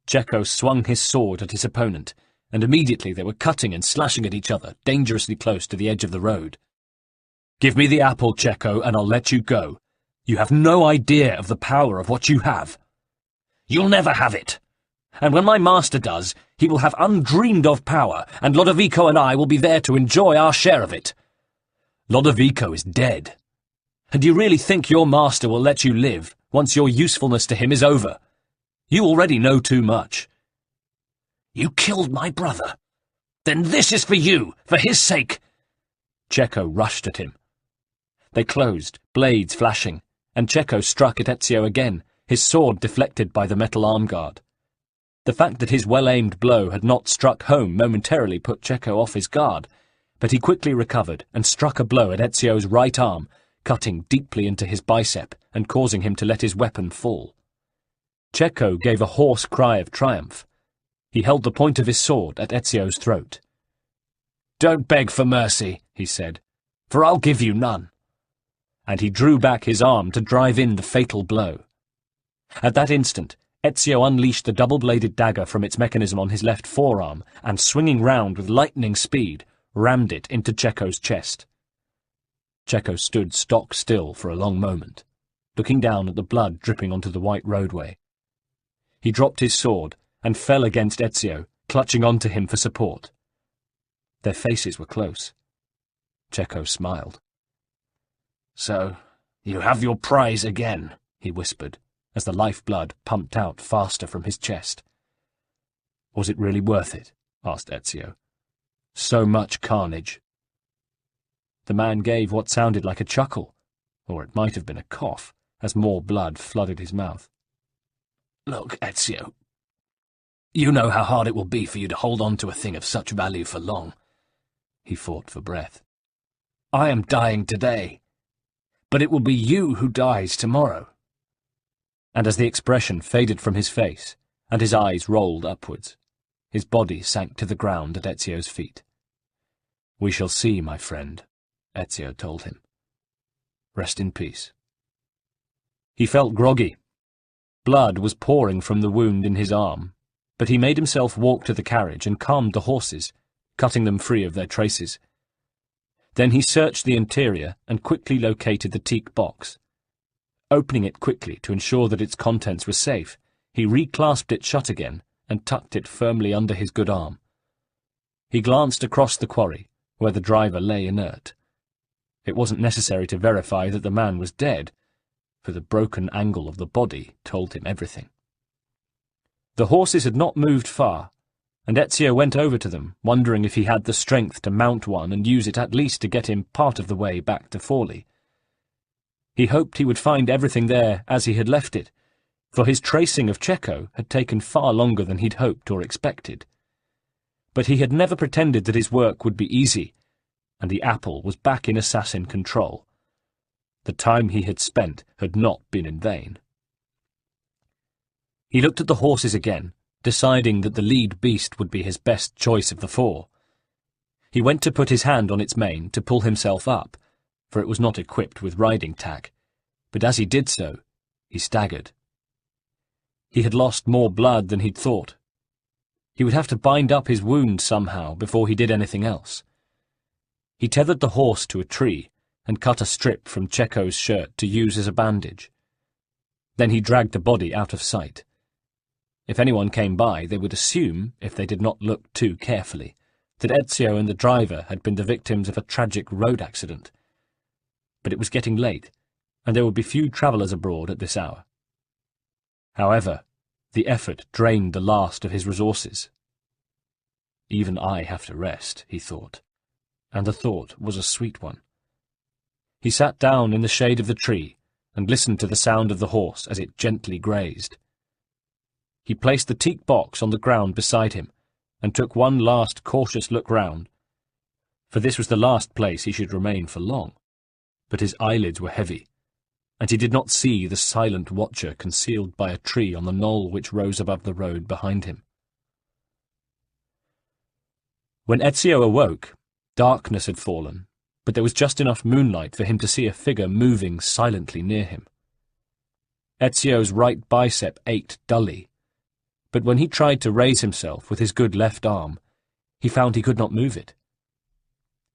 Cecco swung his sword at his opponent, and immediately they were cutting and slashing at each other, dangerously close to the edge of the road. "Give me the apple, Cecco, and I'll let you go. You have no idea of the power of what you have."
"You'll never have it. And when my master does, he will have undreamed-of power, and Lodovico and I will be there to enjoy our share of it."
"Lodovico is dead. And do you really think your master will let you live once your usefulness to him is over? You already know too much."
"You killed my brother. Then this is for you, for his sake."
Cecco rushed at him. They closed, blades flashing, and Cecco struck at Ezio again, his sword deflected by the metal arm guard. The fact that his well-aimed blow had not struck home momentarily put Cecco off his guard, but he quickly recovered and struck a blow at Ezio's right arm, cutting deeply into his bicep and causing him to let his weapon fall. Cecco gave a hoarse cry of triumph. He held the point of his sword at Ezio's throat.
"Don't beg for mercy," he said, "for I'll give you none."
And he drew back his arm to drive in the fatal blow. At that instant, Ezio unleashed the double-bladed dagger from its mechanism on his left forearm and, swinging round with lightning speed, rammed it into Cecco's chest. Cecco stood stock still for a long moment, looking down at the blood dripping onto the white roadway. He dropped his sword and fell against Ezio, clutching onto him for support. Their faces were close. Cecco smiled.
"So, you have your prize again,"
he whispered, as the lifeblood pumped out faster from his chest. "Was it really worth it?" asked Ezio. "So much carnage." The man gave what sounded like a chuckle, or it might have been a cough, as more blood flooded his mouth.
"Look, Ezio, you know how hard it will be for you to hold on to a thing of such value for long." He fought for breath. "I am dying today, but it will be you who dies tomorrow."
And as the expression faded from his face, and his eyes rolled upwards, his body sank to the ground at Ezio's feet. "We shall see, my friend," Ezio told him. "Rest in peace." He felt groggy. Blood was pouring from the wound in his arm, but he made himself walk to the carriage and calmed the horses, cutting them free of their traces. Then he searched the interior and quickly located the teak box. Opening it quickly to ensure that its contents were safe, He reclasped it shut again and tucked it firmly under his good arm. He glanced across the quarry, where the driver lay inert. It wasn't necessary to verify that the man was dead, for the broken angle of the body told him everything. The horses had not moved far, and Ezio went over to them, wondering if he had the strength to mount one and use it at least to get him part of the way back to Forli. He hoped he would find everything there as he had left it, for his tracing of Cecco had taken far longer than he'd hoped or expected. But he had never pretended that his work would be easy, and the apple was back in assassin control. The time he had spent had not been in vain. He looked at the horses again, deciding that the lead beast would be his best choice of the four. He went to put his hand on its mane to pull himself up, for it was not equipped with riding tack, but as he did so, he staggered. He had lost more blood than he'd thought. He would have to bind up his wound somehow before he did anything else. He tethered the horse to a tree and cut a strip from Cecco's shirt to use as a bandage. Then he dragged the body out of sight. If anyone came by, they would assume, if they did not look too carefully, that Ezio and the driver had been the victims of a tragic road accident. But it was getting late, and there would be few travellers abroad at this hour. However, the effort drained the last of his resources. Even I have to rest, he thought, and the thought was a sweet one. He sat down in the shade of the tree and listened to the sound of the horse as it gently grazed. He placed the teak box on the ground beside him and took one last cautious look round, for this was the last place he should remain for long. But his eyelids were heavy, and he did not see the silent watcher concealed by a tree on the knoll which rose above the road behind him. When Ezio awoke, darkness had fallen, but there was just enough moonlight for him to see a figure moving silently near him. Ezio's right bicep ached dully, but when he tried to raise himself with his good left arm, he found he could not move it.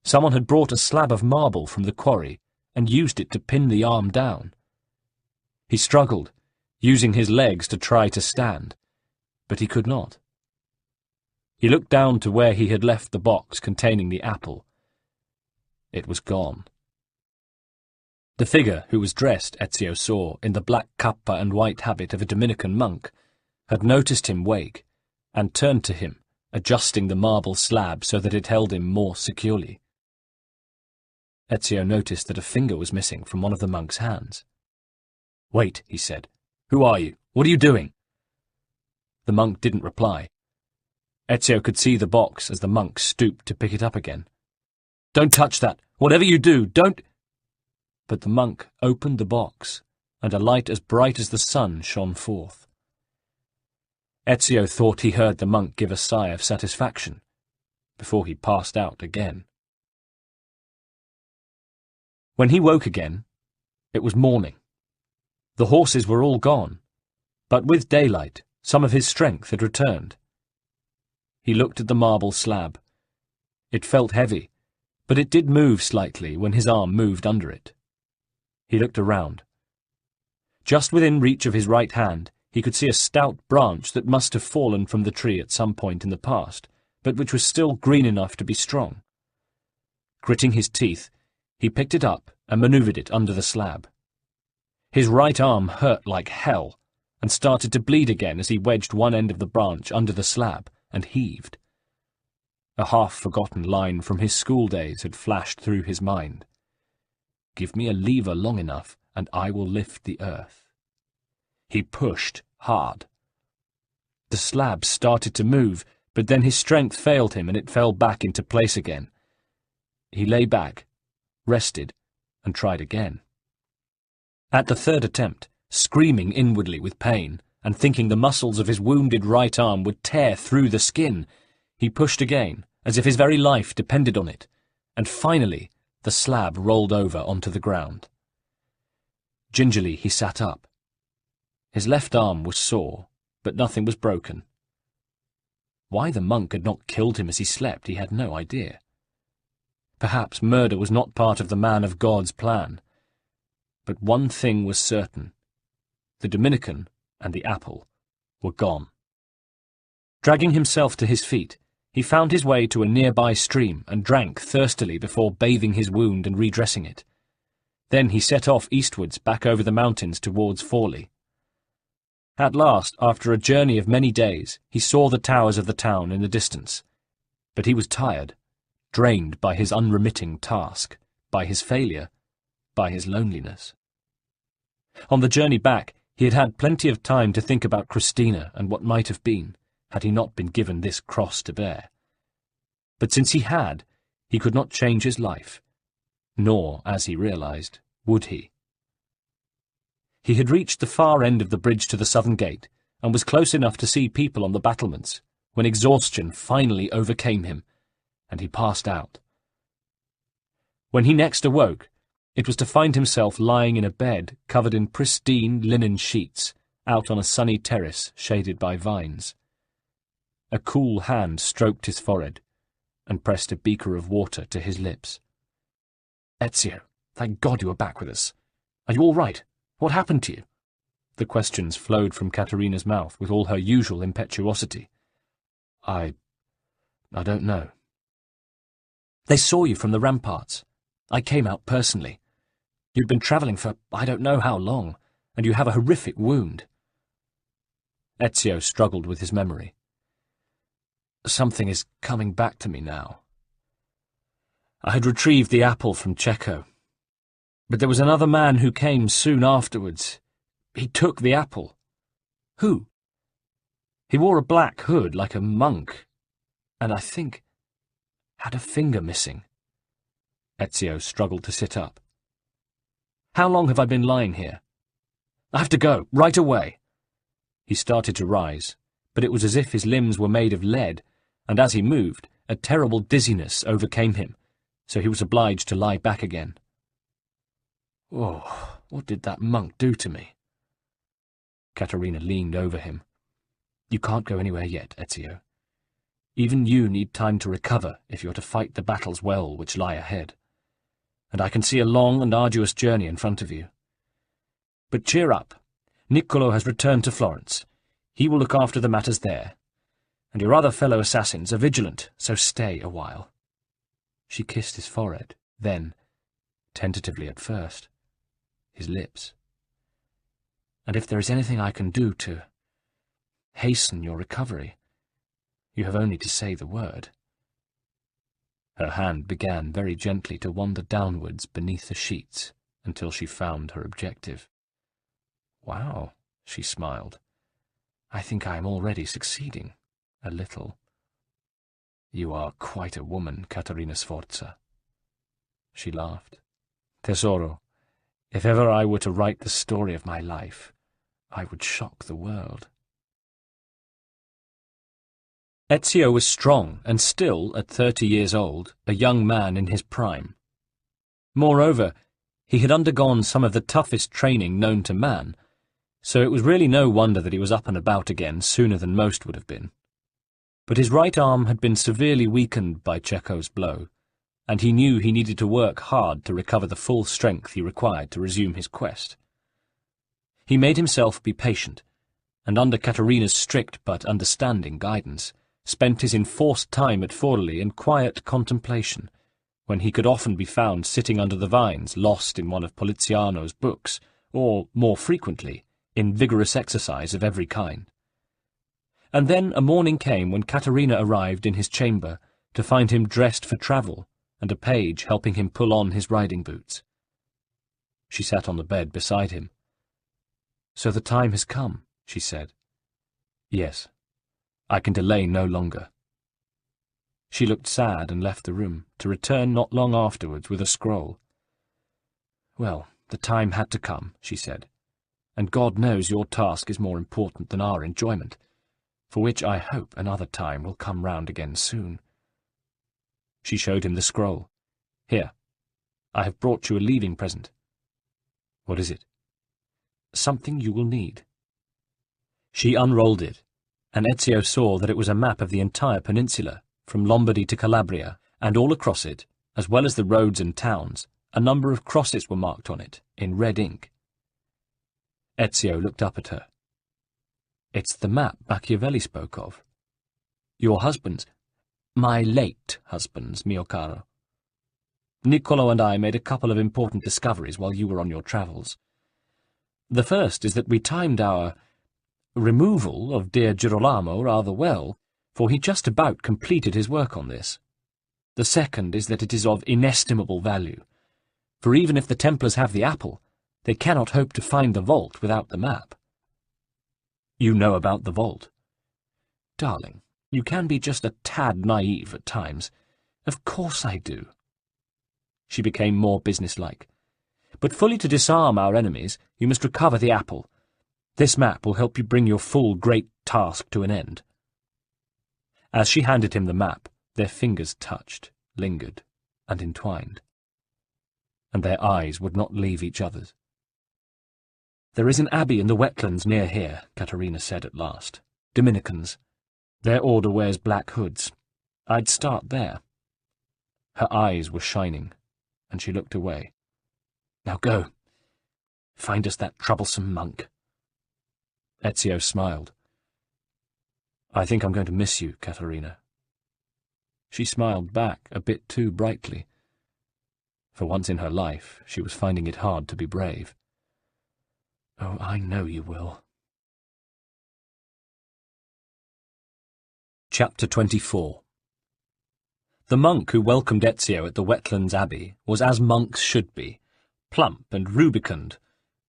Someone had brought a slab of marble from the quarry and used it to pin the arm down. He struggled, using his legs to try to stand, but he could not. He looked down to where he had left the box containing the apple. It was gone. The figure who was dressed, Ezio saw, in the black kappa and white habit of a Dominican monk, had noticed him wake, and turned to him, adjusting the marble slab so that it held him more securely. Ezio noticed that a finger was missing from one of the monk's hands. "Wait," he said. "Who are you? What are you doing?" The monk didn't reply. Ezio could see the box as the monk stooped to pick it up again. "Don't touch that! Whatever you do, don't—" But the monk opened the box, and a light as bright as the sun shone forth. Ezio thought he heard the monk give a sigh of satisfaction, before he passed out again. When he woke again, it was morning. The horses were all gone, but with daylight, some of his strength had returned. He looked at the marble slab. It felt heavy, but it did move slightly when his arm moved under it. He looked around. Just within reach of his right hand, he could see a stout branch that must have fallen from the tree at some point in the past, but which was still green enough to be strong. Gritting his teeth, he picked it up and manoeuvred it under the slab. His right arm hurt like hell, and started to bleed again as he wedged one end of the branch under the slab and heaved. A half-forgotten line from his school days had flashed through his mind. "Give me a lever long enough, and I will lift the earth." He pushed hard. The slab started to move, but then his strength failed him and it fell back into place again. He lay back, rested, and tried again. At the third attempt, screaming inwardly with pain, and thinking the muscles of his wounded right arm would tear through the skin, he pushed again, as if his very life depended on it, and finally the slab rolled over onto the ground. Gingerly he sat up. His left arm was sore, but nothing was broken. Why the monk had not killed him as he slept, he had no idea. Perhaps murder was not part of the man of God's plan. But one thing was certain. The Dominican and the apple were gone. Dragging himself to his feet, he found his way to a nearby stream and drank thirstily before bathing his wound and redressing it. Then he set off eastwards back over the mountains towards Forley. At last, after a journey of many days, he saw the towers of the town in the distance. But he was tired, drained by his unremitting task, by his failure, by his loneliness. On the journey back, he had had plenty of time to think about Christina and what might have been, had he not been given this cross to bear. But since he had, he could not change his life, nor, as he realized, would he. He had reached the far end of the bridge to the southern gate, and was close enough to see people on the battlements, when exhaustion finally overcame him, and he passed out. When he next awoke, it was to find himself lying in a bed covered in pristine linen sheets, out on a sunny terrace shaded by vines. A cool hand stroked his forehead, and pressed a beaker of water to his lips.
"Ezio, thank God you are back with us. Are you all right? What happened to you?"
The questions flowed from Caterina's mouth with all her usual impetuosity. I don't know. They saw you from the ramparts. I came out personally. You'd been travelling for I don't know how long, and you have a horrific wound. Ezio struggled with his memory. Something is coming back to me now. I had retrieved the apple from Cecco, but there was another man who came soon afterwards. He took the apple. Who? He wore a black hood like a monk, and I think had a finger missing. Ezio struggled to sit up. How long have I been lying here? I have to go, right away. He started to rise, but it was as if his limbs were made of lead, and as he moved, a terrible dizziness overcame him, so he was obliged to lie back again. Oh, what did that monk do to me? Caterina leaned over him. You can't go anywhere yet, Ezio. Even you need time to recover if you're to fight the battles well which lie ahead. And I can see a long and arduous journey in front of you. But cheer up. Niccolo has returned to Florence. He will look after the matters there. And your other fellow assassins are vigilant, so stay a while. She kissed his forehead, then, tentatively at first, his lips. And if there is anything I can do to hasten your recovery, you have only to say the word. Her hand began very gently to wander downwards beneath the sheets until she found her objective. Wow, she smiled. I think I am already succeeding, a little. You are quite a woman, Caterina Sforza. She laughed. Tesoro, if ever I were to write the story of my life, I would shock the world. Ezio was strong and still, at 30 years old, a young man in his prime. Moreover, he had undergone some of the toughest training known to man, so it was really no wonder that he was up and about again sooner than most would have been. But his right arm had been severely weakened by Cecco's blow, and he knew he needed to work hard to recover the full strength he required to resume his quest. He made himself be patient, and under Caterina's strict but understanding guidance, spent his enforced time at Forlì in quiet contemplation, when he could often be found sitting under the vines lost in one of Poliziano's books, or, more frequently, in vigorous exercise of every kind. And then a morning came when Caterina arrived in his chamber to find him dressed for travel, and a page helping him pull on his riding boots. She sat on the bed beside him. "So the time has come," she said. "Yes. I can delay no longer." She looked sad and left the room, to return not long afterwards with a scroll. "Well, the time had to come," she said, "and God knows your task is more important than our enjoyment, for which I hope another time will come round again soon." She showed him the scroll. "Here, I have brought you a leaving present." "What is it?" "Something you will need." She unrolled it, and Ezio saw that it was a map of the entire peninsula, from Lombardy to Calabria, and all across it, as well as the roads and towns, a number of crosses were marked on it, in red ink. Ezio looked up at her. It's the map Machiavelli spoke of. Your husband's. My late husband's, mio caro. Niccolo and I made a couple of important discoveries while you were on your travels. The first is that we timed our removal of dear Girolamo rather well, for he just about completed his work on this. The second is that it is of inestimable value, for even if the Templars have the apple, they cannot hope to find the vault without the map. You know about the vault. Darling, you can be just a tad naive at times. Of course I do. She became more businesslike. But fully to disarm our enemies, you must recover the apple. This map will help you bring your full great task to an end. As she handed him the map, their fingers touched, lingered, and entwined. And their eyes would not leave each other's. There is an abbey in the wetlands near here, Caterina said at last. Dominicans. Their order wears black hoods. I'd start there. Her eyes were shining, and she looked away. Now go. Find us that troublesome monk. Ezio smiled. I think I'm going to miss you, Caterina. She smiled back a bit too brightly. For once in her life, she was finding it hard to be brave. Oh, I know you will. Chapter 24. The monk who welcomed Ezio at the Wetlands Abbey was as monks should be, plump and rubicund,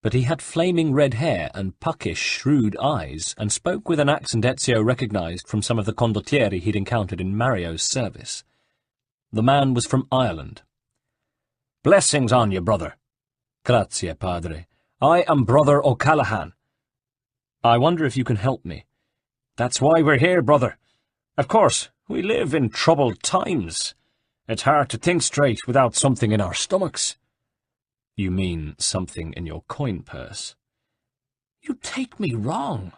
but he had flaming red hair and puckish, shrewd eyes, and spoke with an accent Ezio recognized from some of the condottieri he'd encountered in Mario's service. The man was from Ireland. Blessings on you, brother. Grazie, padre. I am Brother O'Callaghan. I wonder if you can help me. That's why we're here, brother. Of course, we live in troubled times. It's hard to think straight without something in our stomachs. You mean something in your coin purse? You take me wrong.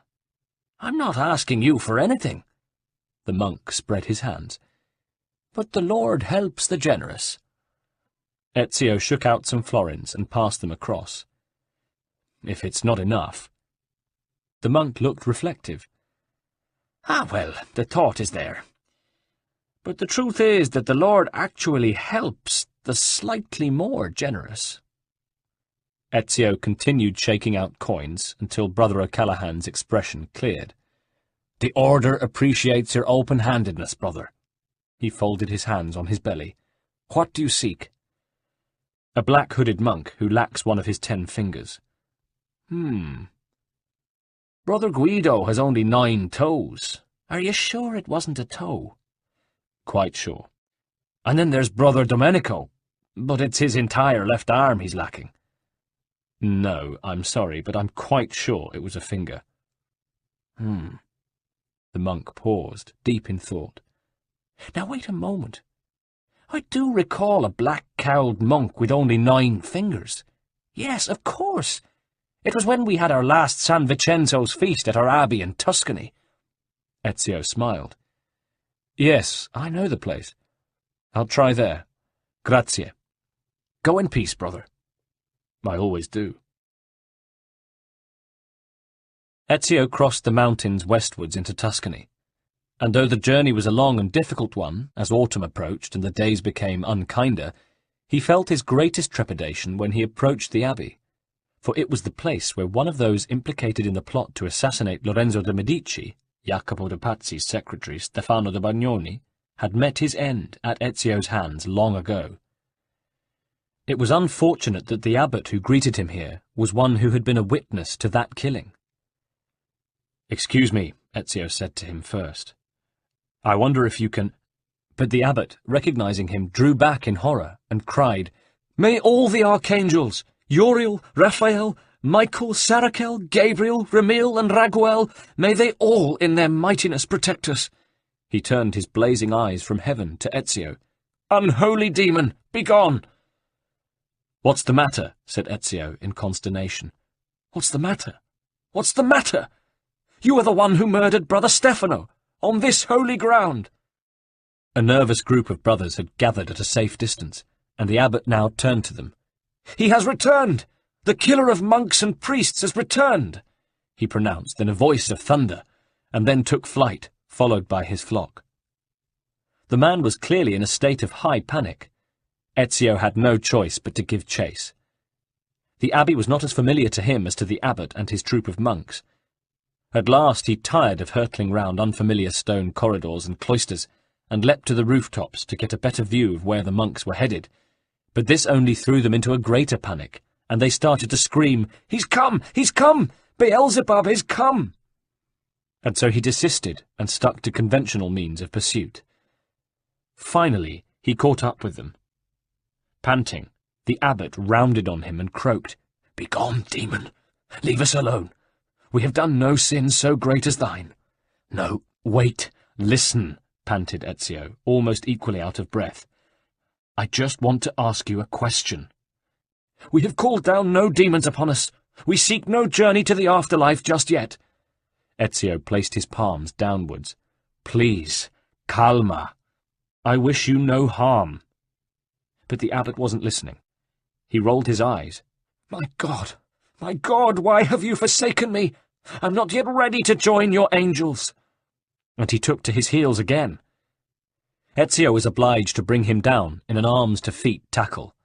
I'm not asking you for anything. The monk spread his hands. But the Lord helps the generous. Ezio shook out some florins and passed them across. If it's not enough. The monk looked reflective. Ah, well, the thought is there. But the truth is that the Lord actually helps the slightly more generous. Ezio continued shaking out coins until Brother O'Callaghan's expression cleared. The order appreciates your open-handedness, brother. He folded his hands on his belly. What do you seek? A black-hooded monk who lacks one of his 10 fingers. Brother Guido has only 9 toes. Are you sure it wasn't a toe? Quite sure. And then there's Brother Domenico, but it's his entire left arm he's lacking. No, I'm sorry, but I'm quite sure it was a finger. The monk paused, deep in thought. Now wait a moment. I do recall a black-cowled monk with only 9 fingers. Yes, of course. It was when we had our last San Vincenzo's feast at our abbey in Tuscany. Ezio smiled. Yes, I know the place. I'll try there. Grazie. Go in peace, brother. I always do. Ezio crossed the mountains westwards into Tuscany, and though the journey was a long and difficult one, as autumn approached and the days became unkinder, he felt his greatest trepidation when he approached the abbey, for it was the place where one of those implicated in the plot to assassinate Lorenzo de' Medici, Jacopo de' Pazzi's secretary Stefano de' Bagnoni, had met his end at Ezio's hands long ago. It was unfortunate that the abbot who greeted him here was one who had been a witness to that killing. "Excuse me," Ezio said to him first. "I wonder if you can—" But the abbot, recognizing him, drew back in horror and cried, "May all the archangels, Uriel, Raphael, Michael, Sarakel, Gabriel, Ramiel, and Raguel, may they all in their mightiness protect us." He turned his blazing eyes from heaven to Ezio. "Unholy demon, begone!" "What's the matter?" said Ezio in consternation. "What's the matter? What's the matter? You are the one who murdered Brother Stefano, on this holy ground." A nervous group of brothers had gathered at a safe distance, and the abbot now turned to them. "He has returned! The killer of monks and priests has returned!" he pronounced in a voice of thunder, and then took flight, followed by his flock. The man was clearly in a state of high panic. Ezio had no choice but to give chase. The abbey was not as familiar to him as to the abbot and his troop of monks. At last he tired of hurtling round unfamiliar stone corridors and cloisters, and leapt to the rooftops to get a better view of where the monks were headed. But this only threw them into a greater panic, and they started to scream, "He's come! He's come! Beelzebub has come!" And so he desisted and stuck to conventional means of pursuit. Finally, he caught up with them. Panting, the abbot rounded on him and croaked, "Begone, demon! Leave us alone! We have done no sin so great as thine." "No, wait, listen," panted Ezio, almost equally out of breath. "I just want to ask you a question." "We have called down no demons upon us. We seek no journey to the afterlife just yet." Ezio placed his palms downwards. "Please, calma. I wish you no harm." But the abbot wasn't listening. He rolled his eyes. My God, why have you forsaken me? I'm not yet ready to join your angels." And he took to his heels again. Ezio was obliged to bring him down in an arms-to-feet tackle.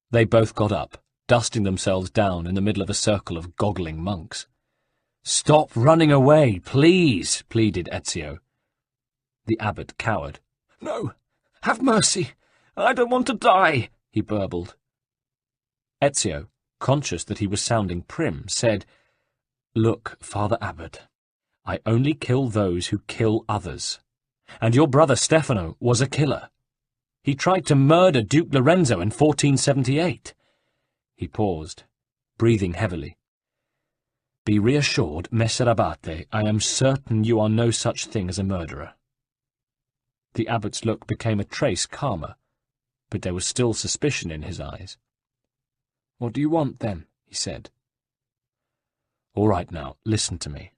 They both got up, dusting themselves down in the middle of a circle of goggling monks. "Stop running away, please," pleaded Ezio. The abbot cowered. "No, have mercy. I don't want to die," he burbled. Ezio, conscious that he was sounding prim, said, "Look, Father Abbot, I only kill those who kill others. And your brother Stefano was a killer. He tried to murder Duke Lorenzo in 1478. He paused, breathing heavily. "Be reassured, Messer Abate, I am certain you are no such thing as a murderer." The abbot's look became a trace calmer, but there was still suspicion in his eyes. "What do you want, then?" he said. "All right now, listen to me.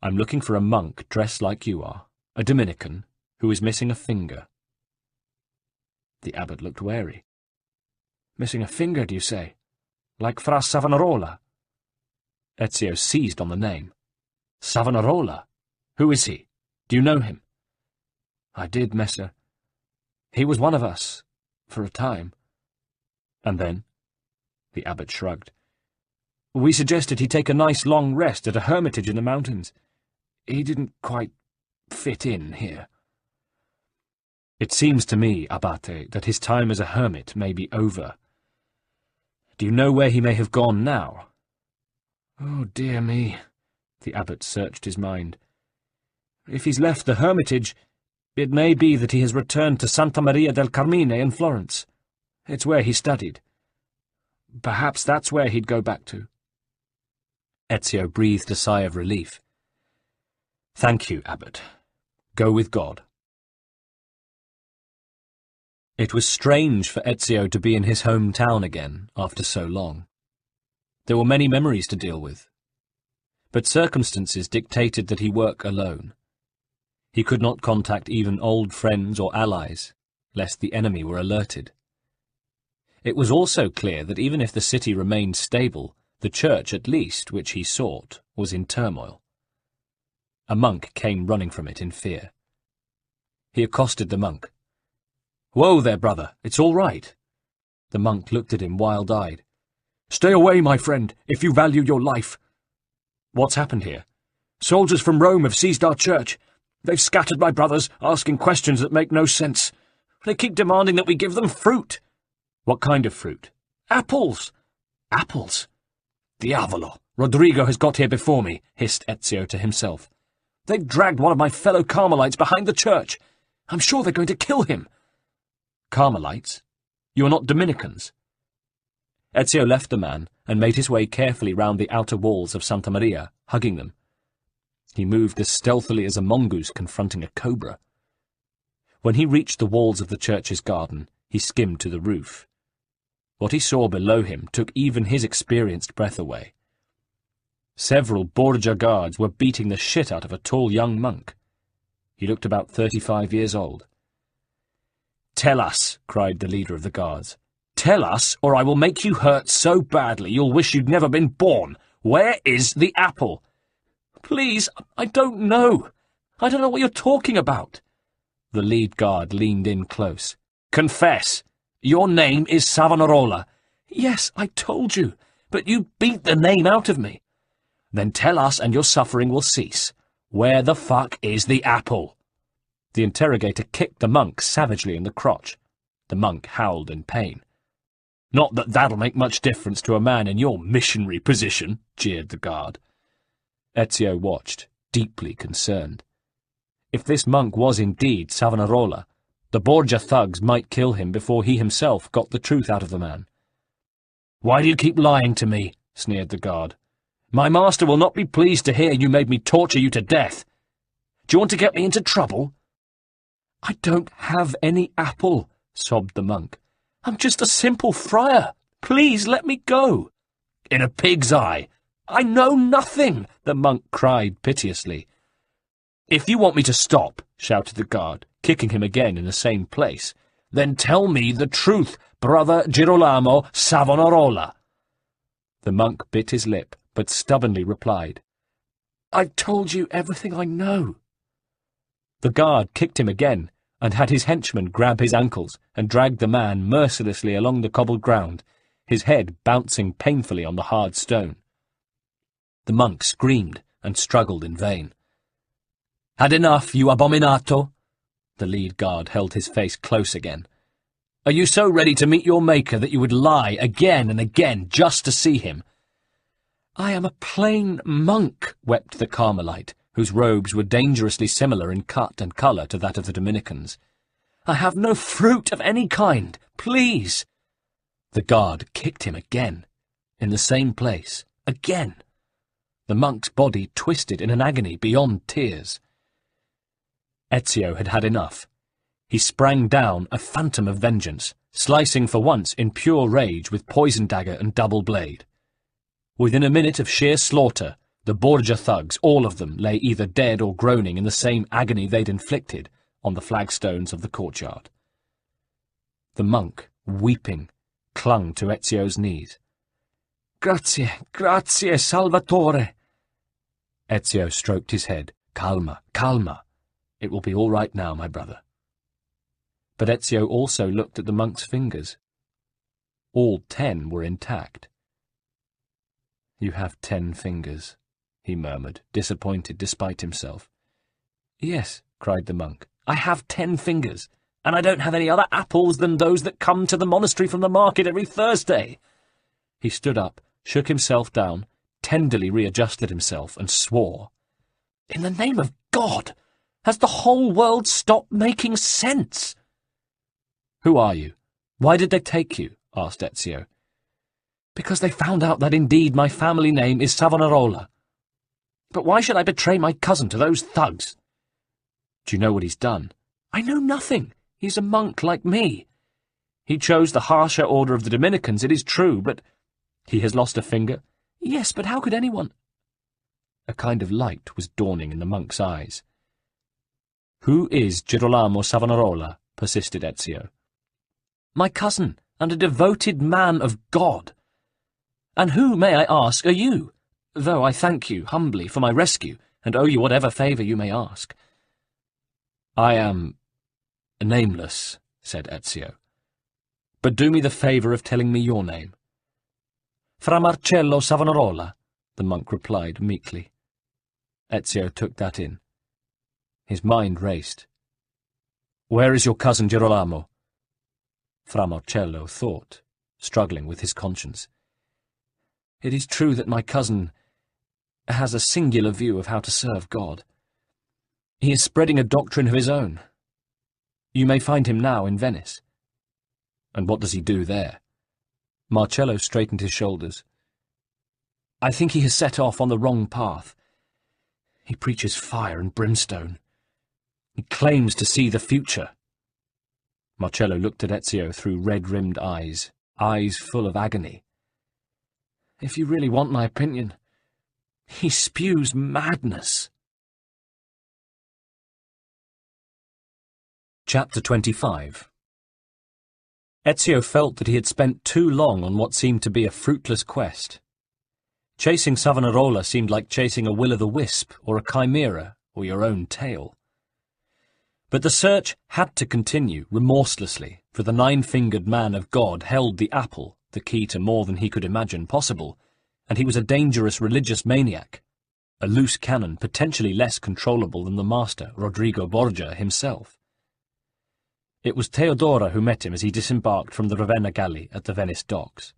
I'm looking for a monk dressed like you are, a Dominican, who is missing a finger." The abbot looked wary. "Missing a finger, do you say? Like Fra Savonarola?" Ezio seized on the name. "Savonarola? Who is he? Do you know him?" "I did, Messer. He was one of us, for a time." "And then?" The abbot shrugged. "We suggested he take a nice long rest at a hermitage in the mountains. He didn't quite fit in here." "It seems to me, Abate, that his time as a hermit may be over. Do you know where he may have gone now?" "Oh, dear me." The abbot searched his mind. "If he's left the hermitage, it may be that he has returned to Santa Maria del Carmine in Florence. It's where he studied. Perhaps that's where he'd go back to." Ezio breathed a sigh of relief. "Thank you, Abbot. Go with God." It was strange for Ezio to be in his hometown again after so long. There were many memories to deal with, but circumstances dictated that he work alone. He could not contact even old friends or allies, lest the enemy were alerted. It was also clear that even if the city remained stable, the church, at least, which he sought, was in turmoil. A monk came running from it in fear. He accosted the monk. "Whoa there, brother, it's all right." The monk looked at him wild-eyed. "Stay away, my friend, if you value your life." "What's happened here?" "Soldiers from Rome have seized our church. They've scattered my brothers, asking questions that make no sense. They keep demanding that we give them fruit." "What kind of fruit?" "Apples." "Apples? Diavolo! Rodrigo has got here before me," hissed Ezio to himself. "They've dragged one of my fellow Carmelites behind the church. I'm sure they're going to kill him." "Carmelites? You are not Dominicans?" Ezio left the man and made his way carefully round the outer walls of Santa Maria, hugging them. He moved as stealthily as a mongoose confronting a cobra. When he reached the walls of the church's garden, he skimmed to the roof. What he saw below him took even his experienced breath away. Several Borgia guards were beating the shit out of a tall young monk. He looked about 35 years old. "Tell us," cried the leader of the guards. "Tell us, or I will make you hurt so badly you'll wish you'd never been born.
Where is the apple?
Please, I don't know. I don't know what you're talking about.
The lead guard leaned in close.
Confess. Your name is Savonarola.
Yes, I told you, but you beat the name out of me.
Then tell us and your suffering will cease. Where the fuck is the apple?
The interrogator kicked the monk savagely in the crotch. The monk howled in pain.
Not that that'll make much difference to a man in your missionary position, jeered the guard.
Ezio watched, deeply concerned. If this monk was indeed Savonarola, the Borgia thugs might kill him before he himself got the truth out of the man.
Why do you keep lying to me? Sneered the guard. My master will not be pleased to hear you made me torture you to death. Do you want to get me into trouble?
I don't have any apple, sobbed the monk. I'm just a simple friar. Please let me go.
In a pig's eye.
I know nothing,
the monk cried piteously.
If you want me to stop, shouted the guard, kicking him again in the same place, then tell me the truth, brother Girolamo Savonarola.
The monk bit his lip, but stubbornly replied,
I've told you everything I know.
The guard kicked him again, and had his henchman grab his ankles and dragged the man mercilessly along the cobbled ground, his head bouncing painfully on the hard stone. The monk screamed and struggled in vain.
Had enough, you abominato?
The lead guard held his face close again.
Are you so ready to meet your maker that you would lie again and again just to see him?
I am a plain monk,
wept the Carmelite, whose robes were dangerously similar in cut and colour to that of the Dominicans.
I have no fruit of any kind, please.
The guard kicked him again, in the same place, again. The monk's body twisted in an agony beyond tears. Ezio had had enough. He sprang down, a phantom of vengeance, slicing for once in pure rage with poison dagger and double blade. Within a minute of sheer slaughter, the Borgia thugs, all of them, lay either dead or groaning in the same agony they'd inflicted on the flagstones of the courtyard. The monk, weeping, clung to Ezio's knees.
Grazie, grazie, Salvatore.
Ezio stroked his head. Calma, calma. It will be all right now, my brother. But Ezio also looked at the monk's fingers. All 10 were intact. You have 10 fingers, he murmured, disappointed despite himself.
Yes, cried the monk, I have 10 fingers, and I don't have any other apples than those that come to the monastery from the market every Thursday.
He stood up, shook himself down, tenderly readjusted himself, and swore.
In the name of God, has the whole world stopped making sense?
Who are you? Why did they take you? Asked Ezio.
Because they found out that indeed my family name is Savonarola. But why should I betray my cousin to those thugs?
Do you know what he's done?
I know nothing. He's a monk like me. He chose the harsher order of the Dominicans, it is true, but...
He has lost a finger?
Yes, but how could anyone...
A kind of light was dawning in the monk's eyes. Who is Girolamo Savonarola? Persisted Ezio.
My cousin, and a devoted man of God. And who, may I ask, are you? Though I thank you humbly for my rescue, and owe you whatever favour you may ask.
I am nameless, said Ezio. But do me the favour of telling me your name.
Fra Marcello Savonarola,
the monk replied meekly. Ezio took that in. His mind raced. Where is your cousin Girolamo? Fra Marcello thought, struggling with his conscience.
It is true that my cousin has a singular view of how to serve God. He is spreading a doctrine of his own. You may find him now in Venice.
And what does he do there? Marcello straightened his shoulders.
I think he has set off on the wrong path. He preaches fire and brimstone. He claims to see the future.
Marcello looked at Ezio through red-rimmed eyes, eyes full of agony.
If you really want my opinion, he spews madness.
Chapter 25. Ezio felt that he had spent too long on what seemed to be a fruitless quest. Chasing Savonarola seemed like chasing a will-o'-the-wisp or a chimera or your own tail. But the search had to continue remorselessly, for the nine-fingered man of God held the apple, the key to more than he could imagine possible, and he was a dangerous religious maniac, a loose cannon potentially less controllable than the master, Rodrigo Borgia, himself. It was Theodora who met him as he disembarked from the Ravenna galley at the Venice docks.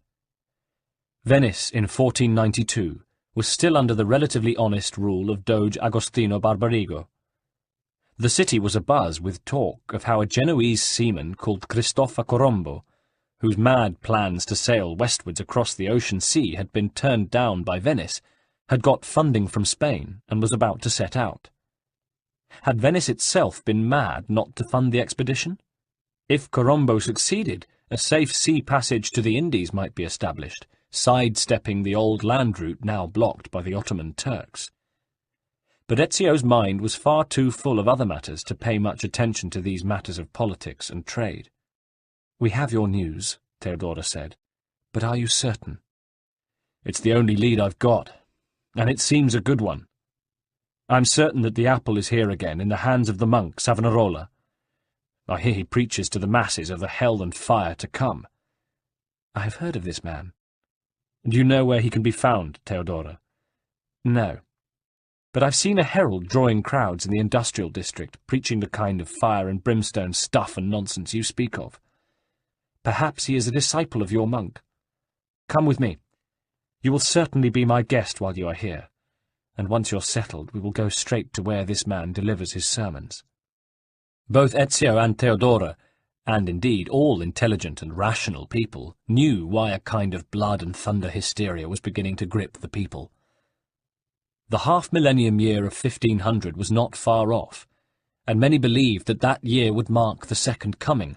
Venice, in 1492, was still under the relatively honest rule of Doge Agostino Barbarigo. The city was abuzz with talk of how a Genoese seaman called Cristoforo Colombo, whose mad plans to sail westwards across the ocean sea had been turned down by Venice, had got funding from Spain and was about to set out. Had Venice itself been mad not to fund the expedition? If Colombo succeeded, a safe sea passage to the Indies might be established, sidestepping the old land route now blocked by the Ottoman Turks. But Ezio's mind was far too full of other matters to pay much attention to these matters of politics and trade. "We have your news," Theodora said, "but are you certain?" "It's the only lead I've got, and it seems a good one. I'm certain that the apple is here again, in the hands of the monk Savonarola. I hear he preaches to the masses of the hell and fire to come." "I have heard of this man." "Do you know where he can be found, Theodora?" "No. But I've seen a herald drawing crowds in the industrial district, preaching the kind of fire and brimstone stuff and nonsense you speak of. Perhaps he is a disciple of your monk. Come with me. You will certainly be my guest while you are here, and once you're settled we will go straight to where this man delivers his sermons." Both Ezio and Theodora, and indeed all intelligent and rational people, knew why a kind of blood and thunder hysteria was beginning to grip the people. The half-millennium year of 1500 was not far off, and many believed that that year would mark the second coming,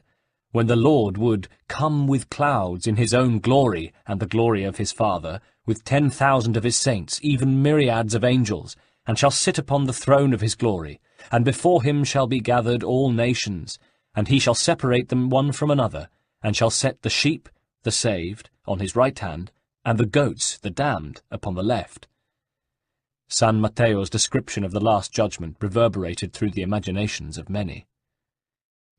when the Lord would come with clouds in his own glory and the glory of his Father, with 10,000 of his saints, even myriads of angels, and shall sit upon the throne of his glory, and before him shall be gathered all nations, and he shall separate them one from another, and shall set the sheep, the saved, on his right hand, and the goats, the damned, upon the left. San Matteo's description of the Last Judgment reverberated through the imaginations of many.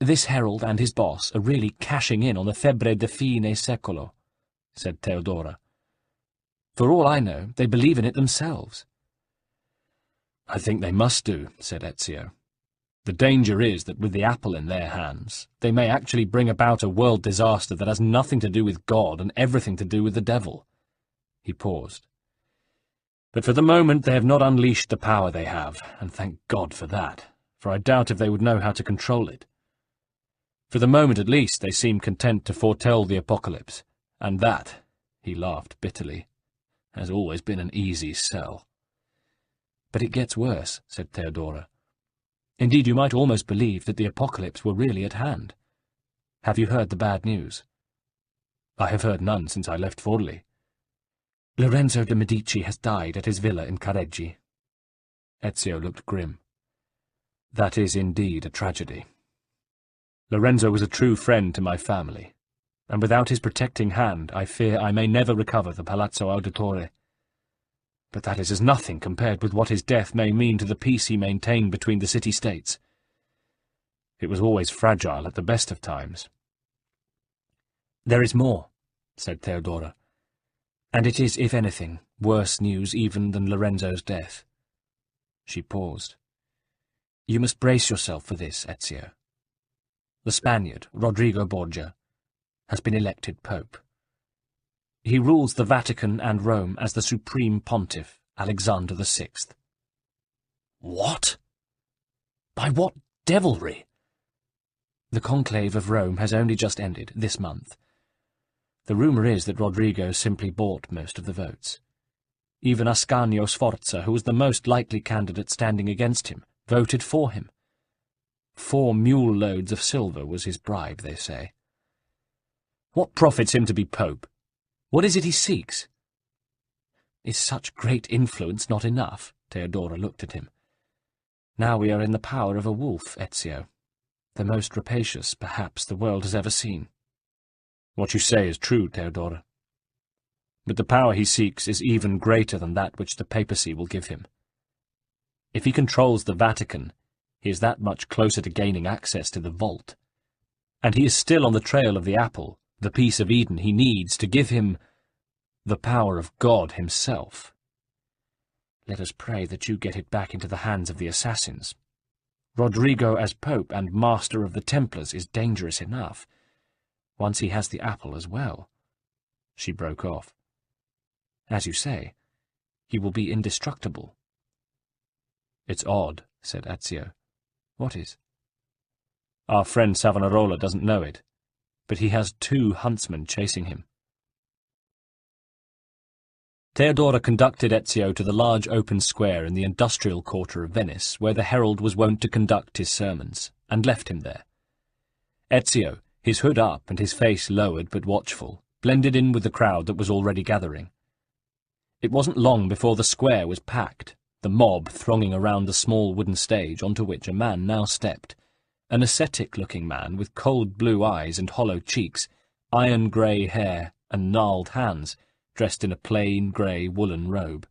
"This herald and his boss are really cashing in on the febbre de fine secolo," said Theodora. "For all I know, they believe in it themselves." "I think they must do," said Ezio. "The danger is that with the apple in their hands, they may actually bring about a world disaster that has nothing to do with God and everything to do with the devil." He paused. "But for the moment they have not unleashed the power they have, and thank God for that, for I doubt if they would know how to control it. For the moment at least they seem content to foretell the apocalypse, and that," he laughed bitterly, "has always been an easy sell." "But it gets worse," said Theodora. "Indeed, you might almost believe that the apocalypse were really at hand. Have you heard the bad news?" "I have heard none since I left Forli." "Lorenzo de' Medici has died at his villa in Careggi." Ezio looked grim. "That is indeed a tragedy. Lorenzo was a true friend to my family, and without his protecting hand I fear I may never recover the Palazzo Auditore. But that is as nothing compared with what his death may mean to the peace he maintained between the city-states. It was always fragile at the best of times." "There is more," said Theodora. "And it is, if anything, worse news even than Lorenzo's death." She paused. "You must brace yourself for this, Ezio. The Spaniard, Rodrigo Borgia, has been elected Pope. He rules the Vatican and Rome as the Supreme Pontiff, Alexander VI. "What? By what devilry?" "The conclave of Rome has only just ended, this month. The rumour is that Rodrigo simply bought most of the votes. Even Ascanio Sforza, who was the most likely candidate standing against him, voted for him. 4 mule loads of silver was his bribe, they say." "What profits him to be Pope? What is it he seeks?" "Is such great influence not enough?" Theodora looked at him. "Now we are in the power of a wolf, Ezio. The most rapacious, perhaps, the world has ever seen." "What you say is true, Theodora. but the power he seeks is even greater than that which the papacy will give him. If he controls the Vatican, he is that much closer to gaining access to the vault. And he is still on the trail of the apple, the piece of Eden he needs to give him the power of God himself. Let us pray that you get it back into the hands of the assassins. Rodrigo as Pope and Master of the Templars is dangerous enough. Once he has the apple as well. She broke off. As you say, he will be indestructible. It's odd, said Ezio. What is? Our friend Savonarola doesn't know it, but he has 2 huntsmen chasing him. Theodora conducted Ezio to the large open square in the industrial quarter of Venice, where the herald was wont to conduct his sermons, and left him there. Ezio, his hood up and his face lowered but watchful, blended in with the crowd that was already gathering. It wasn't long before the square was packed, the mob thronging around the small wooden stage onto which a man now stepped, an ascetic-looking man with cold blue eyes and hollow cheeks, iron-grey hair and gnarled hands, dressed in a plain grey woolen robe.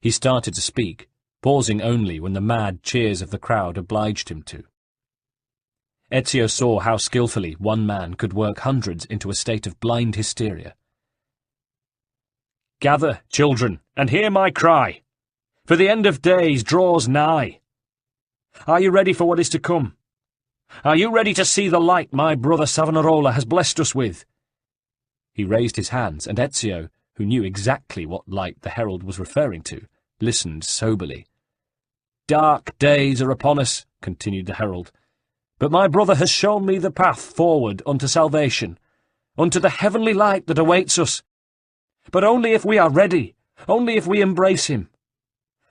He started to speak, pausing only when the mad cheers of the crowd obliged him to. Ezio saw how skillfully one man could work hundreds into a state of blind hysteria. "Gather, children, and hear my cry, for the end of days draws nigh. Are you ready for what is to come? Are you ready to see the light my brother Savonarola has blessed us with?" He raised his hands, and Ezio, who knew exactly what light the herald was referring to, listened soberly. "Dark days are upon us," continued the herald, "but my brother has shown me the path forward unto salvation, unto the heavenly light that awaits us. But only if we are ready, only if we embrace him.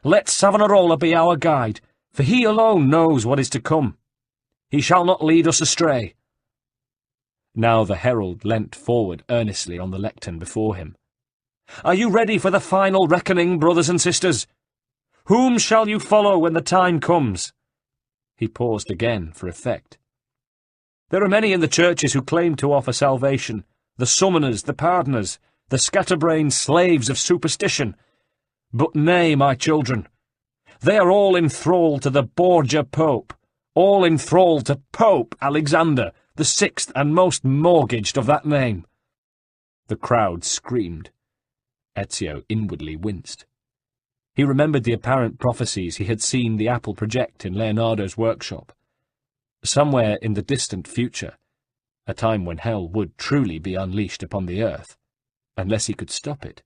Let Savonarola be our guide, for he alone knows what is to come. He shall not lead us astray." Now the herald leant forward earnestly on the lectern before him. "Are you ready for the final reckoning, brothers and sisters? Whom shall you follow when the time comes?" He paused again for effect. "There are many in the churches who claim to offer salvation, the summoners, the pardoners, the scatterbrained slaves of superstition. But nay, my children, they are all in thrall to the Borgia Pope, all in thrall to Pope Alexander, the 6th and most mortgaged of that name." The crowd screamed. Ezio inwardly winced. He remembered the apparent prophecies he had seen the apple project in Leonardo's workshop. Somewhere in the distant future, a time when hell would truly be unleashed upon the earth, unless he could stop it.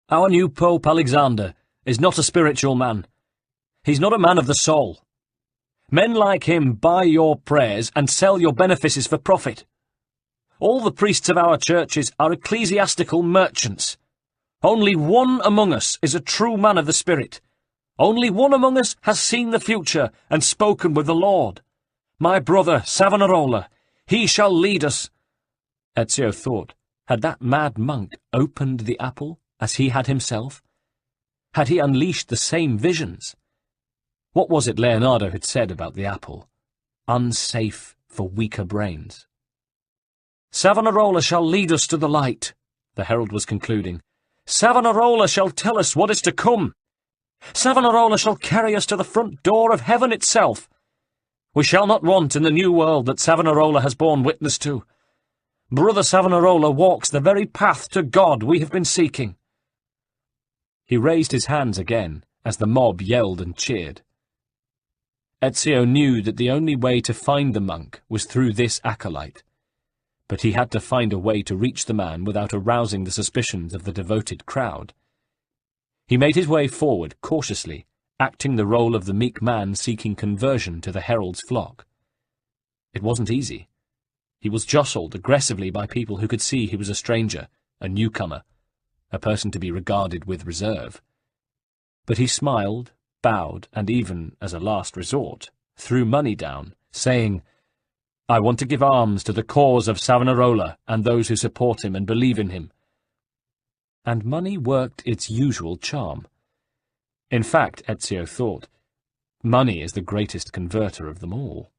"Our new Pope Alexander is not a spiritual man. He's not a man of the soul. Men like him buy your prayers and sell your benefices for profit. All the priests of our churches are ecclesiastical merchants. Only one among us is a true man of the Spirit. Only one among us has seen the future and spoken with the Lord. My brother Savonarola, he shall lead us." Ezio thought, had that mad monk opened the apple as he had himself? Had he unleashed the same visions? What was it Leonardo had said about the apple? Unsafe for weaker brains. "Savonarola shall lead us to the light," the herald was concluding. "Savonarola shall tell us what is to come. Savonarola shall carry us to the front door of heaven itself. We shall not want in the new world that Savonarola has borne witness to. Brother Savonarola walks the very path to God we have been seeking." He raised his hands again as the mob yelled and cheered. Ezio knew that the only way to find the monk was through this acolyte, but he had to find a way to reach the man without arousing the suspicions of the devoted crowd. He made his way forward cautiously, acting the role of the meek man seeking conversion to the herald's flock. It wasn't easy. He was jostled aggressively by people who could see he was a stranger, a newcomer, a person to be regarded with reserve. But he smiled, bowed, and even, as a last resort, threw money down, saying, "I want to give alms to the cause of Savonarola and those who support him and believe in him." And money worked its usual charm. In fact, Ezio thought, money is the greatest converter of them all.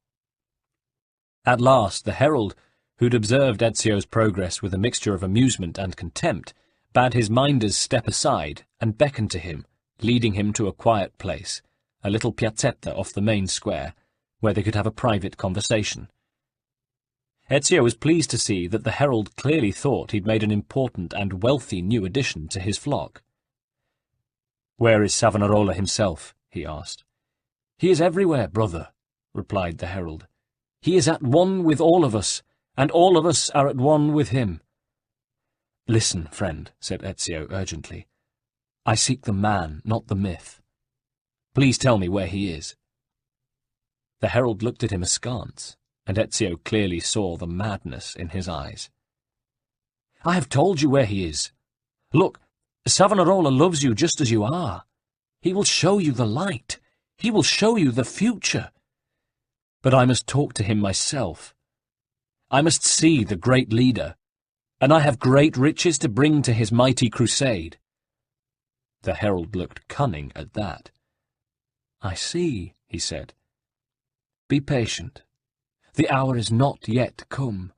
At last the herald, who'd observed Ezio's progress with a mixture of amusement and contempt, bade his minders step aside and beckoned to him, leading him to a quiet place, a little piazzetta off the main square, where they could have a private conversation. Ezio was pleased to see that the herald clearly thought he'd made an important and wealthy new addition to his flock. "Where is Savonarola himself?" he asked.
"He is everywhere, brother," replied the herald. "He is at one with all of us, and all of us are at one with him." "Listen, friend," said Ezio urgently. "I seek the man, not the myth. Please tell me where he is." The herald looked at him askance, and Ezio clearly saw the madness in his eyes. "I have told you where he is. Look, Savonarola loves you just as you are. He will show you the light. He will show you the future. But I must talk to him myself. I must see the great leader, and I have great riches to bring to his mighty crusade." The herald looked cunning at that. "I see," he said. "Be patient. The hour is not yet come,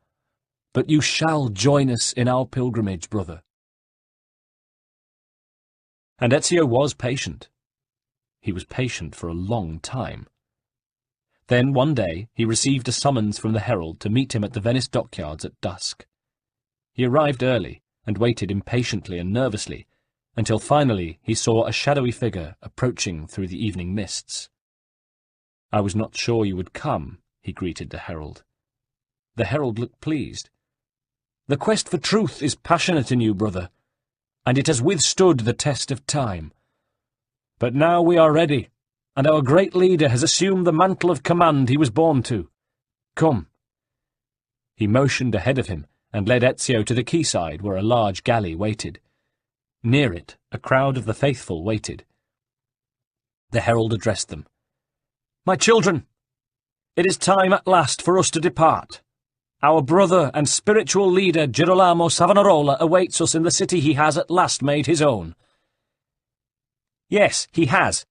but you shall join us in our pilgrimage, brother."
And Ezio was patient. He was patient for a long time. Then one day he received a summons from the herald to meet him at the Venice dockyards at dusk. He arrived early and waited impatiently and nervously, until finally he saw a shadowy figure approaching through the evening mists. "I was not sure you would come," he greeted the herald. The herald looked pleased. "The quest for truth is passionate in you, brother, and it has withstood the test of time. But now we are ready, and our great leader has assumed the mantle of command he was born to. Come." He motioned ahead of him and led Ezio to the quayside where a large galley waited. Near it, a crowd of the faithful waited. The herald addressed them. "My children, it is time at last for us to depart. Our brother and spiritual leader Girolamo Savonarola awaits us in the city he has at last made his own." "Yes, he has.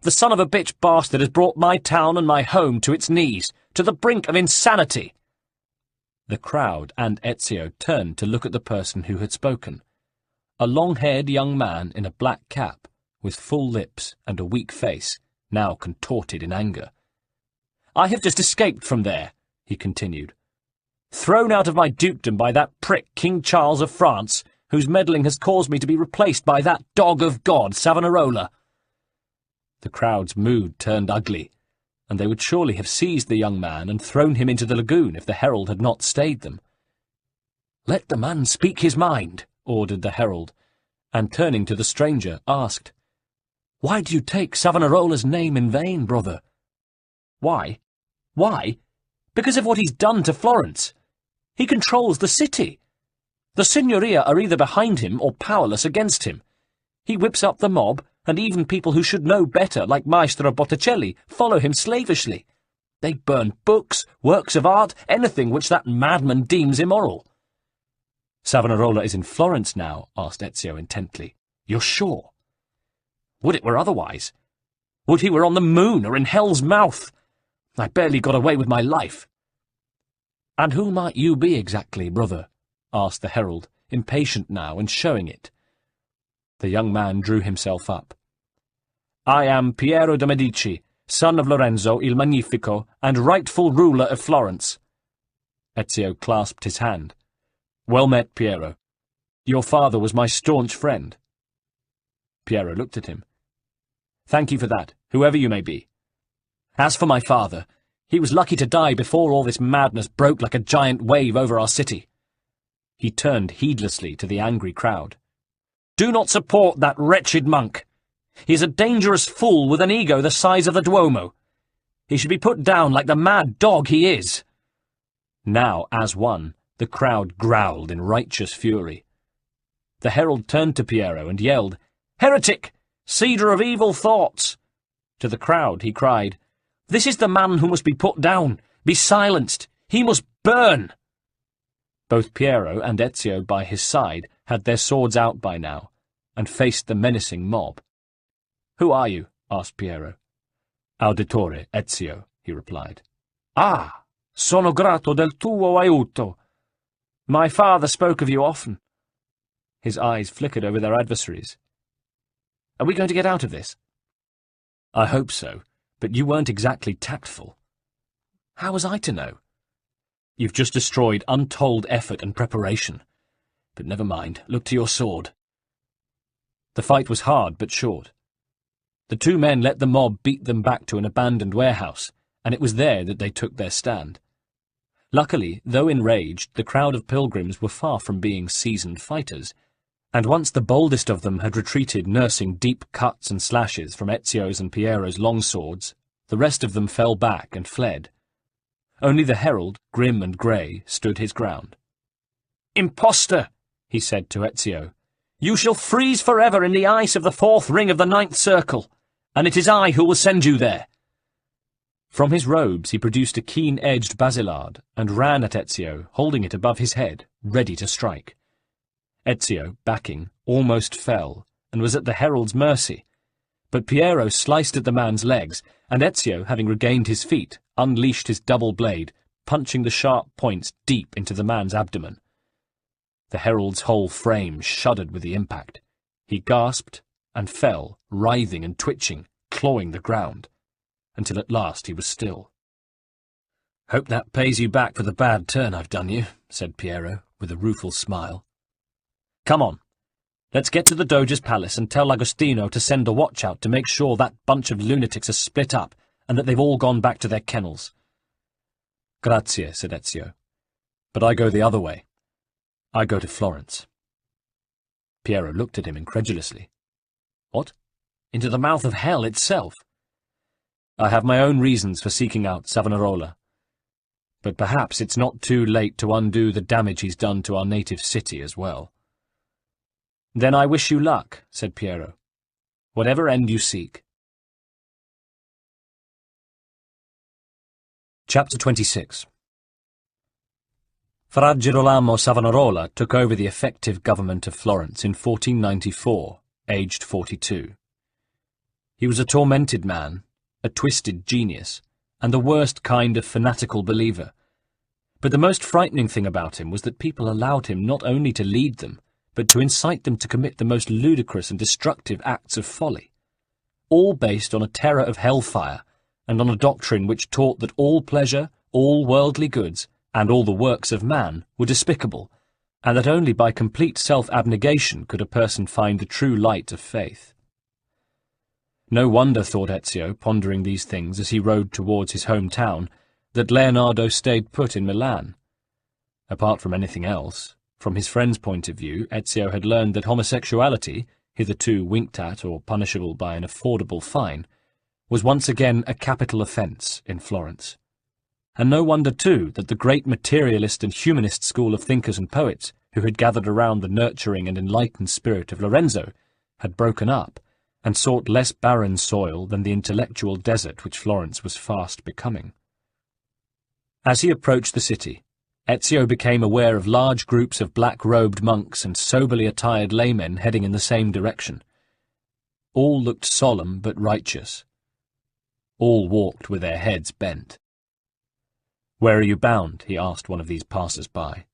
The son of a bitch bastard has brought my town and my home to its knees, to the brink of insanity." The crowd and Ezio turned to look at the person who had spoken, a long-haired young man in a black cap, with full lips and a weak face, now contorted in anger. "I have just escaped from there," he continued, "thrown out of my dukedom by that prick King Charles of France, whose meddling has caused me to be replaced by that dog of God, Savonarola." The crowd's mood turned ugly, and they would surely have seized the young man and thrown him into the lagoon if the herald had not stayed them. "Let the man speak his mind," ordered the herald, and turning to the stranger, asked, "Why do you take Savonarola's name in vain, brother?" "Why? Why? Because of what he's done to Florence. He controls the city. The Signoria are either behind him or powerless against him. He whips up the mob, and even people who should know better, like Maestro Botticelli, follow him slavishly. They burn books, works of art, anything which that madman deems immoral." "Savonarola is in Florence now?" asked Ezio intently.
"You're sure?" "Would it were otherwise. Would he were on the moon or in hell's mouth. I barely got away with my life." "And who might you be exactly, brother?" asked the herald, impatient now and showing it. The young man drew himself up. "I am Piero de' Medici, son of Lorenzo il Magnifico, and rightful ruler of Florence." Ezio clasped his hand. "Well met, Piero. Your father was my staunch friend." Piero looked at him. "Thank you for that, whoever you may be. As for my father, he was lucky to die before all this madness broke like a giant wave over our city." He turned heedlessly to the angry crowd. "Do not support that wretched monk. He is a dangerous fool with an ego the size of the Duomo. He should be put down like the mad dog he is." Now, as one, the crowd growled in righteous fury. The herald turned to Piero and yelled, "Heretic! Seeder of evil thoughts!" To the crowd he cried, "This is the man who must be put down, be silenced, he must burn!" Both Piero and Ezio by his side had their swords out by now, and faced the menacing mob. "Who are you?" asked Piero. "Auditore Ezio," he replied. "Ah, Sono grato del tuo aiuto. My father spoke of you often. His eyes flickered over their adversaries. Are we going to get out of this?
I hope so, but you weren't exactly tactful.
How was I to know?
You've just destroyed untold effort and preparation. But never mind, look to your sword. The fight was hard but short. The two men let the mob beat them back to an abandoned warehouse, and it was there that they took their stand. Luckily, though enraged, the crowd of pilgrims were far from being seasoned fighters, and once the boldest of them had retreated nursing deep cuts and slashes from Ezio's and Piero's long swords, the rest of them fell back and fled. Only the herald, grim and grey, stood his ground.
"Impostor!" he said to Ezio. "You shall freeze forever in the ice of the fourth ring of the ninth circle, and it is I who will send you there."
From his robes he produced a keen-edged basilard and ran at Ezio, holding it above his head, ready to strike. Ezio, backing, almost fell, and was at the herald's mercy. But Piero sliced at the man's legs, and Ezio, having regained his feet, unleashed his double blade, punching the sharp points deep into the man's abdomen. The herald's whole frame shuddered with the impact. He gasped and fell, writhing and twitching, clawing the ground, until at last he was still.
"Hope that pays you back for the bad turn I've done you," said Piero, with a rueful smile. "Come on. Let's get to the Doge's palace and tell Agostino to send a watch out to make sure that bunch of lunatics are split up and that they've all gone back to their kennels."
"Grazie," said Ezio. "But I go the other way. I go to Florence."
Piero looked at him incredulously. "What? Into the mouth of hell itself?"
"I have my own reasons for seeking out Savonarola. But perhaps it's not too late to undo the damage he's done to our native city as well."
"Then I wish you luck," said Piero. "Whatever end you seek."
Chapter 26. Fra Girolamo Savonarola took over the effective government of Florence in 1494, aged 42. He was a tormented man, a twisted genius, and the worst kind of fanatical believer. But the most frightening thing about him was that people allowed him not only to lead them, but to incite them to commit the most ludicrous and destructive acts of folly, all based on a terror of hellfire and on a doctrine which taught that all pleasure, all worldly goods, and all the works of man were despicable, and that only by complete self-abnegation could a person find the true light of faith. No wonder, thought Ezio, pondering these things as he rode towards his hometown, that Leonardo stayed put in Milan. Apart from anything else, from his friend's point of view, Ezio had learned that homosexuality, hitherto winked at or punishable by an affordable fine, was once again a capital offence in Florence. And no wonder, too, that the great materialist and humanist school of thinkers and poets, who had gathered around the nurturing and enlightened spirit of Lorenzo, had broken up, and sought less barren soil than the intellectual desert which Florence was fast becoming. As he approached the city, Ezio became aware of large groups of black-robed monks and soberly attired laymen heading in the same direction. All looked solemn but righteous. All walked with their heads bent. "Where are you bound?" he asked one of these passers-by.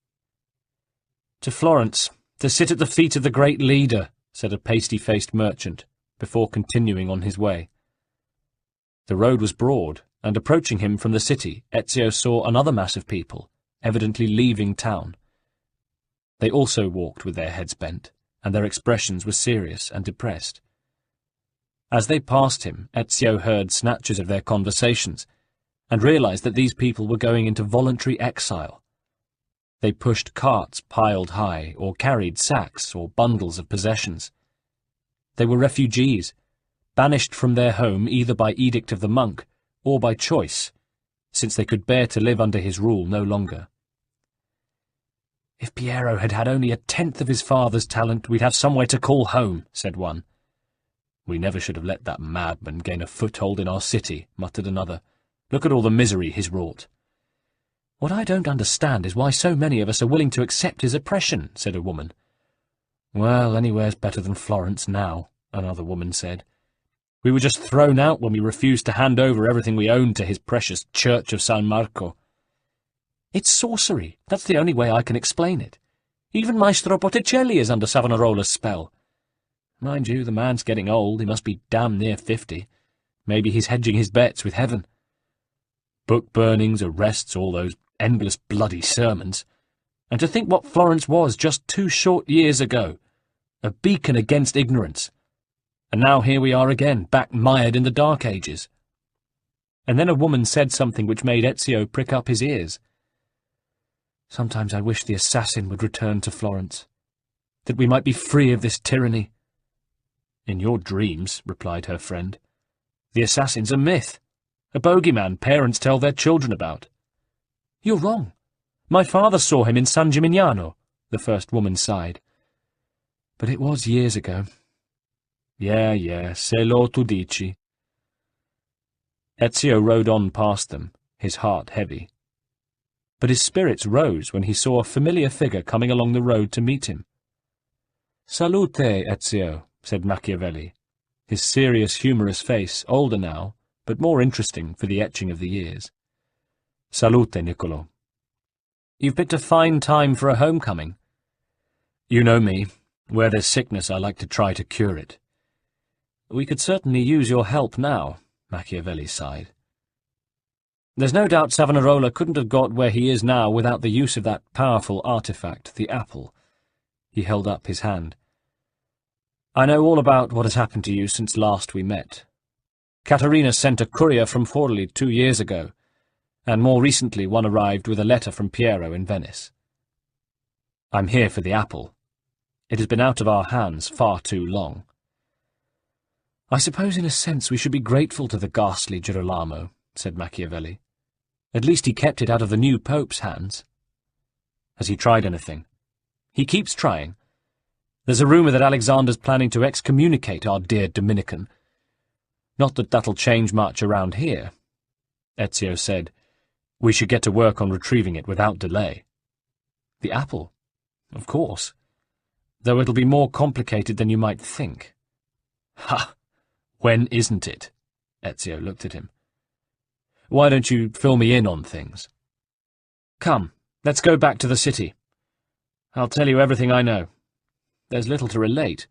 "To Florence, to sit at the feet of the great leader," said a pasty-faced merchant, before continuing on his way. The road was broad, and approaching him from the city, Ezio saw another mass of people, evidently leaving town. They also walked with their heads bent, and their expressions were serious and depressed. As they passed him, Ezio heard snatches of their conversations, and realized that these people were going into voluntary exile. They pushed carts piled high, or carried sacks or bundles of possessions. They were refugees, banished from their home either by edict of the monk or by choice, since they could bear to live under his rule no longer. "If Piero had had only a tenth of his father's talent, we'd have somewhere to call home," said one. "We never should have let that madman gain a foothold in our city," muttered another. "Look at all the misery he's wrought." "What I don't understand is why so many of us are willing to accept his oppression," said a woman. "Well, anywhere's better than Florence now," another woman said. "We were just thrown out when we refused to hand over everything we owned to his precious Church of San Marco.
It's sorcery. That's the only way I can explain it. Even Maestro Botticelli is under Savonarola's spell. Mind you, the man's getting old. He must be damn near 50. Maybe he's hedging his bets with heaven. Book burnings, arrests, all those endless bloody sermons. And to think what Florence was just 2 short years ago. A beacon against ignorance. And now here we are again, back mired in the Dark Ages. And then a woman said something which made Ezio prick up his ears. Sometimes I wish the assassin would return to Florence, that we might be free of this tyranny. In your dreams, replied her friend. The assassin's a myth, a bogeyman parents tell their children about. You're wrong. My father saw him in San Gimignano, the first woman sighed. But it was years ago. Yeah, se lo tu dici. Ezio rode on past them, his heart heavy. But his spirits rose when he saw a familiar figure coming along the road to meet him. Salute, Ezio, said Machiavelli, his serious, humorous face, older now, but more interesting for the etching of the years. Salute, Niccolo. You've picked a fine time for a homecoming. You know me. Where there's sickness, I like to try to cure it. We could certainly use your help now, Machiavelli sighed. There's no doubt Savonarola couldn't have got where he is now without the use of that powerful artifact, the apple. He held up his hand. I know all about what has happened to you since last we met. Caterina sent a courier from Forli 2 years ago, and more recently one arrived with a letter from Piero in Venice. I'm here for the apple. It has been out of our hands far too long. I suppose in a sense we should be grateful to the ghastly Girolamo, said Machiavelli. At least he kept it out of the new Pope's hands. Has he tried anything? He keeps trying. There's a rumour that Alexander's planning to excommunicate our dear Dominican. Not that that'll change much around here. Ezio said, we should get to work on retrieving it without delay. The apple? Of course. Though it'll be more complicated than you might think. Ha! When isn't it? Ezio looked at him. Why don't you fill me in on things? Come, let's go back to the city. I'll tell you everything I know. There's little to relate.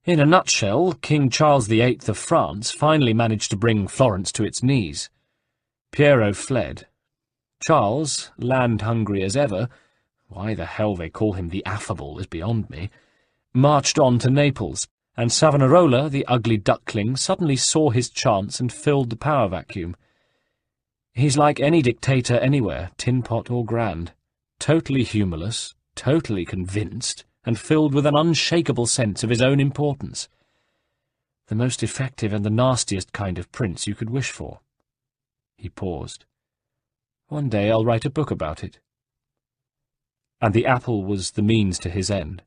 In a nutshell, King Charles VIII of France finally managed to bring Florence to its knees. Piero fled. Charles, land-hungry as ever, why the hell they call him the Affable is beyond me, marched on to Naples, and Savonarola, the ugly duckling, suddenly saw his chance and filled the power vacuum. He's like any dictator anywhere, tin-pot or grand, totally humourless, totally convinced, and filled with an unshakable sense of his own importance. The most effective and the nastiest kind of prince you could wish for. He paused. One day I'll write a book about it. And the apple was the means to his end.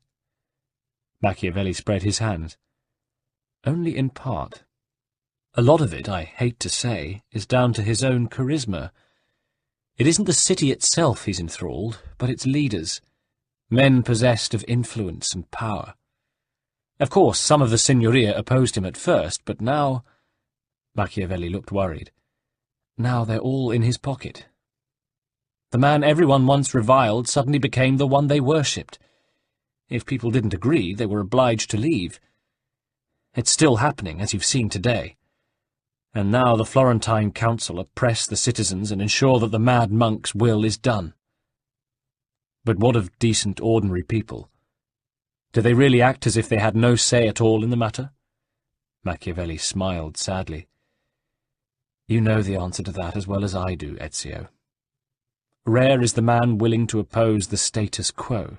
Machiavelli spread his hands. Only in part. A lot of it, I hate to say, is down to his own charisma. It isn't the city itself he's enthralled, but its leaders, men possessed of influence and power. Of course, some of the Signoria opposed him at first, but now— Machiavelli looked worried. Now they're all in his pocket. The man everyone once reviled suddenly became the one they worshipped. If people didn't agree, they were obliged to leave. It's still happening, as you've seen today. And now the Florentine Council oppress the citizens and ensure that the mad monk's will is done. But what of decent, ordinary people? Do they really act as if they had no say at all in the matter? Machiavelli smiled sadly. You know the answer to that as well as I do, Ezio. Rare is the man willing to oppose the status quo.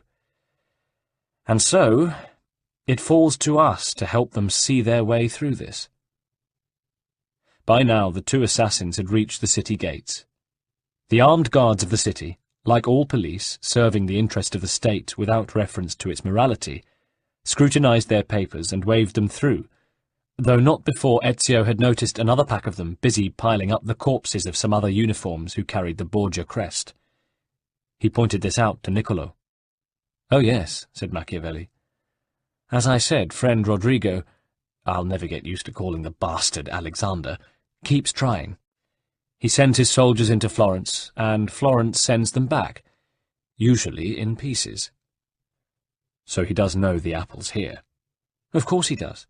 And so, it falls to us to help them see their way through this. By now the 2 assassins had reached the city gates. The armed guards of the city, like all police serving the interest of the state without reference to its morality, scrutinized their papers and waved them through, though not before Ezio had noticed another pack of them busy piling up the corpses of some other uniforms who carried the Borgia crest. He pointed this out to Niccolo. Oh yes, said Machiavelli. As I said, friend Rodrigo— I'll never get used to calling the bastard Alexander— keeps trying. He sends his soldiers into Florence, and Florence sends them back, usually in pieces.
So he does know the apple's here.
Of course he does.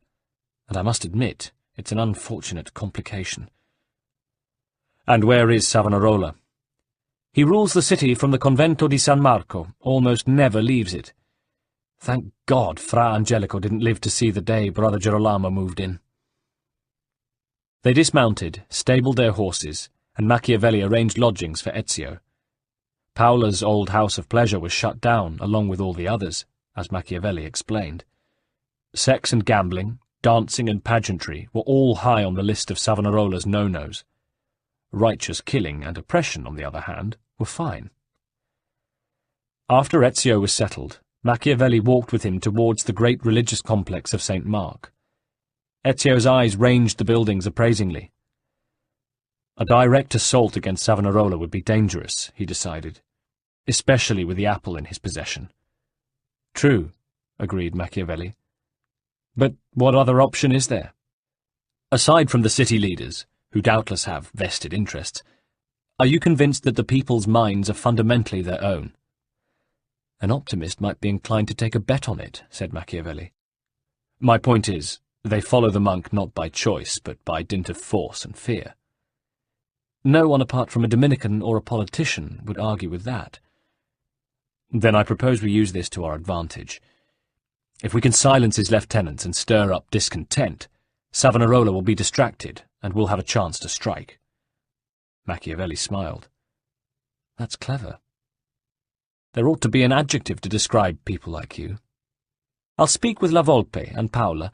And I must admit, it's an unfortunate complication.
And where is Savonarola?
He rules the city from the Convento di San Marco, almost never leaves it. Thank God Fra Angelico didn't live to see the day Brother Girolamo moved in.
They dismounted, stabled their horses, and Machiavelli arranged lodgings for Ezio. Paola's old house of pleasure was shut down, along with all the others, as Machiavelli explained. Sex and gambling, dancing and pageantry were all high on the list of Savonarola's no-nos. Righteous killing and oppression, on the other hand, were fine. After Ezio was settled, Machiavelli walked with him towards the great religious complex of St. Mark. Ezio's eyes ranged the buildings appraisingly. A direct assault against Savonarola would be dangerous, he decided, especially with the apple in his possession.
True, agreed Machiavelli. But what other option is there?
Aside from the city leaders, who doubtless have vested interests, are you convinced that the people's minds are fundamentally their own?
An optimist might be inclined to take a bet on it, said Machiavelli.
My point is, they follow the monk not by choice, but by dint of force and fear.
No one apart from a Dominican or a politician would argue with that.
Then I propose we use this to our advantage. If we can silence his lieutenants and stir up discontent, Savonarola will be distracted, and we'll have a chance to strike.
Machiavelli smiled. That's clever.
There ought to be an adjective to describe people like you. I'll speak with La Volpe and Paola.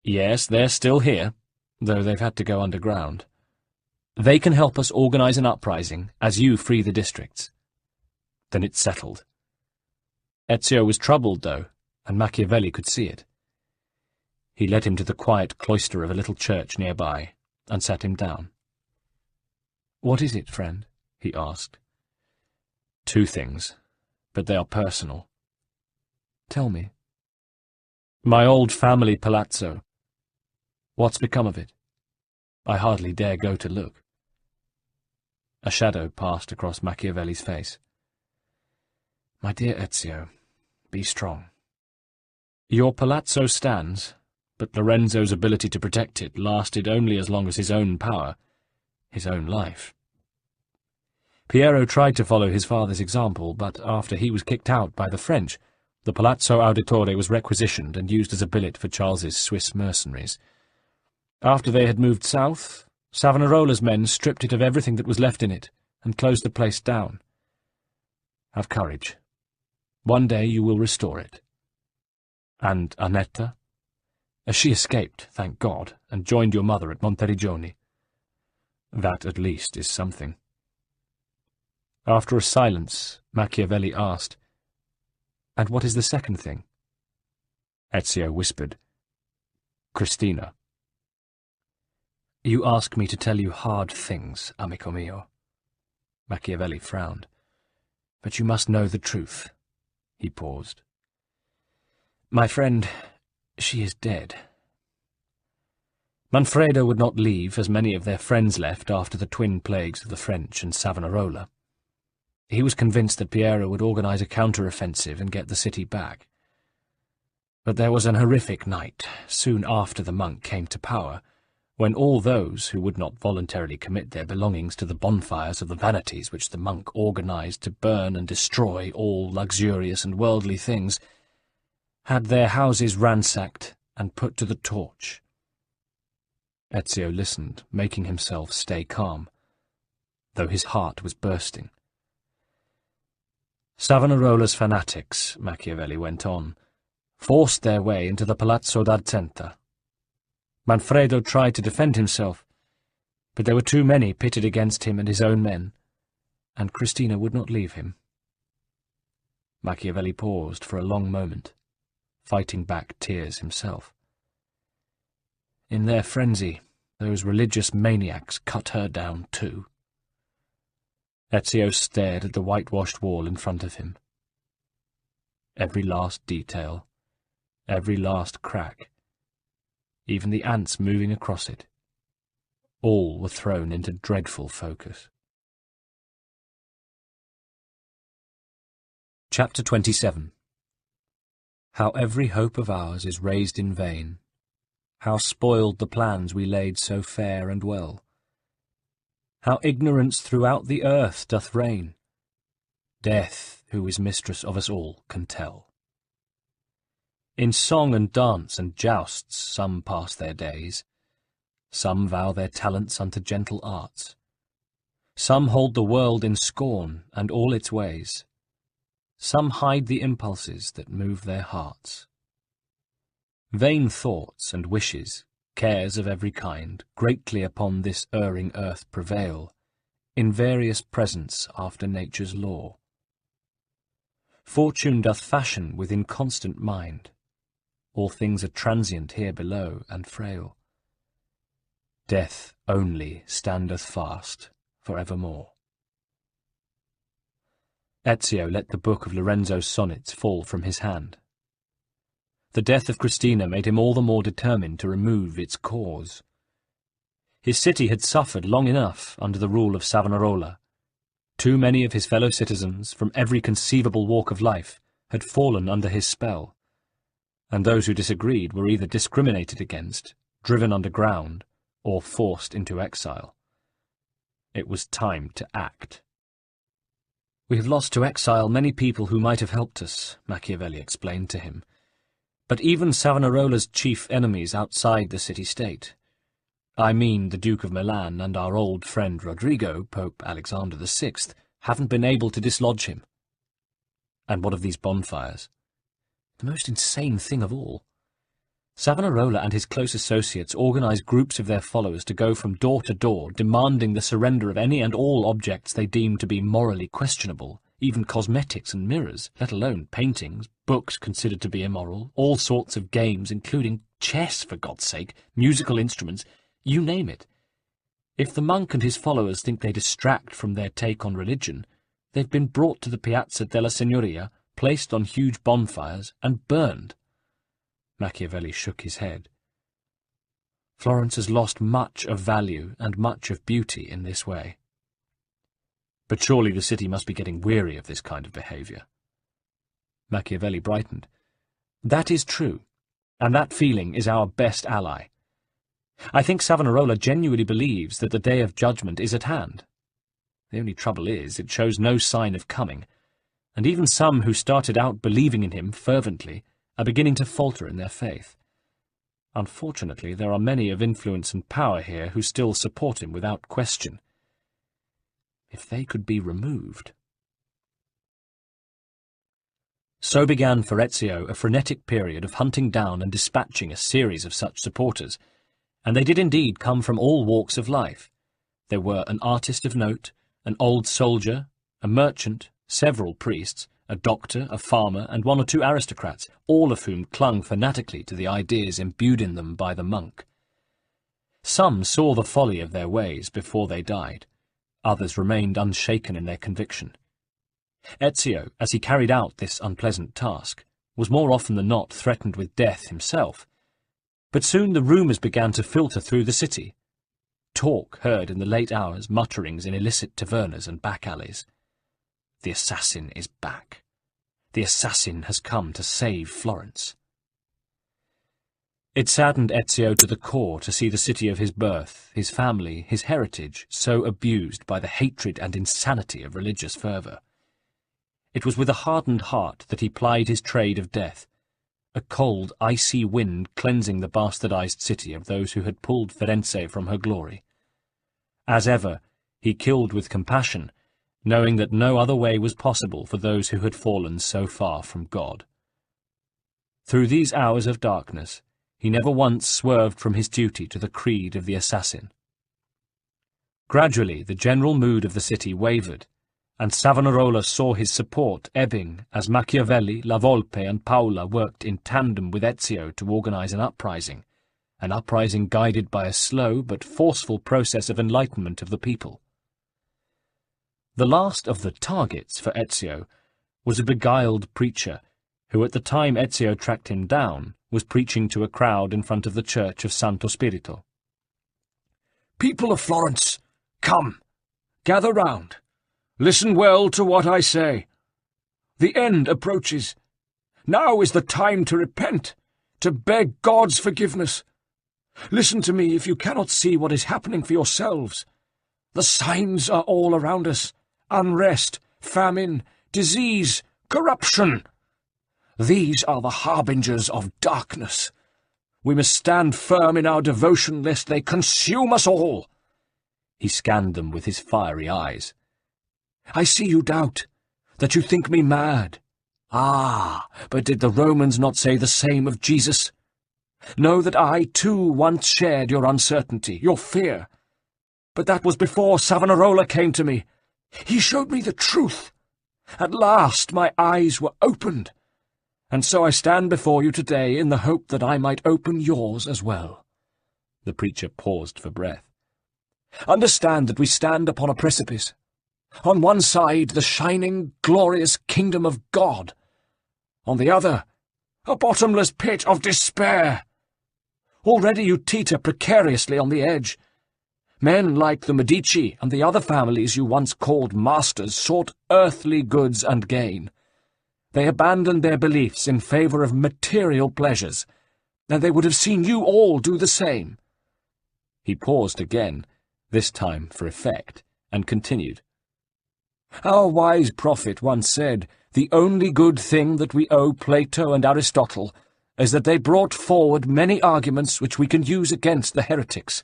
Yes, they're still here, though they've had to go underground. They can help us organize an uprising as you free the districts. Then it's settled. Ezio was troubled, though, and Machiavelli could see it. He led him to the quiet cloister of a little church nearby, and sat him down.
"What is it, friend?" he asked.
"Two things, but they are personal."
"Tell me."
"My old family palazzo."
"What's become of it?"
"I hardly dare go to look." A shadow passed across Machiavelli's face.
"My dear Ezio, be strong."
"Your palazzo stands, but Lorenzo's ability to protect it lasted only as long as his own power, his own life. Piero tried to follow his father's example, but after he was kicked out by the French, the Palazzo Auditore was requisitioned and used as a billet for Charles's Swiss mercenaries. After they had moved south, Savonarola's men stripped it of everything that was left in it and closed the place down. Have courage. One day you will restore it. And Annetta? She escaped, thank God, and joined your mother at Monteriggioni. That, at least, is something. After a silence, Machiavelli asked, "And what is the second thing?" Ezio whispered, "Christina." "You ask me to tell you hard things, amico mio." Machiavelli frowned. "But you must know the truth." He paused. "My friend, she is dead." Manfredo would not leave as many of their friends left after the twin plagues of the French and Savonarola. He was convinced that Piero would organize a counter-offensive and get the city back. But there was an horrific night, soon after the monk came to power, when all those who would not voluntarily commit their belongings to the bonfires of the vanities which the monk organized to burn and destroy all luxurious and worldly things, had their houses ransacked and put to the torch. Ezio listened, making himself stay calm, though his heart was bursting. Savonarola's fanatics, Machiavelli went on, forced their way into the Palazzo d'Argenta. Manfredo tried to defend himself, but there were too many pitted against him and his own men, and Christina would not leave him. Machiavelli paused for a long moment, fighting back tears himself. In their frenzy, those religious maniacs cut her down too. Ezio stared at the whitewashed wall in front of him. Every last detail, every last crack, even the ants moving across it,
All were thrown into dreadful focus.
Chapter 27. How every hope of ours is raised in vain, how spoiled the plans we laid so fair and well, how ignorance throughout the earth doth reign, Death, who is mistress of us all, can tell. In song and dance and jousts some pass their days, some vow their talents unto gentle arts, some hold the world in scorn and all its ways, some hide the impulses that move their hearts. Vain thoughts and wishes, cares of every kind, greatly upon this erring earth prevail, in various presents after nature's law. Fortune doth fashion with inconstant mind, all things are transient here below and frail. Death only standeth fast for evermore. Ezio let the book of Lorenzo's sonnets fall from his hand. The death of Christina made him all the more determined to remove its cause. His city had suffered long enough under the rule of Savonarola. Too many of his fellow citizens, from every conceivable walk of life, had fallen under his spell, and those who disagreed were either discriminated against, driven underground, or forced into exile. It was time to act. "We have lost to exile many people who might have helped us," Machiavelli explained to him. "But even Savonarola's chief enemies outside the city-state, I mean the Duke of Milan and our old friend Rodrigo, Pope Alexander VI, haven't been able to dislodge him." And what of these bonfires? The most insane thing of all. Savonarola and his close associates organized groups of their followers to go from door to door, demanding the surrender of any and all objects they deemed to be morally questionable, even cosmetics and mirrors, let alone paintings, books considered to be immoral, all sorts of games, including chess, for God's sake, musical instruments, you name it. If the monk and his followers think they distract from their take on religion, they've been brought to the Piazza della Signoria, placed on huge bonfires, and burned. Machiavelli shook his head. Florence has lost much of value and much of beauty in this way. But surely the city must be getting weary of this kind of behaviour. Machiavelli brightened. That is true, and that feeling is our best ally. I think Savonarola genuinely believes that the day of judgment is at hand. The only trouble is, it shows no sign of coming, and even some who started out believing in him fervently are beginning to falter in their faith. Unfortunately, there are many of influence and power here who still support him without question. If they could be removed. So began for Ezio a frenetic period of hunting down and dispatching a series of such supporters, and they did indeed come from all walks of life. There were an artist of note, an old soldier, a merchant, several priests, a doctor, a farmer, and one or two aristocrats, all of whom clung fanatically to the ideas imbued in them by the monk. Some saw the folly of their ways before they died. Others remained unshaken in their conviction. Ezio, as he carried out this unpleasant task, was more often than not threatened with death himself. But soon the rumours began to filter through the city. Talk heard in the late hours, mutterings in illicit tavernas and back alleys. The assassin is back. The assassin has come to save Florence. It saddened Ezio to the core to see the city of his birth, his family, his heritage, so abused by the hatred and insanity of religious fervour. It was with a hardened heart that he plied his trade of death, a cold, icy wind cleansing the bastardized city of those who had pulled Firenze from her glory. As ever, he killed with compassion, knowing that no other way was possible for those who had fallen so far from God. Through these hours of darkness, he never once swerved from his duty to the creed of the assassin. Gradually, the general mood of the city wavered, and Savonarola saw his support ebbing as Machiavelli, La Volpe, and Paula worked in tandem with Ezio to organize an uprising guided by a slow but forceful process of enlightenment of the people. The last of the targets for Ezio was a beguiled preacher who, at the time Ezio tracked him down, was preaching to a crowd in front of the church of Santo Spirito.
People of Florence, come, gather round. Listen well to what I say. The end approaches. Now is the time to repent, to beg God's forgiveness. Listen to me if you cannot see what is happening for yourselves. The signs are all around us. Unrest, famine, disease, corruption. These are the harbingers of darkness. We must stand firm in our devotion lest they consume us all.
He scanned them with his fiery eyes.
I see you doubt, that you think me mad. Ah, but did the Romans not say the same of Jesus? Know that I, too, once shared your uncertainty, your fear. But that was before Savonarola came to me. He showed me the truth. At last my eyes were opened. And so I stand before you today in the hope that I might open yours as well.
The preacher paused for breath.
Understand that we stand upon a precipice. On one side, the shining, glorious kingdom of God. On the other, a bottomless pit of despair. Already you teeter precariously on the edge. Men like the Medici and the other families you once called masters sought earthly goods and gain. They abandoned their beliefs in favour of material pleasures, and they would have seen you all do the same.
He paused again, this time for effect, and continued.
Our wise prophet once said, the only good thing that we owe Plato and Aristotle is that they brought forward many arguments which we can use against the heretics.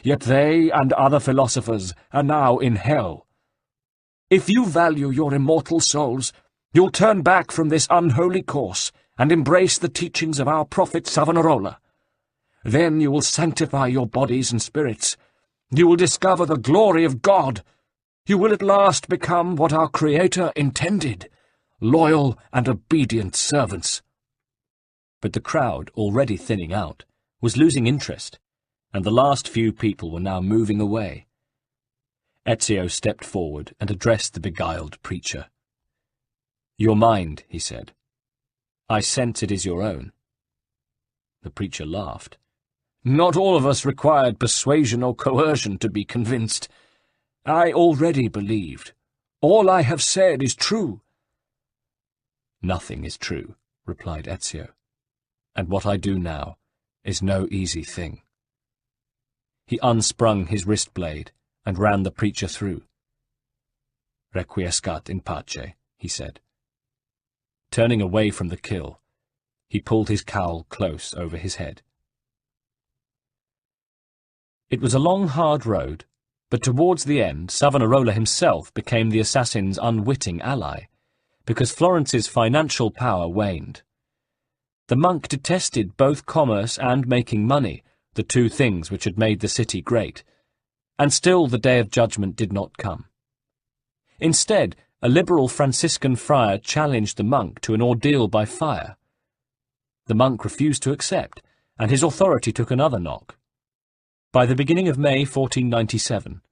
Yet they and other philosophers are now in hell. If you value your immortal souls, you'll turn back from this unholy course and embrace the teachings of our prophet Savonarola. Then you will sanctify your bodies and spirits. You will discover the glory of God. You will at last become what our Creator intended, loyal and obedient servants.
But the crowd, already thinning out, was losing interest, and the last few people were now moving away. Ezio stepped forward and addressed the beguiled preacher. "Your mind," he said. "I sense it is your own." The preacher laughed.
"Not all of us required persuasion or coercion to be convinced. I already believed. All I have said is true."
"Nothing is true," replied Ezio, "and what I do now is no easy thing." He unsprung his wrist blade and ran the preacher through. "Requiescat in pace," he said. Turning away from the kill, he pulled his cowl close over his head. It was a long, hard road, but towards the end Savonarola himself became the assassin's unwitting ally, because Florence's financial power waned. The monk detested both commerce and making money, the two things which had made the city great, and still the day of judgment did not come. Instead, a liberal Franciscan friar challenged the monk to an ordeal by fire. The monk refused to accept, and his authority took another knock. By the beginning of May 1497,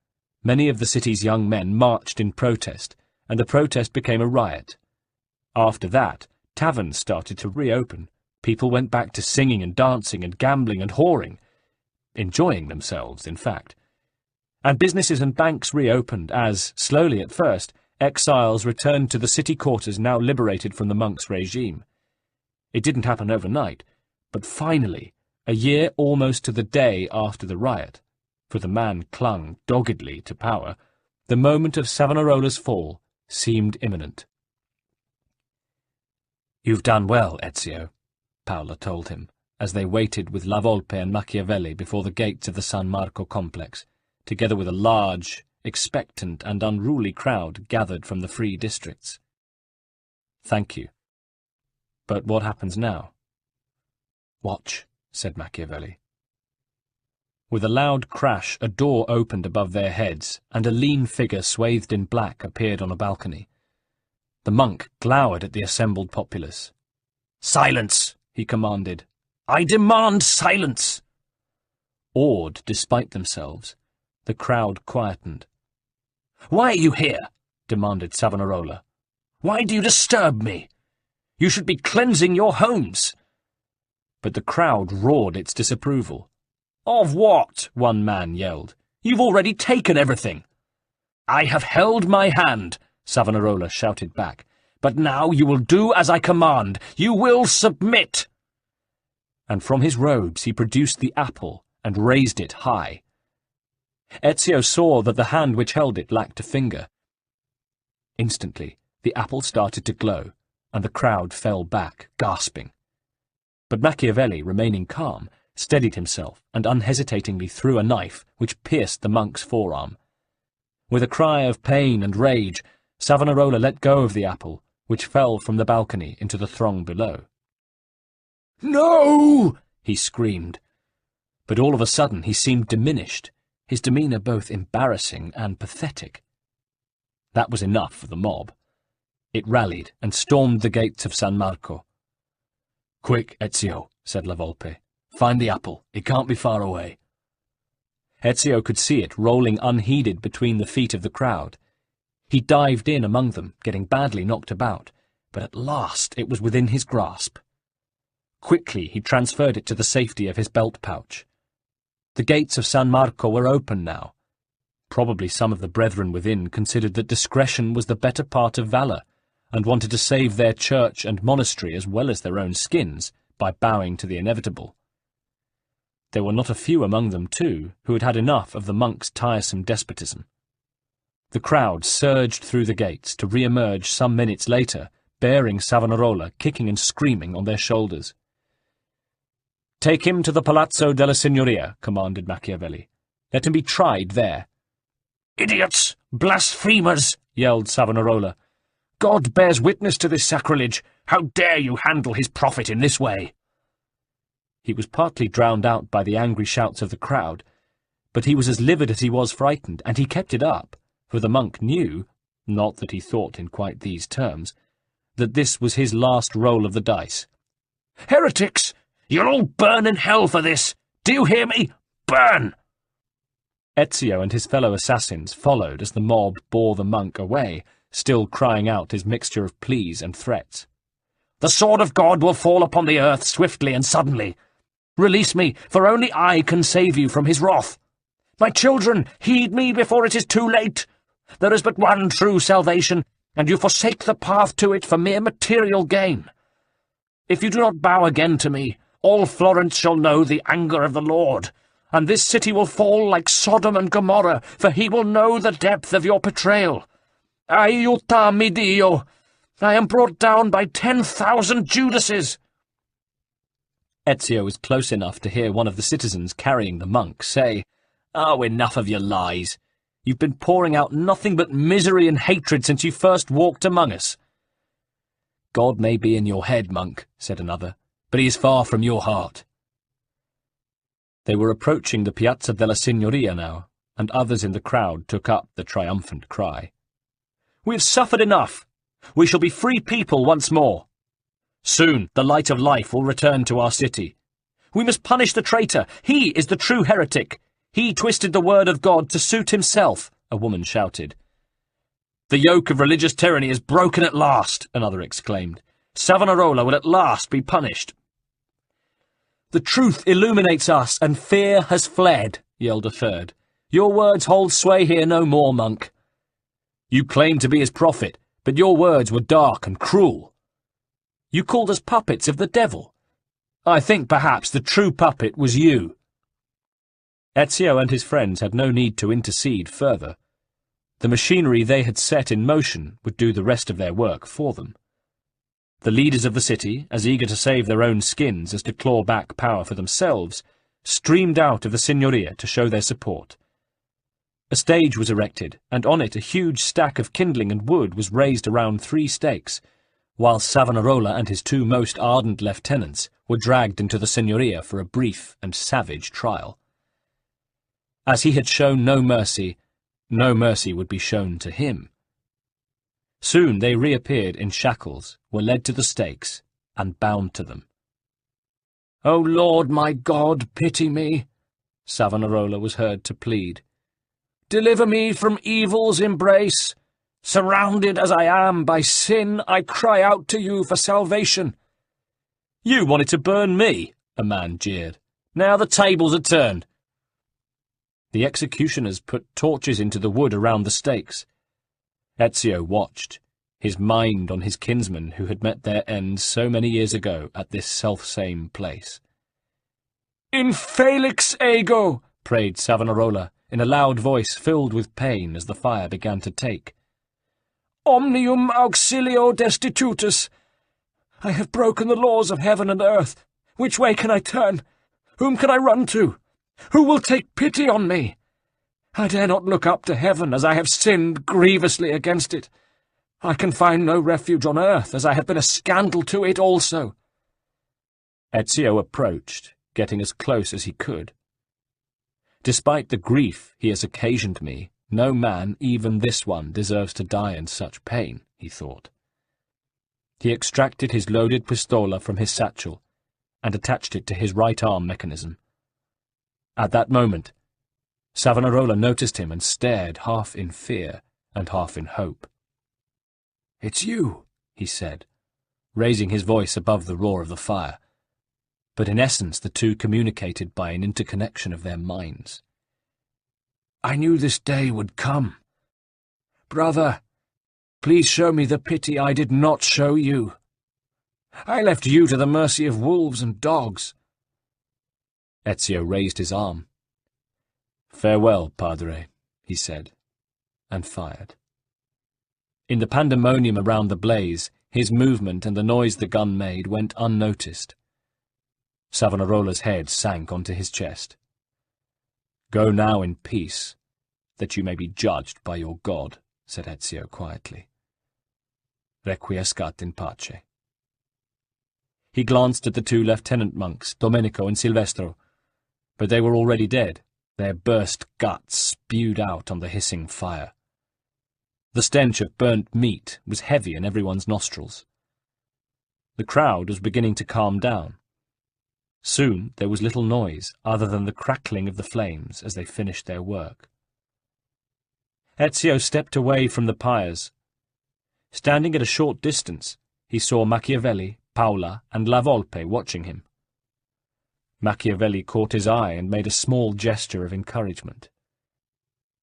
many of the city's young men marched in protest, and the protest became a riot. After that, taverns started to reopen. People went back to singing and dancing and gambling and whoring, enjoying themselves, in fact. And businesses and banks reopened as, slowly at first, exiles returned to the city quarters now liberated from the monk's regime. It didn't happen overnight, but finally, a year almost to the day after the riot, for the man clung doggedly to power, the moment of Savonarola's fall seemed imminent. "You've done well, Ezio," Paola told him, as they waited with La Volpe and Machiavelli before the gates of the San Marco complex, together with a large, expectant and unruly crowd gathered from the free districts. "Thank you. But what happens now?" "Watch," said Machiavelli. With a loud crash, a door opened above their heads, and a lean figure swathed in black appeared on a balcony. The monk glowered at the assembled populace. "Silence!" he commanded. "I demand silence!" Awed despite themselves, the crowd quietened. "Why are you here?" demanded Savonarola. "Why do you disturb me? You should be cleansing your homes." But the crowd roared its disapproval. "Of what?" one man yelled.
You've already taken everything." "I have held my hand," Savonarola shouted back. "But now you will do as I command. You will submit."
And from his robes he produced the apple and raised it high. Ezio saw that the hand which held it lacked a finger. Instantly, the apple started to glow, and the crowd fell back, gasping. But Machiavelli, remaining calm, steadied himself and unhesitatingly threw a knife which pierced the monk's forearm. With a cry of pain and rage, Savonarola let go of the apple, which fell from the balcony into the throng below.
"No!"
he screamed. But all of a sudden he seemed diminished, his demeanour both embarrassing and pathetic. That was enough for the mob. It rallied and stormed the gates of San Marco.
"Quick, Ezio," said La Volpe. "Find the apple. It can't be far away."
Ezio could see it rolling unheeded between the feet of the crowd. He dived in among them, getting badly knocked about, but at last it was within his grasp. Quickly he transferred it to the safety of his belt pouch. The gates of San Marco were open now. Probably some of the brethren within considered that discretion was the better part of valour, and wanted to save their church and monastery as well as their own skins by bowing to the inevitable. There were not a few among them, too, who had had enough of the monk's tiresome despotism. The crowd surged through the gates to re-emerge some minutes later, bearing Savonarola, kicking and screaming on their shoulders. "Take him to the Palazzo della Signoria," commanded Machiavelli. "Let him be tried there."
"Idiots! Blasphemers!" yelled Savonarola. "God bears witness to this sacrilege. How dare you handle his prophet in this way?"
He was partly drowned out by the angry shouts of the crowd, but he was as livid as he was frightened, and he kept it up, for the monk knew, not that he thought in quite these terms, that this was his last roll of the dice.
"Heretics! You'll all burn in hell for this! Do you hear me? Burn!"
Ezio and his fellow assassins followed as the mob bore the monk away, still crying out his mixture of pleas and threats.
"The sword of God will fall upon the earth swiftly and suddenly. Release me, for only I can save you from his wrath. My children, heed me before it is too late. There is but one true salvation, and you forsake the path to it for mere material gain. If you do not bow again to me, all Florence shall know the anger of the Lord, and this city will fall like Sodom and Gomorrah, for he will know the depth of your betrayal. Aiutami Dio! I am brought down by 10,000 Judases!"
Ezio was close enough to hear one of the citizens carrying the monk say, "Oh, enough of your lies. You've been pouring out nothing but misery and hatred since you first walked among us." "God may be in your head, monk," said another, "but he is far from your heart." They were approaching the Piazza della Signoria now, and others in the crowd took up the triumphant cry. "We have suffered enough. We shall be free people once more. Soon the light of life will return to our city. We must punish the traitor. He is the true heretic. He twisted the word of God to suit himself," a woman shouted. "The yoke of religious tyranny is broken at last," another exclaimed. "Savonarola will at last be punished." "The truth illuminates us, and fear has fled," yelled a third. "Your words hold sway here no more, monk." "You claim to be his prophet, but your words were dark and cruel." "You called us puppets of the devil." "I think perhaps the true puppet was you." Ezio and his friends had no need to intercede further. The machinery they had set in motion would do the rest of their work for them. The leaders of the city, as eager to save their own skins as to claw back power for themselves, streamed out of the Signoria to show their support. A stage was erected, and on it a huge stack of kindling and wood was raised around 3 stakes, while Savonarola and his 2 most ardent lieutenants were dragged into the Signoria for a brief and savage trial. As he had shown no mercy would be shown to him. Soon they reappeared in shackles, were led to the stakes, and bound to them. "O Lord my God, pity me," Savonarola was heard to plead. "Deliver me from evil's embrace. Surrounded as I am by sin, I cry out to you for salvation." "You wanted to burn me," a man jeered. "Now the tables are turned." The executioners put torches into the wood around the stakes. Ezio watched, his mind on his kinsmen who had met their end so many years ago at this selfsame place.
"In felix ego,"
prayed Savonarola, in a loud voice filled with pain as the fire began to take.
"Omnium auxilio destitutus. I have broken the laws of heaven and earth. Which way can I turn? Whom can I run to? Who will take pity on me? I dare not look up to heaven, as I have sinned grievously against it. I can find no refuge on earth, as I have been a scandal to it also."
Ezio approached, getting as close as he could. "Despite the grief he has occasioned me, no man, even this one, deserves to die in such pain," he thought. He extracted his loaded pistola from his satchel and attached it to his right arm mechanism. At that moment, Savonarola noticed him and stared, half in fear and half in hope.
"It's you,"
he said, raising his voice above the roar of the fire. But in essence the two communicated by an interconnection of their minds.
"I knew this day would come. Brother, please show me the pity I did not show you. I left you to the mercy of wolves and dogs."
Ezio raised his arm. "Farewell, Padre," he said, and fired. In the pandemonium around the blaze, his movement and the noise the gun made went unnoticed. Savonarola's head sank onto his chest. "Go now in peace, that you may be judged by your God," said Ezio quietly. "Requiescat in pace." He glanced at the two lieutenant monks, Domenico and Silvestro, but they were already dead, their burst guts spewed out on the hissing fire. The stench of burnt meat was heavy in everyone's nostrils. The crowd was beginning to calm down. Soon there was little noise other than the crackling of the flames as they finished their work. Ezio stepped away from the pyres. Standing at a short distance, he saw Machiavelli, Paola, and La Volpe watching him. Machiavelli caught his eye and made a small gesture of encouragement.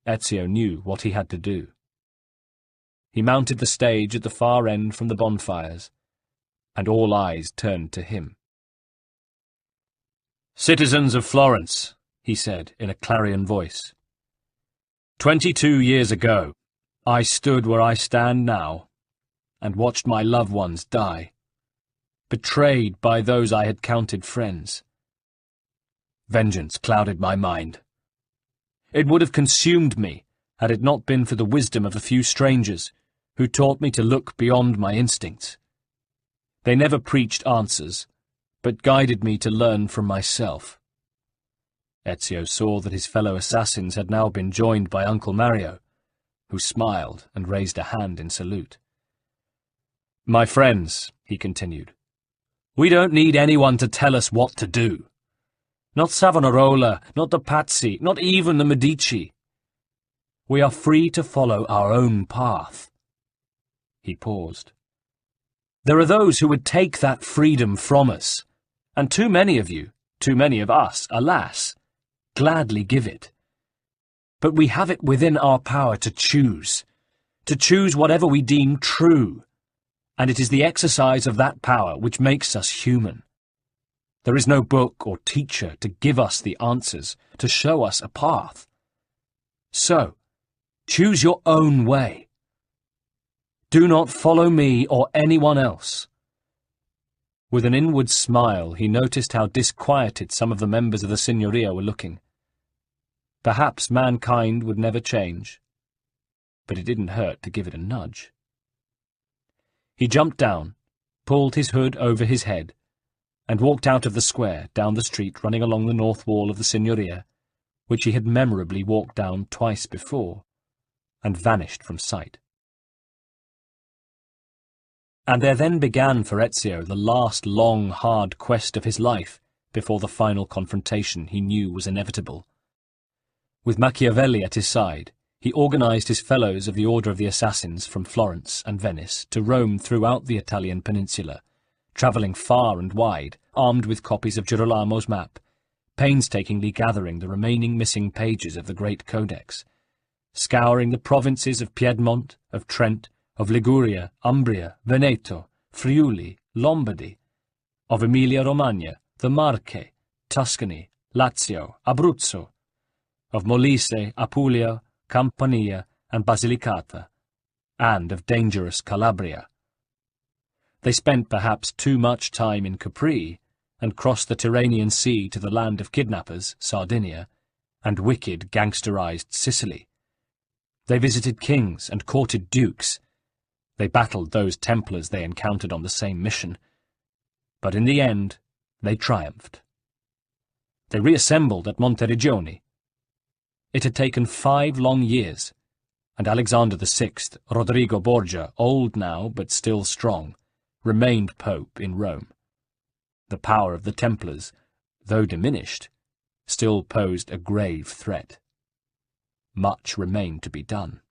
Ezio knew what he had to do. He mounted the stage at the far end from the bonfires, and all eyes turned to him. "Citizens of Florence," he said in a clarion voice, 22 years ago, I stood where I stand now, and watched my loved ones die, betrayed by those I had counted friends. Vengeance clouded my mind. It would have consumed me had it not been for the wisdom of a few strangers who taught me to look beyond my instincts. They never preached answers, but guided me to learn from myself. Ezio saw that his fellow assassins had now been joined by Uncle Mario, who smiled and raised a hand in salute. "My friends," he continued, "we don't need anyone to tell us what to do. Not Savonarola, not the Pazzi, not even the Medici. We are free to follow our own path." He paused. "There are those who would take that freedom from us, and too many of you, too many of us, alas, gladly give it. But we have it within our power to choose whatever we deem true, and it is the exercise of that power which makes us human. There is no book or teacher to give us the answers, to show us a path. So, choose your own way. Do not follow me or anyone else." With an inward smile, he noticed how disquieted some of the members of the Signoria were looking. Perhaps mankind would never change, but it didn't hurt to give it a nudge. He jumped down, pulled his hood over his head, and walked out of the square, down the street running along the north wall of the Signoria, which he had memorably walked down twice before, and vanished from sight. And there then began for Ezio the last long, hard quest of his life before the final confrontation he knew was inevitable. With Machiavelli at his side, he organized his fellows of the Order of the Assassins from Florence and Venice to roam throughout the Italian peninsula, travelling far and wide, armed with copies of Girolamo's map, painstakingly gathering the remaining missing pages of the great codex, scouring the provinces of Piedmont, of Trent, of Liguria, Umbria, Veneto, Friuli, Lombardy, of Emilia-Romagna, the Marche, Tuscany, Lazio, Abruzzo, of Molise, Apulia, Campania, and Basilicata, and of dangerous Calabria. They spent perhaps too much time in Capri, and crossed the Tyrrhenian Sea to the land of kidnappers, Sardinia, and wicked gangsterized Sicily. They visited kings and courted dukes. They battled those Templars they encountered on the same mission. But in the end, they triumphed. They reassembled at Monteriggioni. It had taken 5 long years, and Alexander VI, Rodrigo Borgia, old now but still strong, remained Pope in Rome. The power of the Templars, though diminished, still posed a grave threat. Much remained to be done.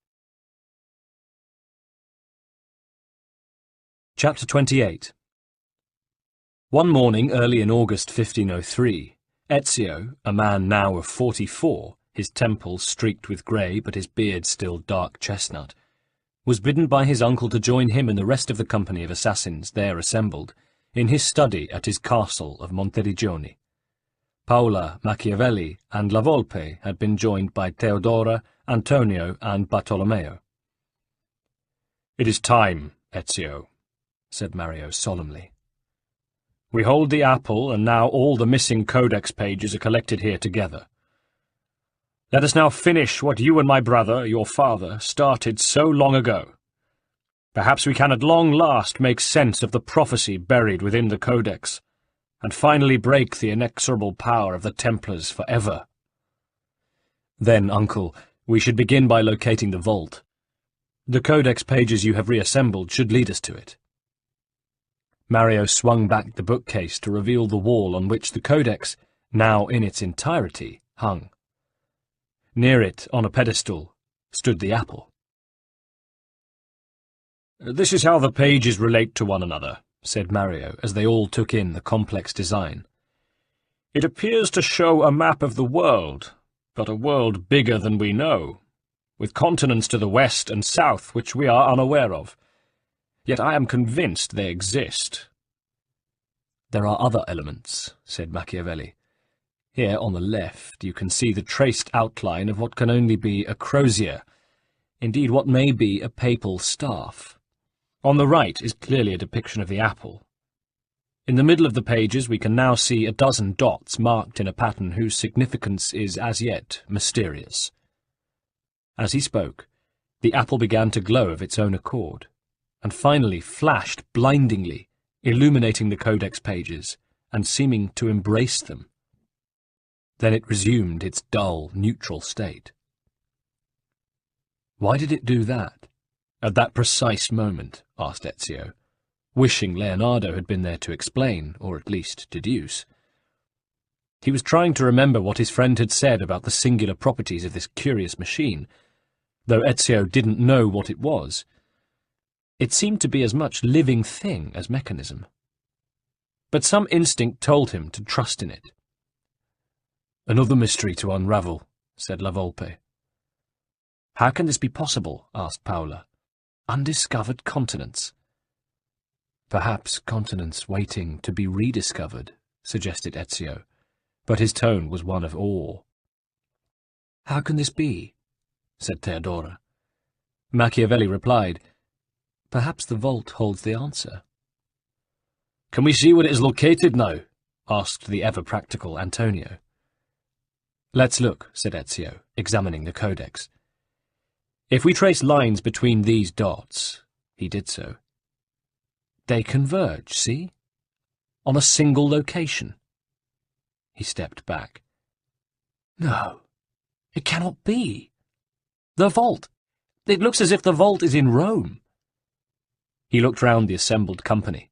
Chapter 28. One morning early in August 1503, Ezio, a man now of 44, his temples streaked with grey but his beard still dark chestnut, was bidden by his uncle to join him and the rest of the company of assassins there assembled in his study at his castle of Monteriggioni. Paola, Machiavelli, and La Volpe had been joined by Theodora, Antonio, and Bartolomeo. "It is time, Ezio," said Mario solemnly. "We hold the apple, and now all the missing codex pages are collected here together. Let us now finish what you and my brother, your father, started so long ago. Perhaps we can at long last make sense of the prophecy buried within the codex, and finally break the inexorable power of the Templars forever." "Then, uncle, we should begin by locating the vault. The codex pages you have reassembled should lead us to it." Mario swung back the bookcase to reveal the wall on which the codex, now in its entirety, hung. Near it, on a pedestal, stood the apple. "This is how the pages relate to one another," said Mario, as they all took in the complex design. "It appears to show a map of the world, but a world bigger than we know, with continents to the west and south which we are unaware of. Yet I am convinced they exist." "There are other elements," said Machiavelli. "Here on the left you can see the traced outline of what can only be a crozier, indeed what may be a papal staff. On the right is clearly a depiction of the apple. In the middle of the pages we can now see a dozen dots marked in a pattern whose significance is as yet mysterious." As he spoke, the apple began to glow of its own accord, and finally flashed blindingly, illuminating the codex pages, and seeming to embrace them. Then it resumed its dull, neutral state. "Why did it do that, at that precise moment?" asked Ezio, wishing Leonardo had been there to explain, or at least deduce. He was trying to remember what his friend had said about the singular properties of this curious machine, though Ezio didn't know what it was. It seemed to be as much living thing as mechanism. But some instinct told him to trust in it. "Another mystery to unravel," said La Volpe. "How can this be possible?" asked Paola. "Undiscovered continents." "Perhaps continents waiting to be rediscovered," suggested Ezio, but his tone was one of awe. "How can this be?" said Theodora. Machiavelli replied, "Perhaps the vault holds the answer." "Can we see where it is located now?" asked the ever-practical Antonio. "Let's look," said Ezio, examining the codex. "If we trace lines between these dots," he did so, "they converge, see? On a single location." He stepped back. "No, it cannot be. The vault! It looks as if the vault is in Rome." He looked round the assembled company,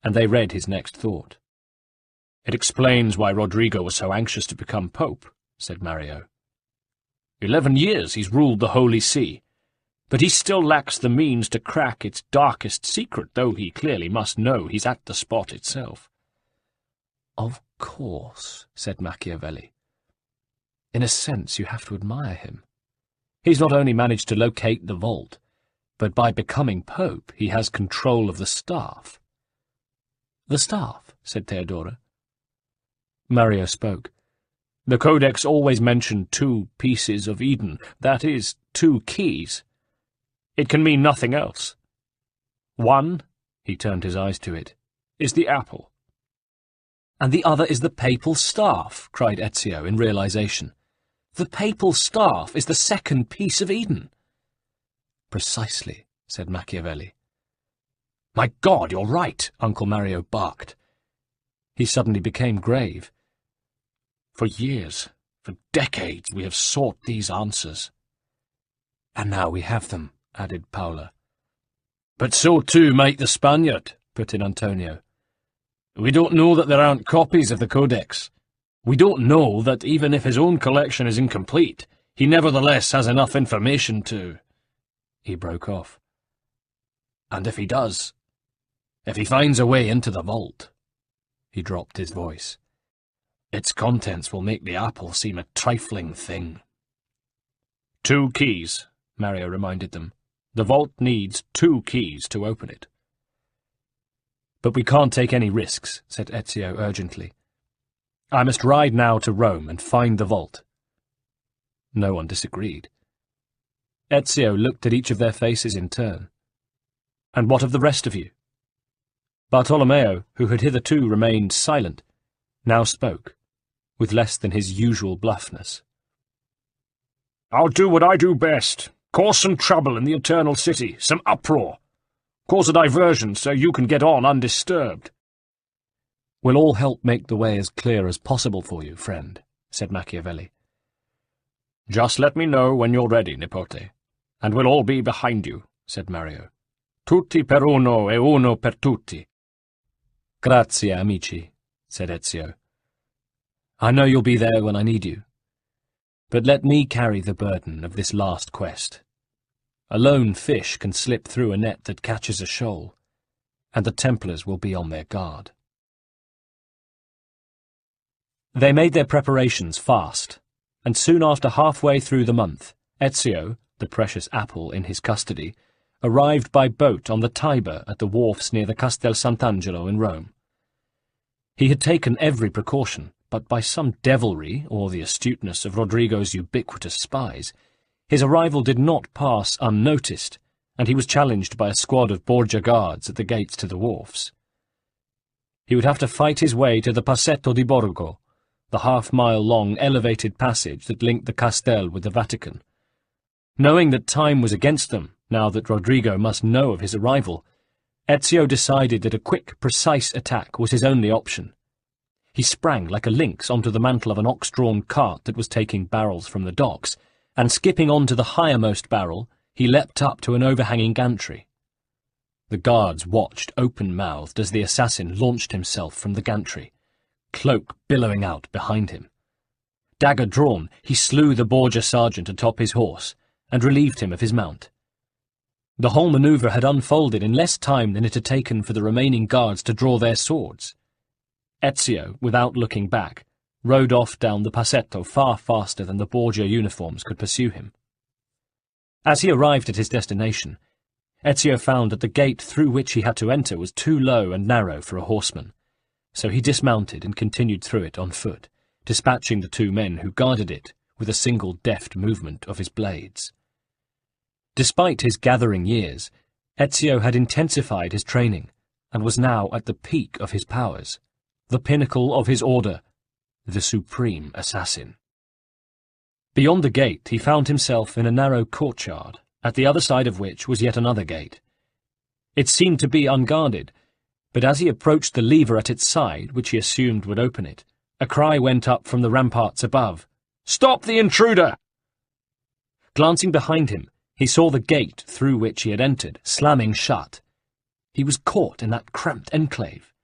and they read his next thought. "It explains why Rodrigo was so anxious to become pope," said Mario. 11 years he's ruled the Holy See, but he still lacks the means to crack its darkest secret, though he clearly must know he's at the spot itself."
"Of course," said Machiavelli. "In a sense, you have to admire him. He's not only managed to locate the vault, but by becoming Pope, he has control of the staff." "The staff?" said Theodora. Mario spoke. "The Codex always mentioned 2 pieces of Eden, that is, 2 keys. It can mean nothing else. One," he turned his eyes to it, "is the apple." "And the other is the papal staff," cried Ezio in realization. "The papal staff is the 2nd piece of Eden." "Precisely," said Machiavelli. "My God, you're right," Uncle Mario barked. He suddenly became grave. "For years, for decades, we have sought these answers." "And now we have them," added Paula. "But so too might the Spaniard," put in Antonio. "We don't know that there aren't copies of the Codex. We don't know that even if his own collection is incomplete, he nevertheless has enough information to—" He broke off. "And if he does, if he finds a way into the vault," he dropped his voice, "its contents will make the apple seem a trifling thing." "2 keys," Mario reminded them. "The vault needs 2 keys to open it." "But we can't take any risks," said Ezio urgently. "I must ride now to Rome and find the vault." No one disagreed. Ezio looked at each of their faces in turn. "And what of the rest of you?" Bartolomeo, who had hitherto remained silent, now spoke, with less than his usual bluffness. "I'll do what I do best. Cause some trouble in the Eternal City, some uproar. Cause a diversion so you can get on undisturbed." "We'll all help make the way as clear as possible for you, friend," said Machiavelli. "Just let me know when you're ready, Nipote, and we'll all be behind you," said Mario. "Tutti per uno e uno per tutti." "Grazie, amici," said Ezio. "I know you'll be there when I need you. But let me carry the burden of this last quest. A lone fish can slip through a net that catches a shoal, and the Templars will be on their guard." They made their preparations fast, and soon after halfway through the month, Ezio, the precious apple in his custody, arrived by boat on the Tiber at the wharfs near the Castel Sant'Angelo in Rome. He had taken every precaution, but by some devilry or the astuteness of Rodrigo's ubiquitous spies, his arrival did not pass unnoticed, and he was challenged by a squad of Borgia guards at the gates to the wharfs. He would have to fight his way to the Passetto di Borgo, the half-mile-long elevated passage that linked the Castel with the Vatican. Knowing that time was against them, now that Rodrigo must know of his arrival, Ezio decided that a quick, precise attack was his only option. He sprang like a lynx onto the mantle of an ox-drawn cart that was taking barrels from the docks, and skipping onto the highermost barrel, he leapt up to an overhanging gantry. The guards watched open-mouthed as the assassin launched himself from the gantry, cloak billowing out behind him. Dagger drawn, he slew the Borgia sergeant atop his horse, and relieved him of his mount. The whole manoeuvre had unfolded in less time than it had taken for the remaining guards to draw their swords. Ezio, without looking back, rode off down the Passetto far faster than the Borgia uniforms could pursue him. As he arrived at his destination, Ezio found that the gate through which he had to enter was too low and narrow for a horseman, so he dismounted and continued through it on foot, dispatching the 2 men who guarded it with a single deft movement of his blades. Despite his gathering years, Ezio had intensified his training and was now at the peak of his powers, the pinnacle of his order, the supreme assassin. Beyond the gate he found himself in a narrow courtyard, at the other side of which was yet another gate. It seemed to be unguarded, but as he approached the lever at its side, which he assumed would open it, a cry went up from the ramparts above, "Stop the intruder!" Glancing behind him, he saw the gate through which he had entered, slamming shut. He was caught in that cramped enclave.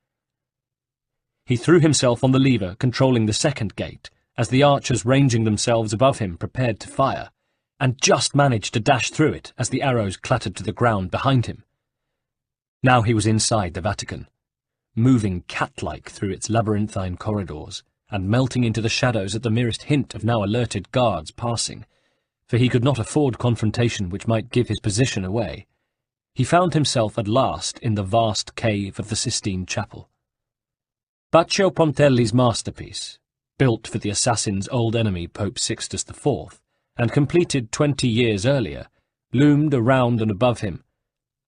He threw himself on the lever controlling the second gate, as the archers ranging themselves above him prepared to fire, and just managed to dash through it as the arrows clattered to the ground behind him. Now he was inside the Vatican.
moving cat-like through its labyrinthine corridors, and melting into the shadows at the merest hint of now alerted guards passing, for he could not afford confrontation which might give his position away, he found himself at last in the vast cave of the Sistine Chapel. Baccio Pontelli's masterpiece, built for the assassin's old enemy Pope Sixtus IV, and completed 20 years earlier, loomed around and above him,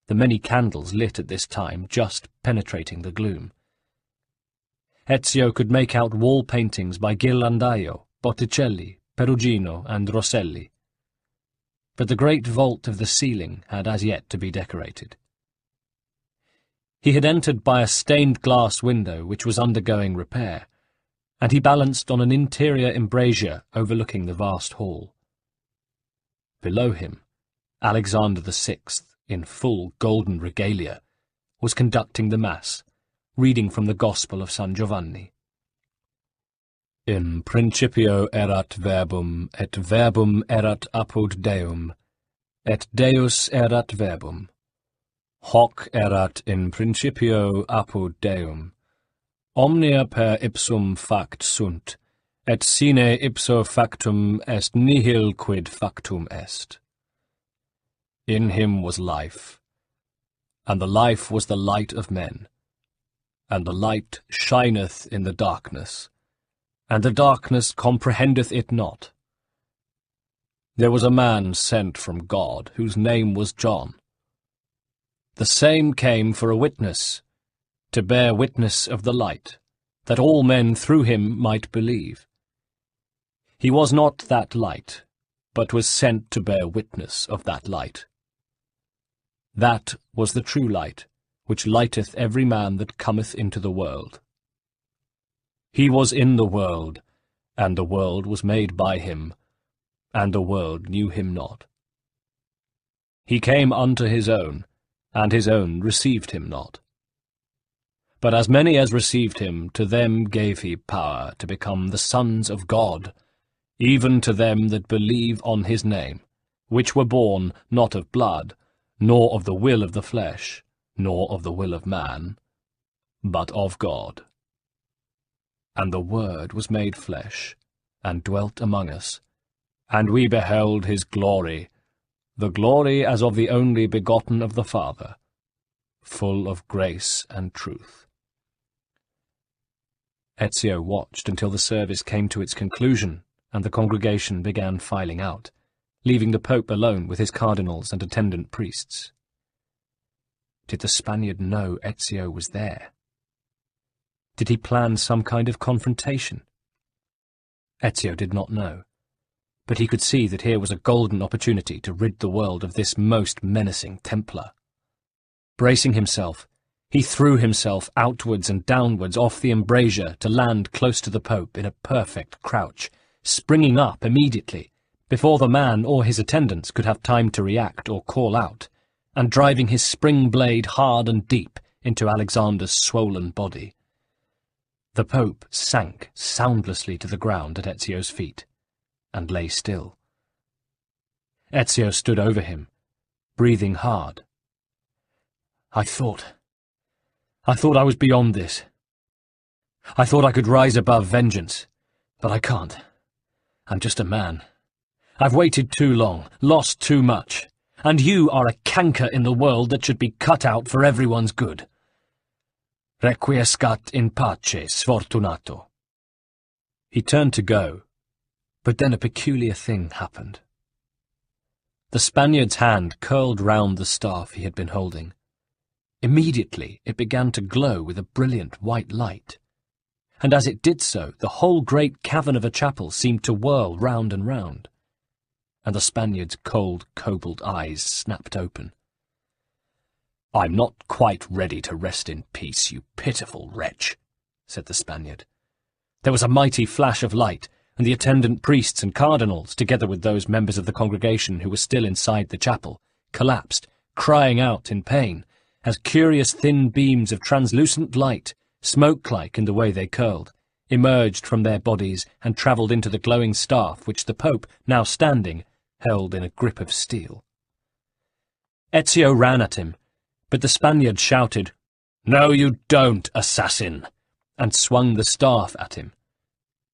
the many candles lit at this time just penetrating the gloom. Ezio could make out wall paintings by Ghirlandaio, Botticelli, Perugino, and Rosselli. But the great vault of the ceiling had as yet to be decorated. He had entered by a stained-glass window which was undergoing repair, and he balanced on an interior embrasure overlooking the vast hall. Below him, Alexander VI, in full golden regalia, was conducting the Mass, reading from the Gospel of San Giovanni. In principio erat verbum, et verbum erat apud Deum, et Deus erat verbum. Hoc erat in principio apud Deum. Omnia per ipsum fact sunt, et sine ipso factum est nihil quid factum est. In him was life, and the life was the light of men, and the light shineth in the darkness, and the darkness comprehendeth it not. There was a man sent from God, whose name was John. The same came for a witness, to bear witness of the light, that all men through him might believe. He was not that light, but was sent to bear witness of that light. That was the true light, which lighteth every man that cometh into the world. He was in the world, and the world was made by him, and the world knew him not. He came unto his own, and his own received him not. But as many as received him, to them gave he power to become the sons of God, even to them that believe on his name, which were born not of blood, nor of the will of the flesh, nor of the will of man, but of God. And the Word was made flesh, and dwelt among us, and we beheld his glory, the glory as of the only begotten of the Father, full of grace and truth. Ezio watched until the service came to its conclusion, and the congregation began filing out, leaving the Pope alone with his cardinals and attendant priests. Did the Spaniard know Ezio was there? Did he plan some kind of confrontation? Ezio did not know, but he could see that here was a golden opportunity to rid the world of this most menacing Templar. Bracing himself, he threw himself outwards and downwards off the embrasure to land close to the Pope in a perfect crouch, springing up immediately, before the man or his attendants could have time to react or call out, and driving his spring blade hard and deep into Alexander's swollen body. The Pope sank soundlessly to the ground at Ezio's feet, and lay still. Ezio stood over him, breathing hard. I thought I was beyond this. I thought I could rise above vengeance, but I can't. I'm just a man. I've waited too long, lost too much, and you are a canker in the world that should be cut out for everyone's good. Requiescat in pace, sfortunato. He turned to go, but then a peculiar thing happened. The Spaniard's hand curled round the staff he had been holding. Immediately it began to glow with a brilliant white light, and as it did so, the whole great cavern of a chapel seemed to whirl round and round, and the Spaniard's cold cobalt eyes snapped open. "I'm not quite ready to rest in peace, you pitiful wretch," said the Spaniard. There was a mighty flash of light, and the attendant priests and cardinals, together with those members of the congregation who were still inside the chapel, collapsed, crying out in pain, as curious thin beams of translucent light, smoke-like in the way they curled, emerged from their bodies and travelled into the glowing staff which the Pope, now standing, held in a grip of steel. Ezio ran at him, but the Spaniard shouted, "No, you don't, assassin,"
and swung the staff at him.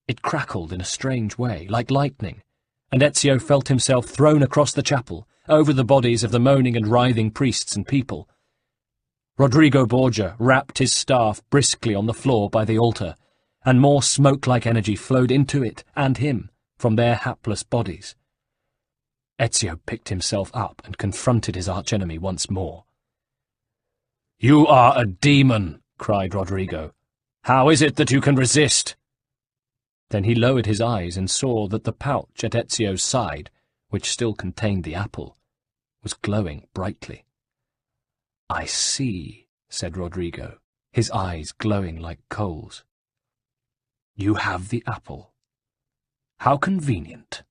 It crackled in a strange way, like lightning, and Ezio felt himself thrown across the chapel, over the bodies of the moaning and writhing priests and people. Rodrigo Borgia rapped his staff briskly on the floor by the altar, and more smoke-like energy flowed into it and him from their hapless bodies. Ezio picked himself up and confronted his archenemy once more.
"You are a demon," cried Rodrigo. "How is it that you can resist?"
Then he lowered his eyes and saw that the pouch at Ezio's side, which still contained the apple, was glowing brightly. "I see," said Rodrigo, his eyes glowing like coals. "You have the apple. How convenient.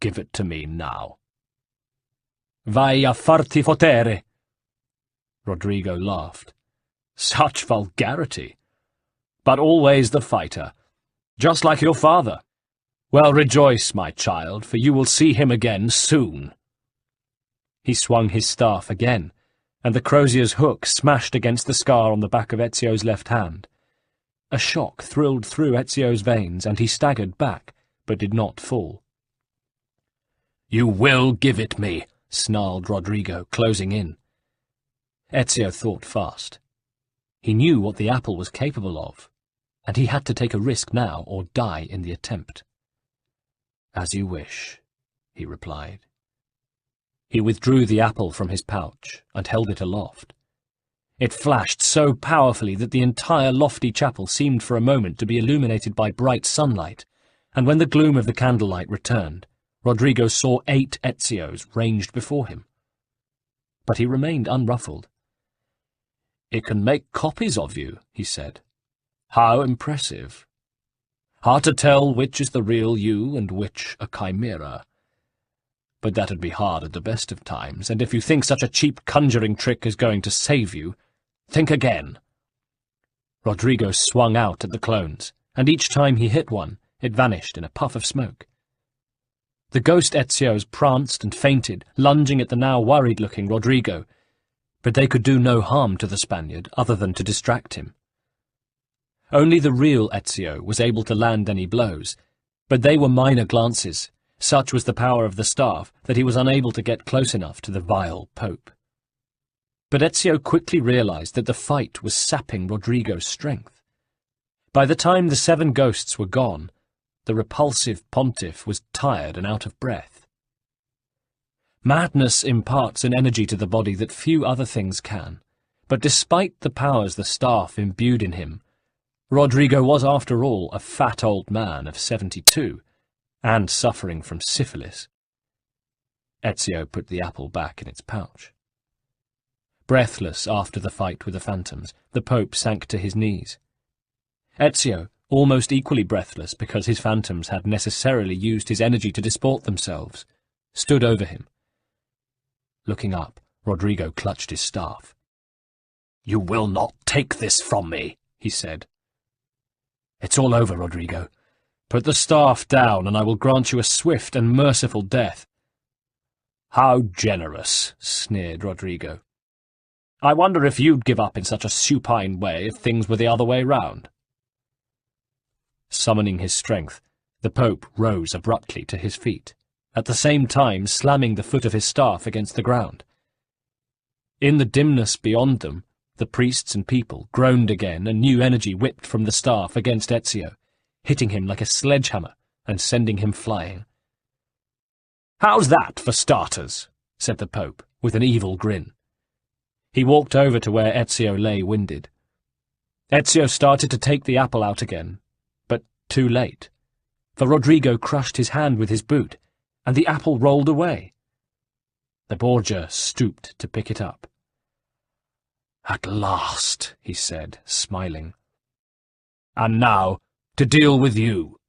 Give it to me now."
"Vai a farti fotere."
Rodrigo laughed.
"Such vulgarity. But always the fighter, just like your father. Well, rejoice, my child, for you will see him again soon."
He swung his staff again, and the crozier's hook smashed against the scar on the back of Ezio's left hand. A shock thrilled through Ezio's veins, and he staggered back, but did not fall.
"You will give it me,"
snarled Rodrigo, closing in. Ezio thought fast. He knew what the apple was capable of, and he had to take a risk now or die in the attempt. "As you wish," he replied. He withdrew the apple from his pouch and held it aloft. It flashed so powerfully that the entire lofty chapel seemed for a moment to be illuminated by bright sunlight, and when the gloom of the candlelight returned, Rodrigo saw 8 Ezios ranged before him. But he remained unruffled. "It can make copies of you," he said. "How impressive. Hard to tell which is the real you and which a chimera. But that'd be hard at the best of times, and if you think such a cheap conjuring trick is going to save you, think again." Rodrigo swung out at the clones, and each time he hit one, it vanished in a puff of smoke. The ghost Ezios pranced and feinted, lunging at the now worried-looking Rodrigo, but they could do no harm to the Spaniard other than to distract him. Only the real Ezio was able to land any blows, but they were minor glances. Such was the power of the staff that he was unable to get close enough to the vile Pope. But Ezio quickly realized that the fight was sapping Rodrigo's strength. By the time the 7 ghosts were gone, the repulsive pontiff was tired and out of breath. Madness imparts an energy to the body that few other things can, but despite the powers the staff imbued in him, Rodrigo was after all a fat old man of 72, and suffering from syphilis. Ezio put the apple back in its pouch. Breathless after the fight with the phantoms, the Pope sank to his knees. Ezio, almost equally breathless because his phantoms had necessarily used his energy to disport themselves, stood over him. Looking up, Rodrigo clutched his staff. "You will not take this from me," he said. "It's all over, Rodrigo. Put the staff down, and I will grant you a swift and merciful death." "How generous," sneered Rodrigo. "I wonder if you'd give up in such a supine way if things were the other way round." Summoning his strength, the Pope rose abruptly to his feet, at the same time slamming the foot of his staff against the ground. In the dimness beyond them, the priests and people groaned again, and new energy whipped from the staff against Ezio, hitting him like a sledgehammer and sending him flying. "How's that for starters?" said the Pope, with an evil grin. He walked over to where Ezio lay winded. Ezio started to take the apple out again, but too late, for Rodrigo crushed his hand with his boot, and the apple rolled away. The Borgia stooped to pick it up. "At last," he said, smiling. "And now, to deal with you."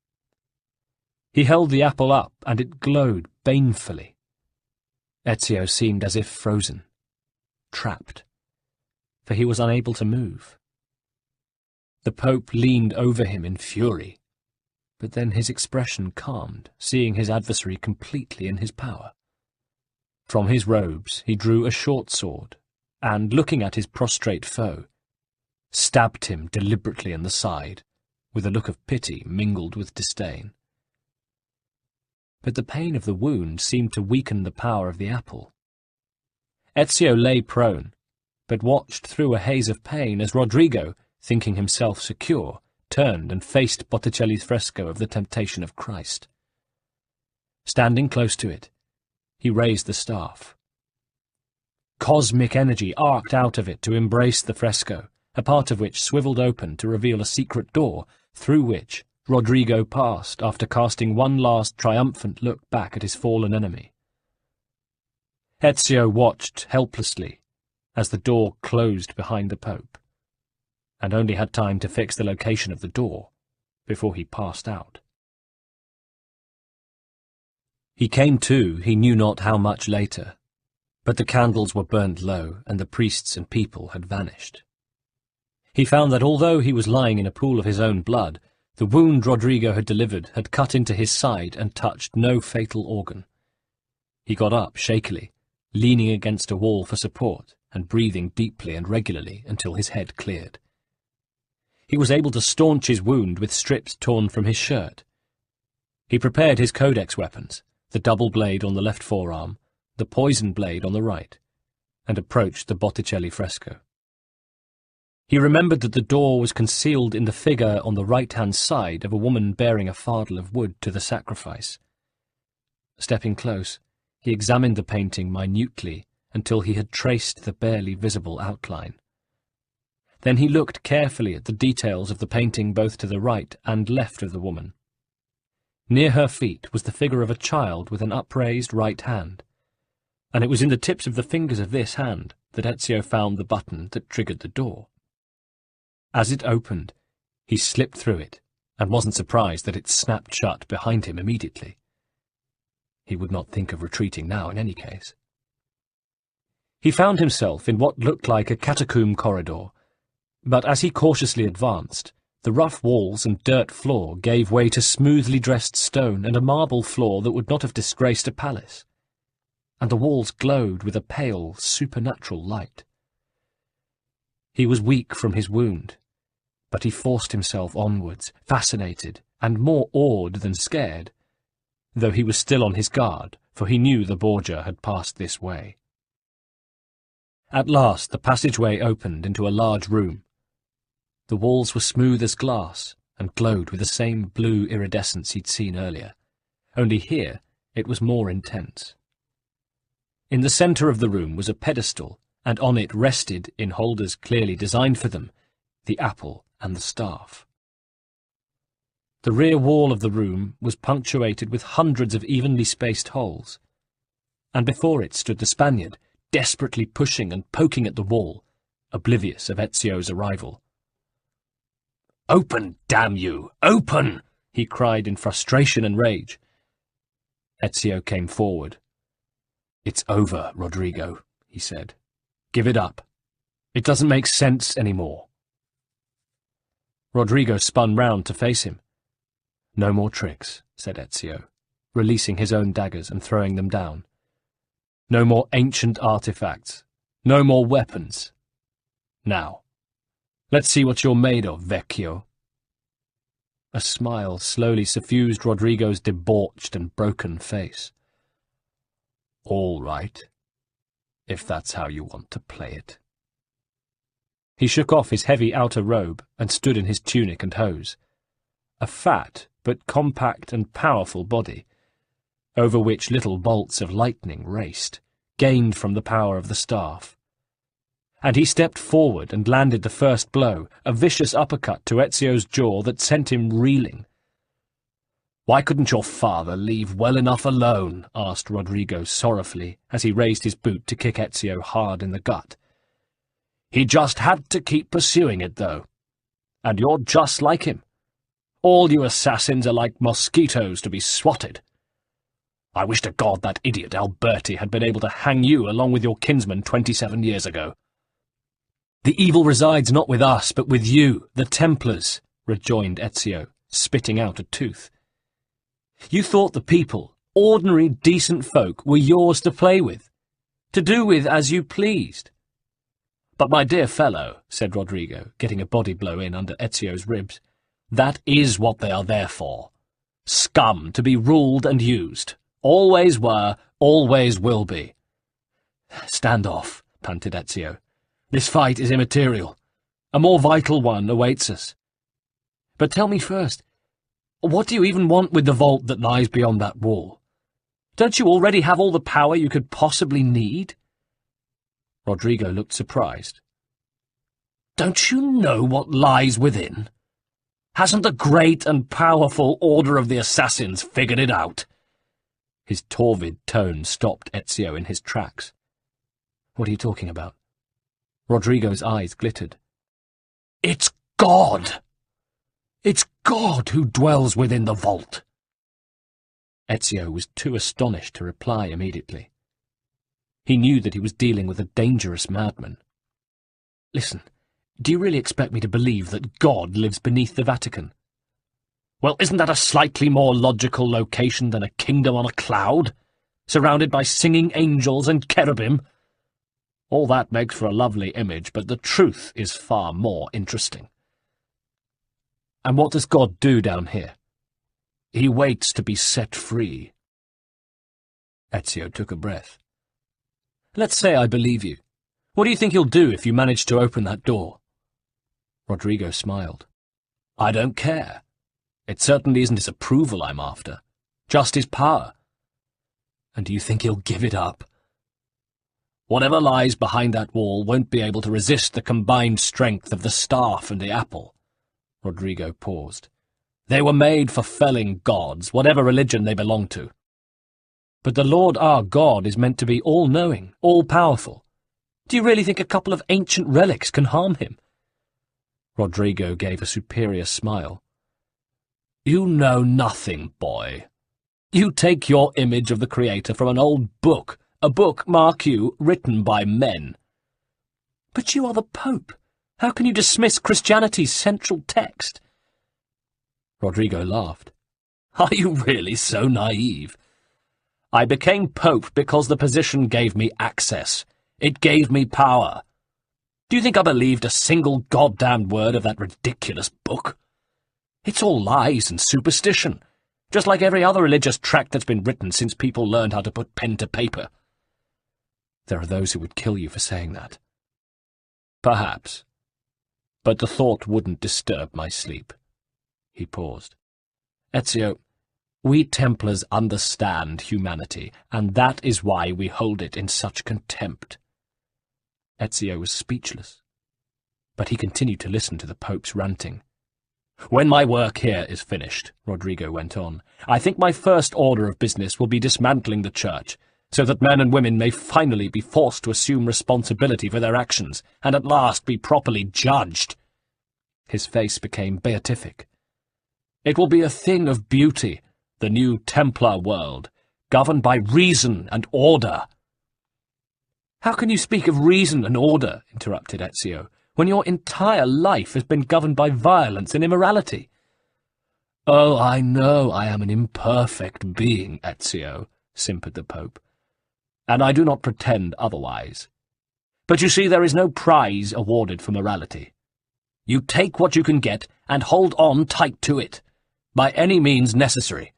He held the apple up, and it glowed banefully. Ezio seemed as if frozen, trapped, for he was unable to move. The Pope leaned over him in fury, but then his expression calmed, seeing his adversary completely in his power. From his robes he drew a short sword, and, looking at his prostrate foe,
stabbed him deliberately in the side, with a look of pity mingled with disdain. But the pain of the wound seemed to weaken the power of the apple. Ezio lay prone, but watched through a haze of pain as Rodrigo, thinking himself secure, turned and faced Botticelli's fresco of the Temptation of Christ. Standing close to it, he raised the staff. Cosmic energy arced out of it to embrace the fresco, a part of which swiveled open to reveal a secret door, through which Rodrigo passed after casting one last triumphant look back at his fallen enemy. Ezio watched helplessly as the door closed behind the Pope, and only had time to fix the location of the door before he passed out. He came to, he knew not how much later, but the candles were burnt low and the priests and people had vanished. He found that although he was lying in a pool of his own blood, the wound Rodrigo had delivered had cut into his side and touched no fatal organ. He got up shakily, leaning against a wall for support and breathing deeply and regularly until his head cleared. He was able to staunch his wound with strips torn from his shirt. He prepared his codex weapons, the double blade on the left forearm, the poison blade on the right, and approached the Botticelli fresco. He remembered that the door was concealed in the figure on the right-hand side of a woman bearing a fardel of wood to the sacrifice. Stepping close, he examined the painting minutely until he had traced the barely visible outline. Then he looked carefully at the details of the painting both to the right and left of the woman. Near her feet was the figure of a child with an upraised right hand, and it was in the tips of the fingers of this hand that Ezio found the button that triggered the door. As it opened, he slipped through it, and wasn't surprised that it snapped shut behind him immediately. He would not think of retreating now in any case. He found himself in what looked like a catacomb corridor, but as he cautiously advanced, the rough walls and dirt floor gave way to smoothly dressed stone and a marble floor that would not have disgraced a palace, and the walls glowed with a pale, supernatural light. He was weak from his wound, but he forced himself onwards, fascinated and more awed than scared, though he was still on his guard, for he knew the Borgia had passed this way. At last the passageway opened into a large room. The walls were smooth as glass and glowed with the same blue iridescence he'd seen earlier, only here it was more intense. In the centre of the room was a pedestal, and on it rested, in holders clearly designed for them, the apple and the staff. The rear wall of the room was punctuated with hundreds of evenly spaced holes, and before it stood the Spaniard, desperately pushing and poking at the wall, oblivious of Ezio's arrival.
"Open, damn you! Open!"
he cried in frustration and rage. Ezio came forward. "It's over, Rodrigo," he said. "Give it up. It doesn't make sense anymore." Rodrigo spun round to face him. "No more tricks," said Ezio, releasing his own daggers and throwing them down. "No more ancient artifacts. No more weapons. Now, let's see what you're made of, Vecchio." A smile slowly suffused Rodrigo's debauched and broken face. "All right, if that's how you want to play it." He shook off his heavy outer robe and stood in his tunic and hose, a fat but compact and powerful body, over which little bolts of lightning raced, gained from the power of the staff. And he stepped forward and landed the first blow, a vicious uppercut to Ezio's jaw that sent him reeling. "Why couldn't your father leave well enough alone?" asked Rodrigo sorrowfully, as he raised his boot to kick Ezio hard in the gut. "He just had to keep pursuing it, though. And you're just like him. All you assassins are like mosquitoes to be swatted. I wish to God that idiot Alberti had been able to hang you along with your kinsman 27 years ago." "The evil resides not with us, but with you, the Templars," rejoined Ezio, spitting out a tooth. "You thought the people, ordinary decent folk, were yours to play with, to do with as you pleased. "But my dear fellow," said Rodrigo, getting a body blow in under Ezio's ribs, "that is what they are there for. Scum to be ruled and used. Always were, always will be." "Stand off," panted Ezio. "This fight is immaterial. A more vital one awaits us. But tell me first, what do you even want with the vault that lies beyond that wall? Don't you already have all the power you could possibly need?" Rodrigo looked surprised. "Don't you know what lies within? Hasn't the great and powerful Order of the Assassins figured it out?" His torvid tone stopped Ezio in his tracks. "What are you talking about?" Rodrigo's eyes glittered. "It's God! It's God who dwells within the vault." Ezio was too astonished to reply immediately. He knew that he was dealing with a dangerous madman. "Listen, do you really expect me to believe that God lives beneath the Vatican?" "Well, isn't that a slightly more logical location than a kingdom on a cloud, surrounded by singing angels and cherubim? All that makes for a lovely image, but the truth is far more interesting." "And what does God do down here?" "He waits to be set free." Ezio took a breath. "Let's say I believe you. What do you think he'll do if you manage to open that door?" Rodrigo smiled. "I don't care. It certainly isn't his approval I'm after, just his power." "And do you think he'll give it up?" "Whatever lies behind that wall won't be able to resist the combined strength of the staff and the apple." Rodrigo paused. "They were made for felling gods, whatever religion they belong to." "But the Lord our God is meant to be all-knowing, all-powerful. Do you really think a couple of ancient relics can harm him?" Rodrigo gave a superior smile. "You know nothing, boy. You take your image of the Creator from an old book, a book, mark you, written by men." "But you are the Pope. How can you dismiss Christianity's central text?" Rodrigo laughed. "Are you really so naive? I became Pope because the position gave me access. It gave me power. Do you think I believed a single goddamned word of that ridiculous book? It's all lies and superstition, just like every other religious tract that's been written since people learned how to put pen to paper." "There are those who would kill you for saying that." "Perhaps. But the thought wouldn't disturb my sleep." He paused. "Ezio, we Templars understand humanity, and that is why we hold it in such contempt." Ezio was speechless, but he continued to listen to the Pope's ranting. "When my work here is finished," Rodrigo went on, "I think my first order of business will be dismantling the Church, so that men and women may finally be forced to assume responsibility for their actions, and at last be properly judged." His face became beatific. "It will be a thing of beauty, the new Templar world, governed by reason and order." "How can you speak of reason and order," interrupted Ezio, "when your entire life has been governed by violence and immorality?" "Oh, I know I am an imperfect being, Ezio," simpered the Pope, "and I do not pretend otherwise. But you see, there is no prize awarded for morality. You take what you can get and hold on tight to it, by any means necessary.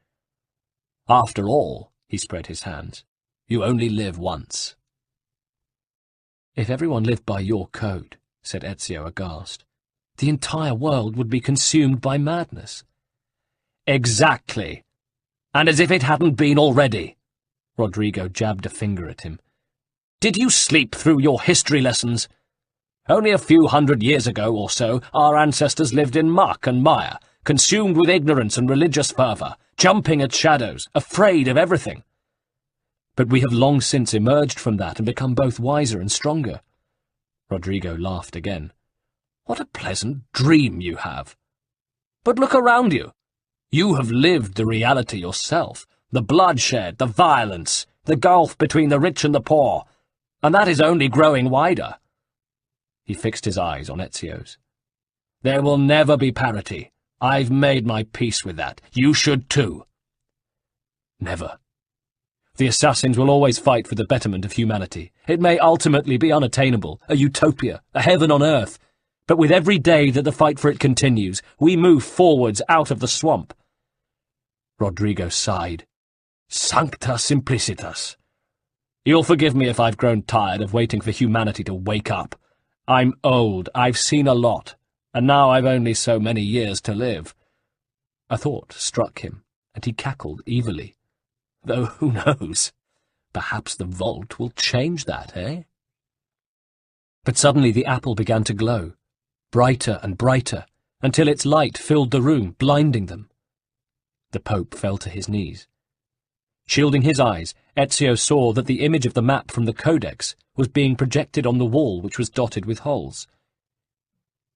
After all," he spread his hands, "you only live once." "If everyone lived by your code," said Ezio aghast, "the entire world would be consumed by madness." "Exactly. And as if it hadn't been already." Rodrigo jabbed a finger at him. "Did you sleep through your history lessons? Only a few hundred years ago or so, our ancestors lived in muck and mire, consumed with ignorance and religious fervour, jumping at shadows, afraid of everything. But we have long since emerged from that and become both wiser and stronger." Rodrigo laughed again. "What a pleasant dream you have! But look around you. You have lived the reality yourself, the bloodshed, the violence, the gulf between the rich and the poor, and that is only growing wider." He fixed his eyes on Ezio's. "There will never be parity. I've made my peace with that. You should too." "Never.
The assassins will always fight for the betterment of humanity. It may ultimately be unattainable, a utopia, a heaven on earth, but with every day that the fight for it continues, we move forwards out of the swamp." Rodrigo sighed. "Sancta simplicitas. You'll forgive me if I've grown tired of waiting for humanity to wake up. I'm old, I've seen a lot, and now I've only so many years to live." A thought struck him, and he cackled evilly. Though who knows? Perhaps the vault will change that, eh? But suddenly the apple began to glow, brighter and brighter, until its light filled the room, blinding them. The Pope fell to his knees. Shielding his eyes, Ezio saw that the image of the map from the Codex was being projected on the wall, which was dotted with holes.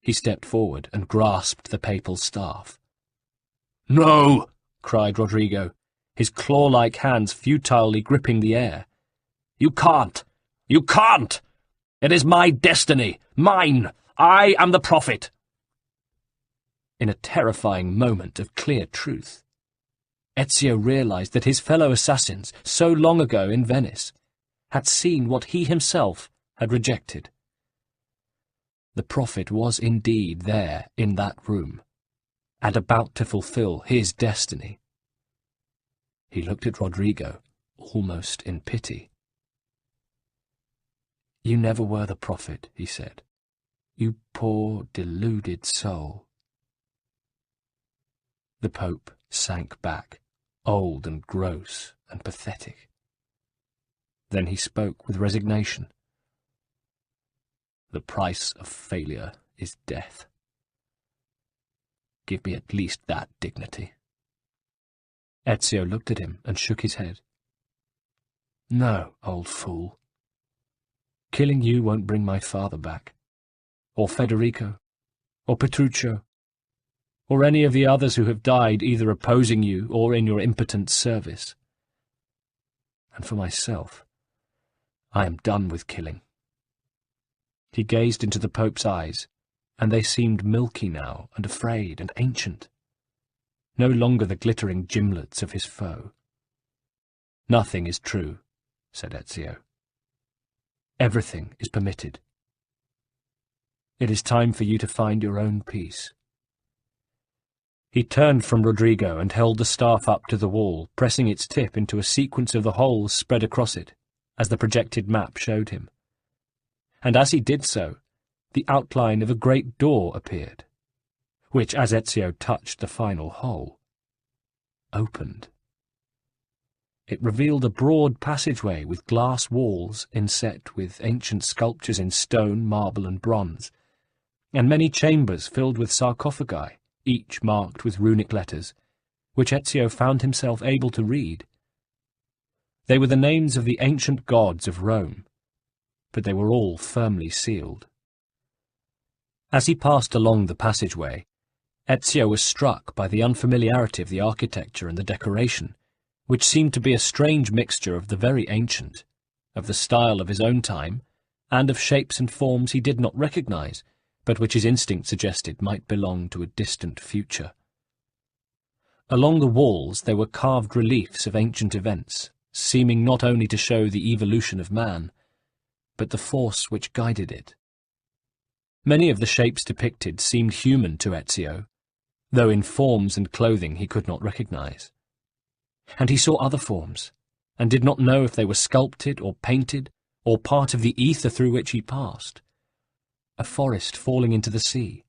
He stepped forward and grasped the papal staff. "No!" cried Rodrigo, his claw-like hands futilely gripping the air. "You can't! You can't! It is my destiny! Mine! I am the prophet!" In a terrifying moment of clear truth, Ezio realized that his fellow assassins, so long ago in Venice, had seen what he himself had rejected. The prophet was indeed there in that room, and about to fulfill his destiny. He looked at Rodrigo, almost in pity. "You never were the prophet," he said. "You poor, deluded soul." The Pope sank back, old and gross and pathetic. Then he spoke with resignation. "The price of failure is death. Give me at least that dignity." Ezio looked at him and shook his head. "No, old fool. Killing you won't bring my father back, or Federico, or Petruccio, or any of the others who have died either opposing you or in your impotent service. And for myself, I am done with killing." He gazed into the Pope's eyes, and they seemed milky now, and afraid, and ancient. No longer the glittering gimlets of his foe. "Nothing is true," said Ezio. "Everything is permitted. It is time for you to find your own peace." He turned from Rodrigo and held the staff up to the wall, pressing its tip into a sequence of the holes spread across it, as the projected map showed him. And as he did so, the outline of a great door appeared, which, as Ezio touched the final hole, opened. It revealed a broad passageway with glass walls inset with ancient sculptures in stone, marble, and bronze, and many chambers filled with sarcophagi, each marked with runic letters, which Ezio found himself able to read. They were the names of the ancient gods of Rome, but they were all firmly sealed. As he passed along the passageway, Ezio was struck by the unfamiliarity of the architecture and the decoration, which seemed to be a strange mixture of the very ancient, of the style of his own time, and of shapes and forms he did not recognize, but which his instinct suggested might belong to a distant future. Along the walls there were carved reliefs of ancient events, seeming not only to show the evolution of man, but the force which guided it. Many of the shapes depicted seemed human to Ezio, though in forms and clothing he could not recognize. And he saw other forms, and did not know if they were sculpted or painted, or part of the ether through which he passed. A forest falling into the sea,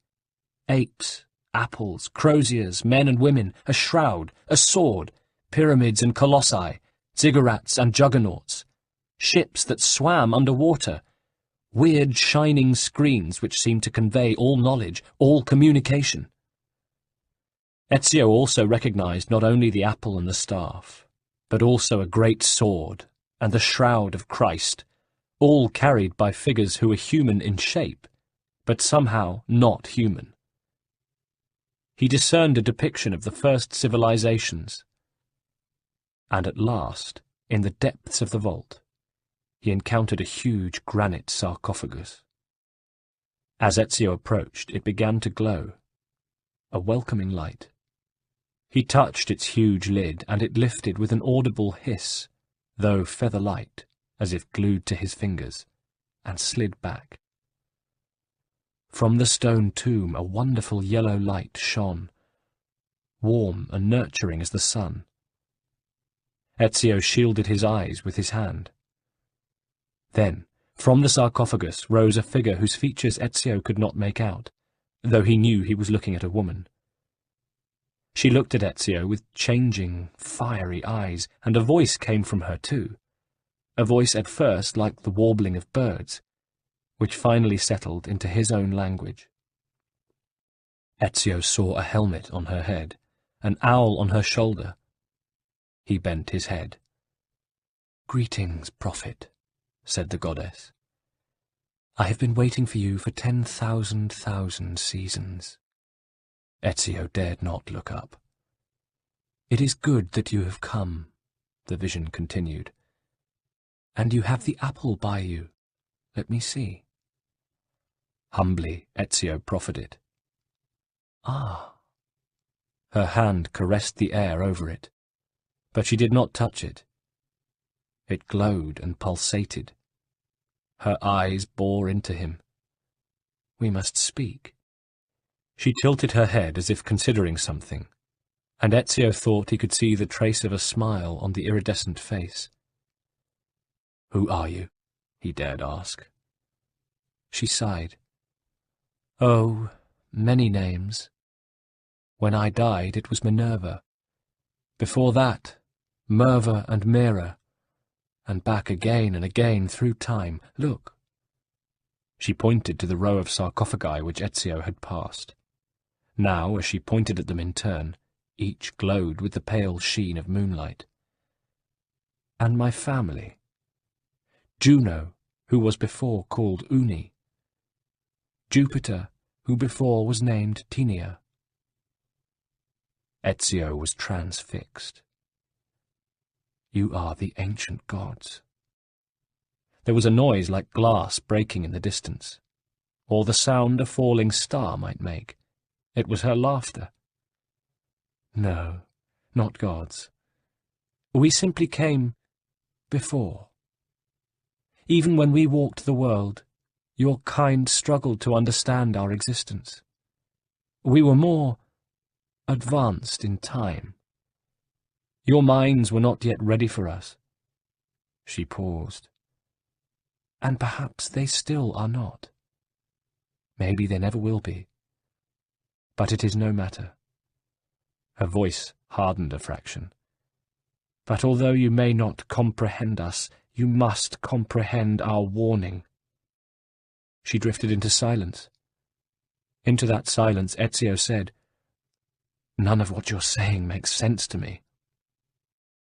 apes, apples, croziers, men and women, a shroud, a sword, pyramids and colossi, ziggurats and juggernauts, ships that swam under water, weird shining screens which seemed to convey all knowledge, all communication. Ezio also recognized not only the apple and the staff, but also a great sword and the shroud of Christ, all carried by figures who were human in shape, but somehow not human. He discerned a depiction of the first civilizations, and at last, in the depths of the vault, he encountered a huge granite sarcophagus. As Ezio approached, it began to glow, a welcoming light. He touched its huge lid, and it lifted with an audible hiss, though feather-light, as if glued to his fingers, and slid back. From the stone tomb a wonderful yellow light shone, warm and nurturing as the sun. Ezio shielded his eyes with his hand. Then, from the sarcophagus rose a figure whose features Ezio could not make out, though he knew he was looking at a woman. She looked at Ezio with changing, fiery eyes, and a voice came from her too, a voice at first like the warbling of birds, which finally settled into his own language. Ezio saw a helmet on her head, an owl on her shoulder. He bent his head. "Greetings, prophet," said the goddess. "I have been waiting for you for 10,000 seasons." Ezio dared not look up. "It is good that you have come," the vision continued. "And you have the apple by you. Let me see." Humbly, Ezio proffered it. "Ah." Her hand caressed the air over it, but she did not touch it. It glowed and pulsated. Her eyes bore into him. "We must speak." She tilted her head as if considering something, and Ezio thought he could see the trace of a smile on the iridescent face. "Who are you?" he dared ask. She sighed. "Oh, many names. When I died, it was Minerva. Before that, Merva and Mira, and back again and again through time. Look." She pointed to the row of sarcophagi which Ezio had passed. Now, as she pointed at them in turn, each glowed with the pale sheen of moonlight. "And my family. Juno, who was before called Uni. Jupiter, who before was named Tinia." Ezio was transfixed. "You are the ancient gods." There was a noise like glass breaking in the distance, or the sound a falling star might make. It was her laughter. "No, not gods. We simply came before. Even when we walked the world, your kind struggled to understand our existence. We were more advanced in time. Your minds were not yet ready for us." She paused. "And perhaps they still are not. Maybe they never will be. But it is no matter." Her voice hardened a fraction. "But although you may not comprehend us, you must comprehend our warning." She drifted into silence. Into that silence Ezio said, "None of what you're saying makes sense to me."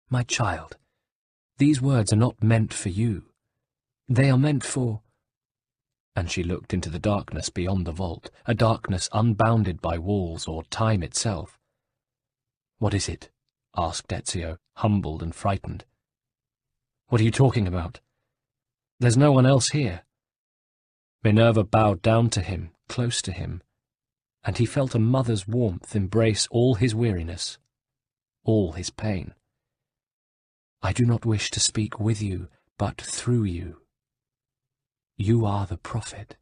"My child, these words are not meant for you. They are meant for—" And she looked into the darkness beyond the vault, a darkness unbounded by walls or time itself. "What is it?" asked Ezio, humbled and frightened. "What are you talking about? There's no one else here." Minerva bowed down to him, close to him, and he felt a mother's warmth embrace all his weariness, all his pain. "I do not wish to speak with you, but through you. You are the prophet."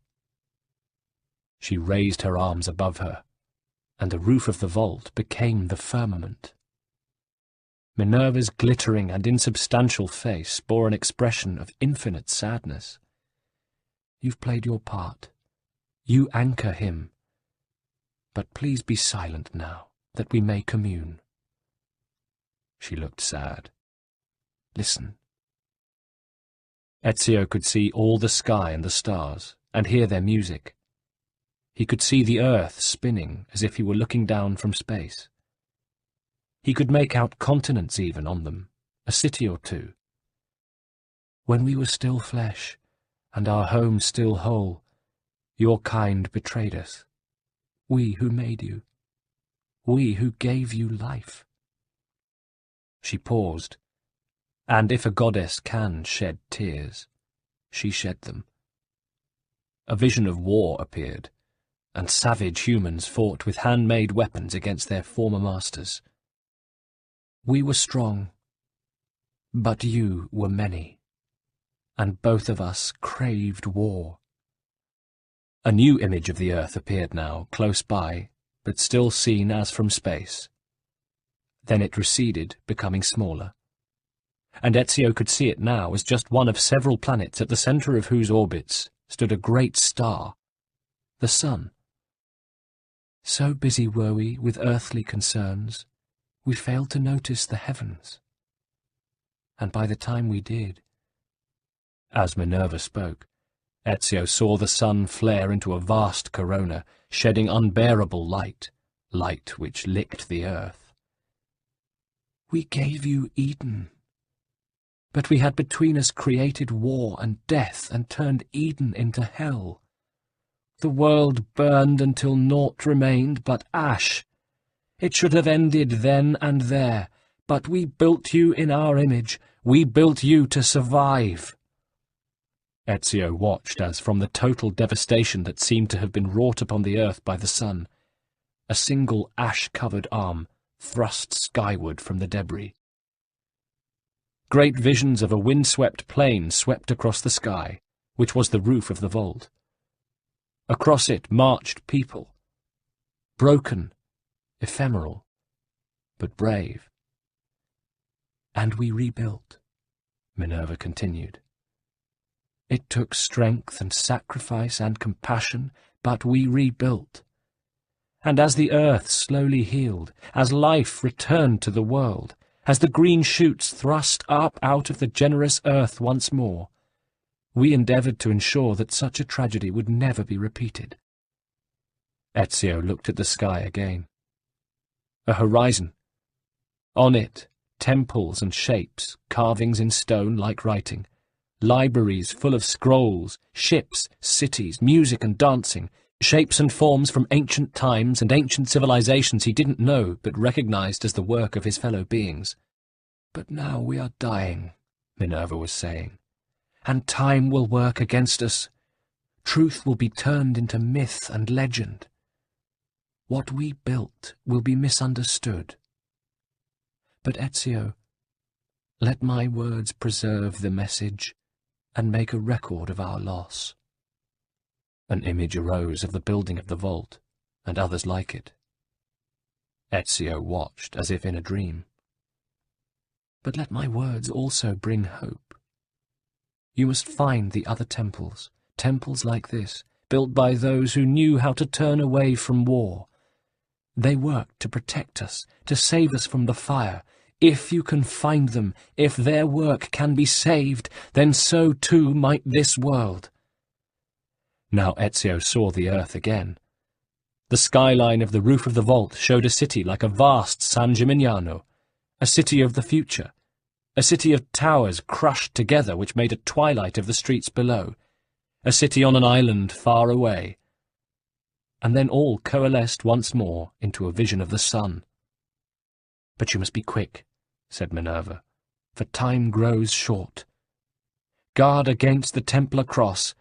She raised her arms above her, and the roof of the vault became the firmament. Minerva's glittering and insubstantial face bore an expression of infinite sadness. "You've played your part. You anchor him. But please be silent now, that we may commune." She looked sad. "Listen." Ezio could see all the sky and the stars, and hear their music. He could see the earth spinning as if he were looking down from space. He could make out continents even on them, a city or two. "When we were still flesh, and our home still whole, your kind betrayed us. We who made you. We who gave you life." She paused, and if a goddess can shed tears, she shed them. A vision of war appeared, and savage humans fought with handmade weapons against their former masters. "We were strong, But you were many, and both of us craved war.
A new image of the earth appeared now, close by, but still seen as from space. Then it receded, becoming smaller, and Ezio could see it now as just one of several planets at the centre of whose orbits stood a great star, the sun.
So busy were we with earthly concerns, we failed to notice the heavens. And by the time we did,
as Minerva spoke, Ezio saw the sun flare into a vast corona, shedding unbearable light, light which licked the earth.
We gave you Eden, but we had between us created war and death and turned Eden into hell. The world burned until naught remained but ash. It should have ended then and there, but we built you in our image. We built you to survive.
Ezio watched as, from the total devastation that seemed to have been wrought upon the earth by the sun, a single ash-covered arm thrust skyward from the debris. Great visions of a wind-swept plain swept across the sky, which was the roof of the vault. Across it marched people, broken, ephemeral, but brave.
And we rebuilt,
Minerva continued.
It took strength and sacrifice and compassion, but we rebuilt. And as the earth slowly healed, as life returned to the world, as the green shoots thrust up out of the generous earth once more, we endeavoured to ensure that such a tragedy would never be repeated.
Ezio looked at the sky again. A horizon. On it, temples and shapes, carvings in stone like writing, libraries full of scrolls, ships, cities, music and dancing, shapes and forms from ancient times and ancient civilizations he didn't know but recognized as the work of his fellow beings.
But now we are dying, Minerva was saying, and time will work against us. Truth will be turned into myth and legend. What we built will be misunderstood. But Ezio, let my words preserve the message and make a record of our loss.
An image arose of the building of the vault, and others like it. Ezio watched as if in a dream.
But let my words also bring hope. You must find the other temples, temples like this, built by those who knew how to turn away from war. They worked to protect us, to save us from the fire. If you can find them, if their work can be saved, then so too might this world.
Now Ezio saw the earth again. The skyline of the roof of the vault showed a city like a vast San Gimignano, a city of the future, a city of towers crushed together which made a twilight of the streets below, a city on an island far away. And then all coalesced once more into a vision of the sun.
But you must be quick, said Minerva, for time grows short. Guard against the Templar cross,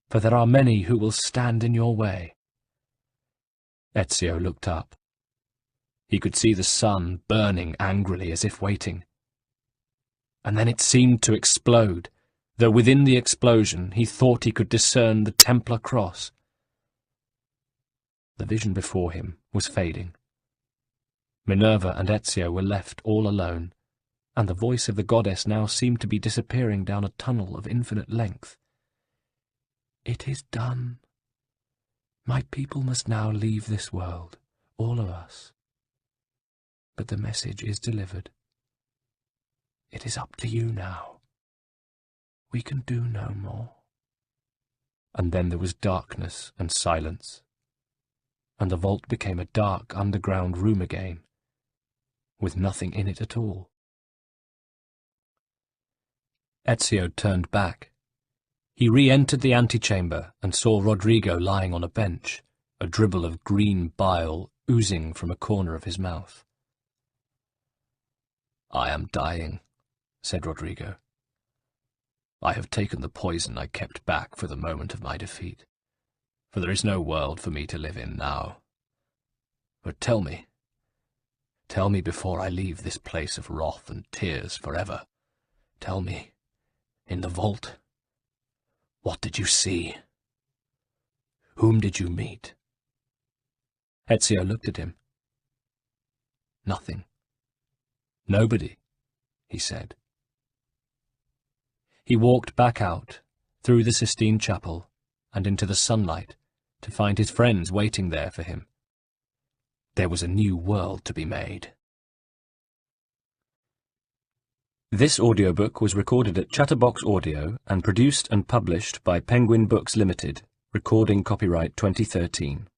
for there are many who will stand in your way.
Ezio looked up. He could see the sun burning angrily as if waiting. And then it seemed to explode, though within the explosion he thought he could discern the Templar cross. The vision before him was fading. Minerva and Ezio were left all alone, and the voice of the goddess now seemed to be disappearing down a tunnel of infinite length.
It is done. My people must now leave this world, all of us. But the message is delivered. It is up to you now. We can do no more.
And then there was darkness and silence, and the vault became a dark underground room again, with nothing in it at all. Ezio turned back. He re-entered the antechamber and saw Rodrigo lying on a bench, a dribble of green bile oozing from a corner of his mouth. "I am dying," said Rodrigo. "I have taken the poison I kept back for the moment of my defeat, for there is no world for me to live in now. But tell me before I leave this place of wrath and tears forever,
Tell me, in the vault, what did you see? Whom did you meet?
Ezio looked at him.
Nothing.
Nobody, he said. He walked back out, through the Sistine Chapel, and into the sunlight, to find his friends waiting there for him. There was a new world to be made. This audiobook was recorded at Chatterbox Audio and produced and published by Penguin Books Limited, recording copyright 2013.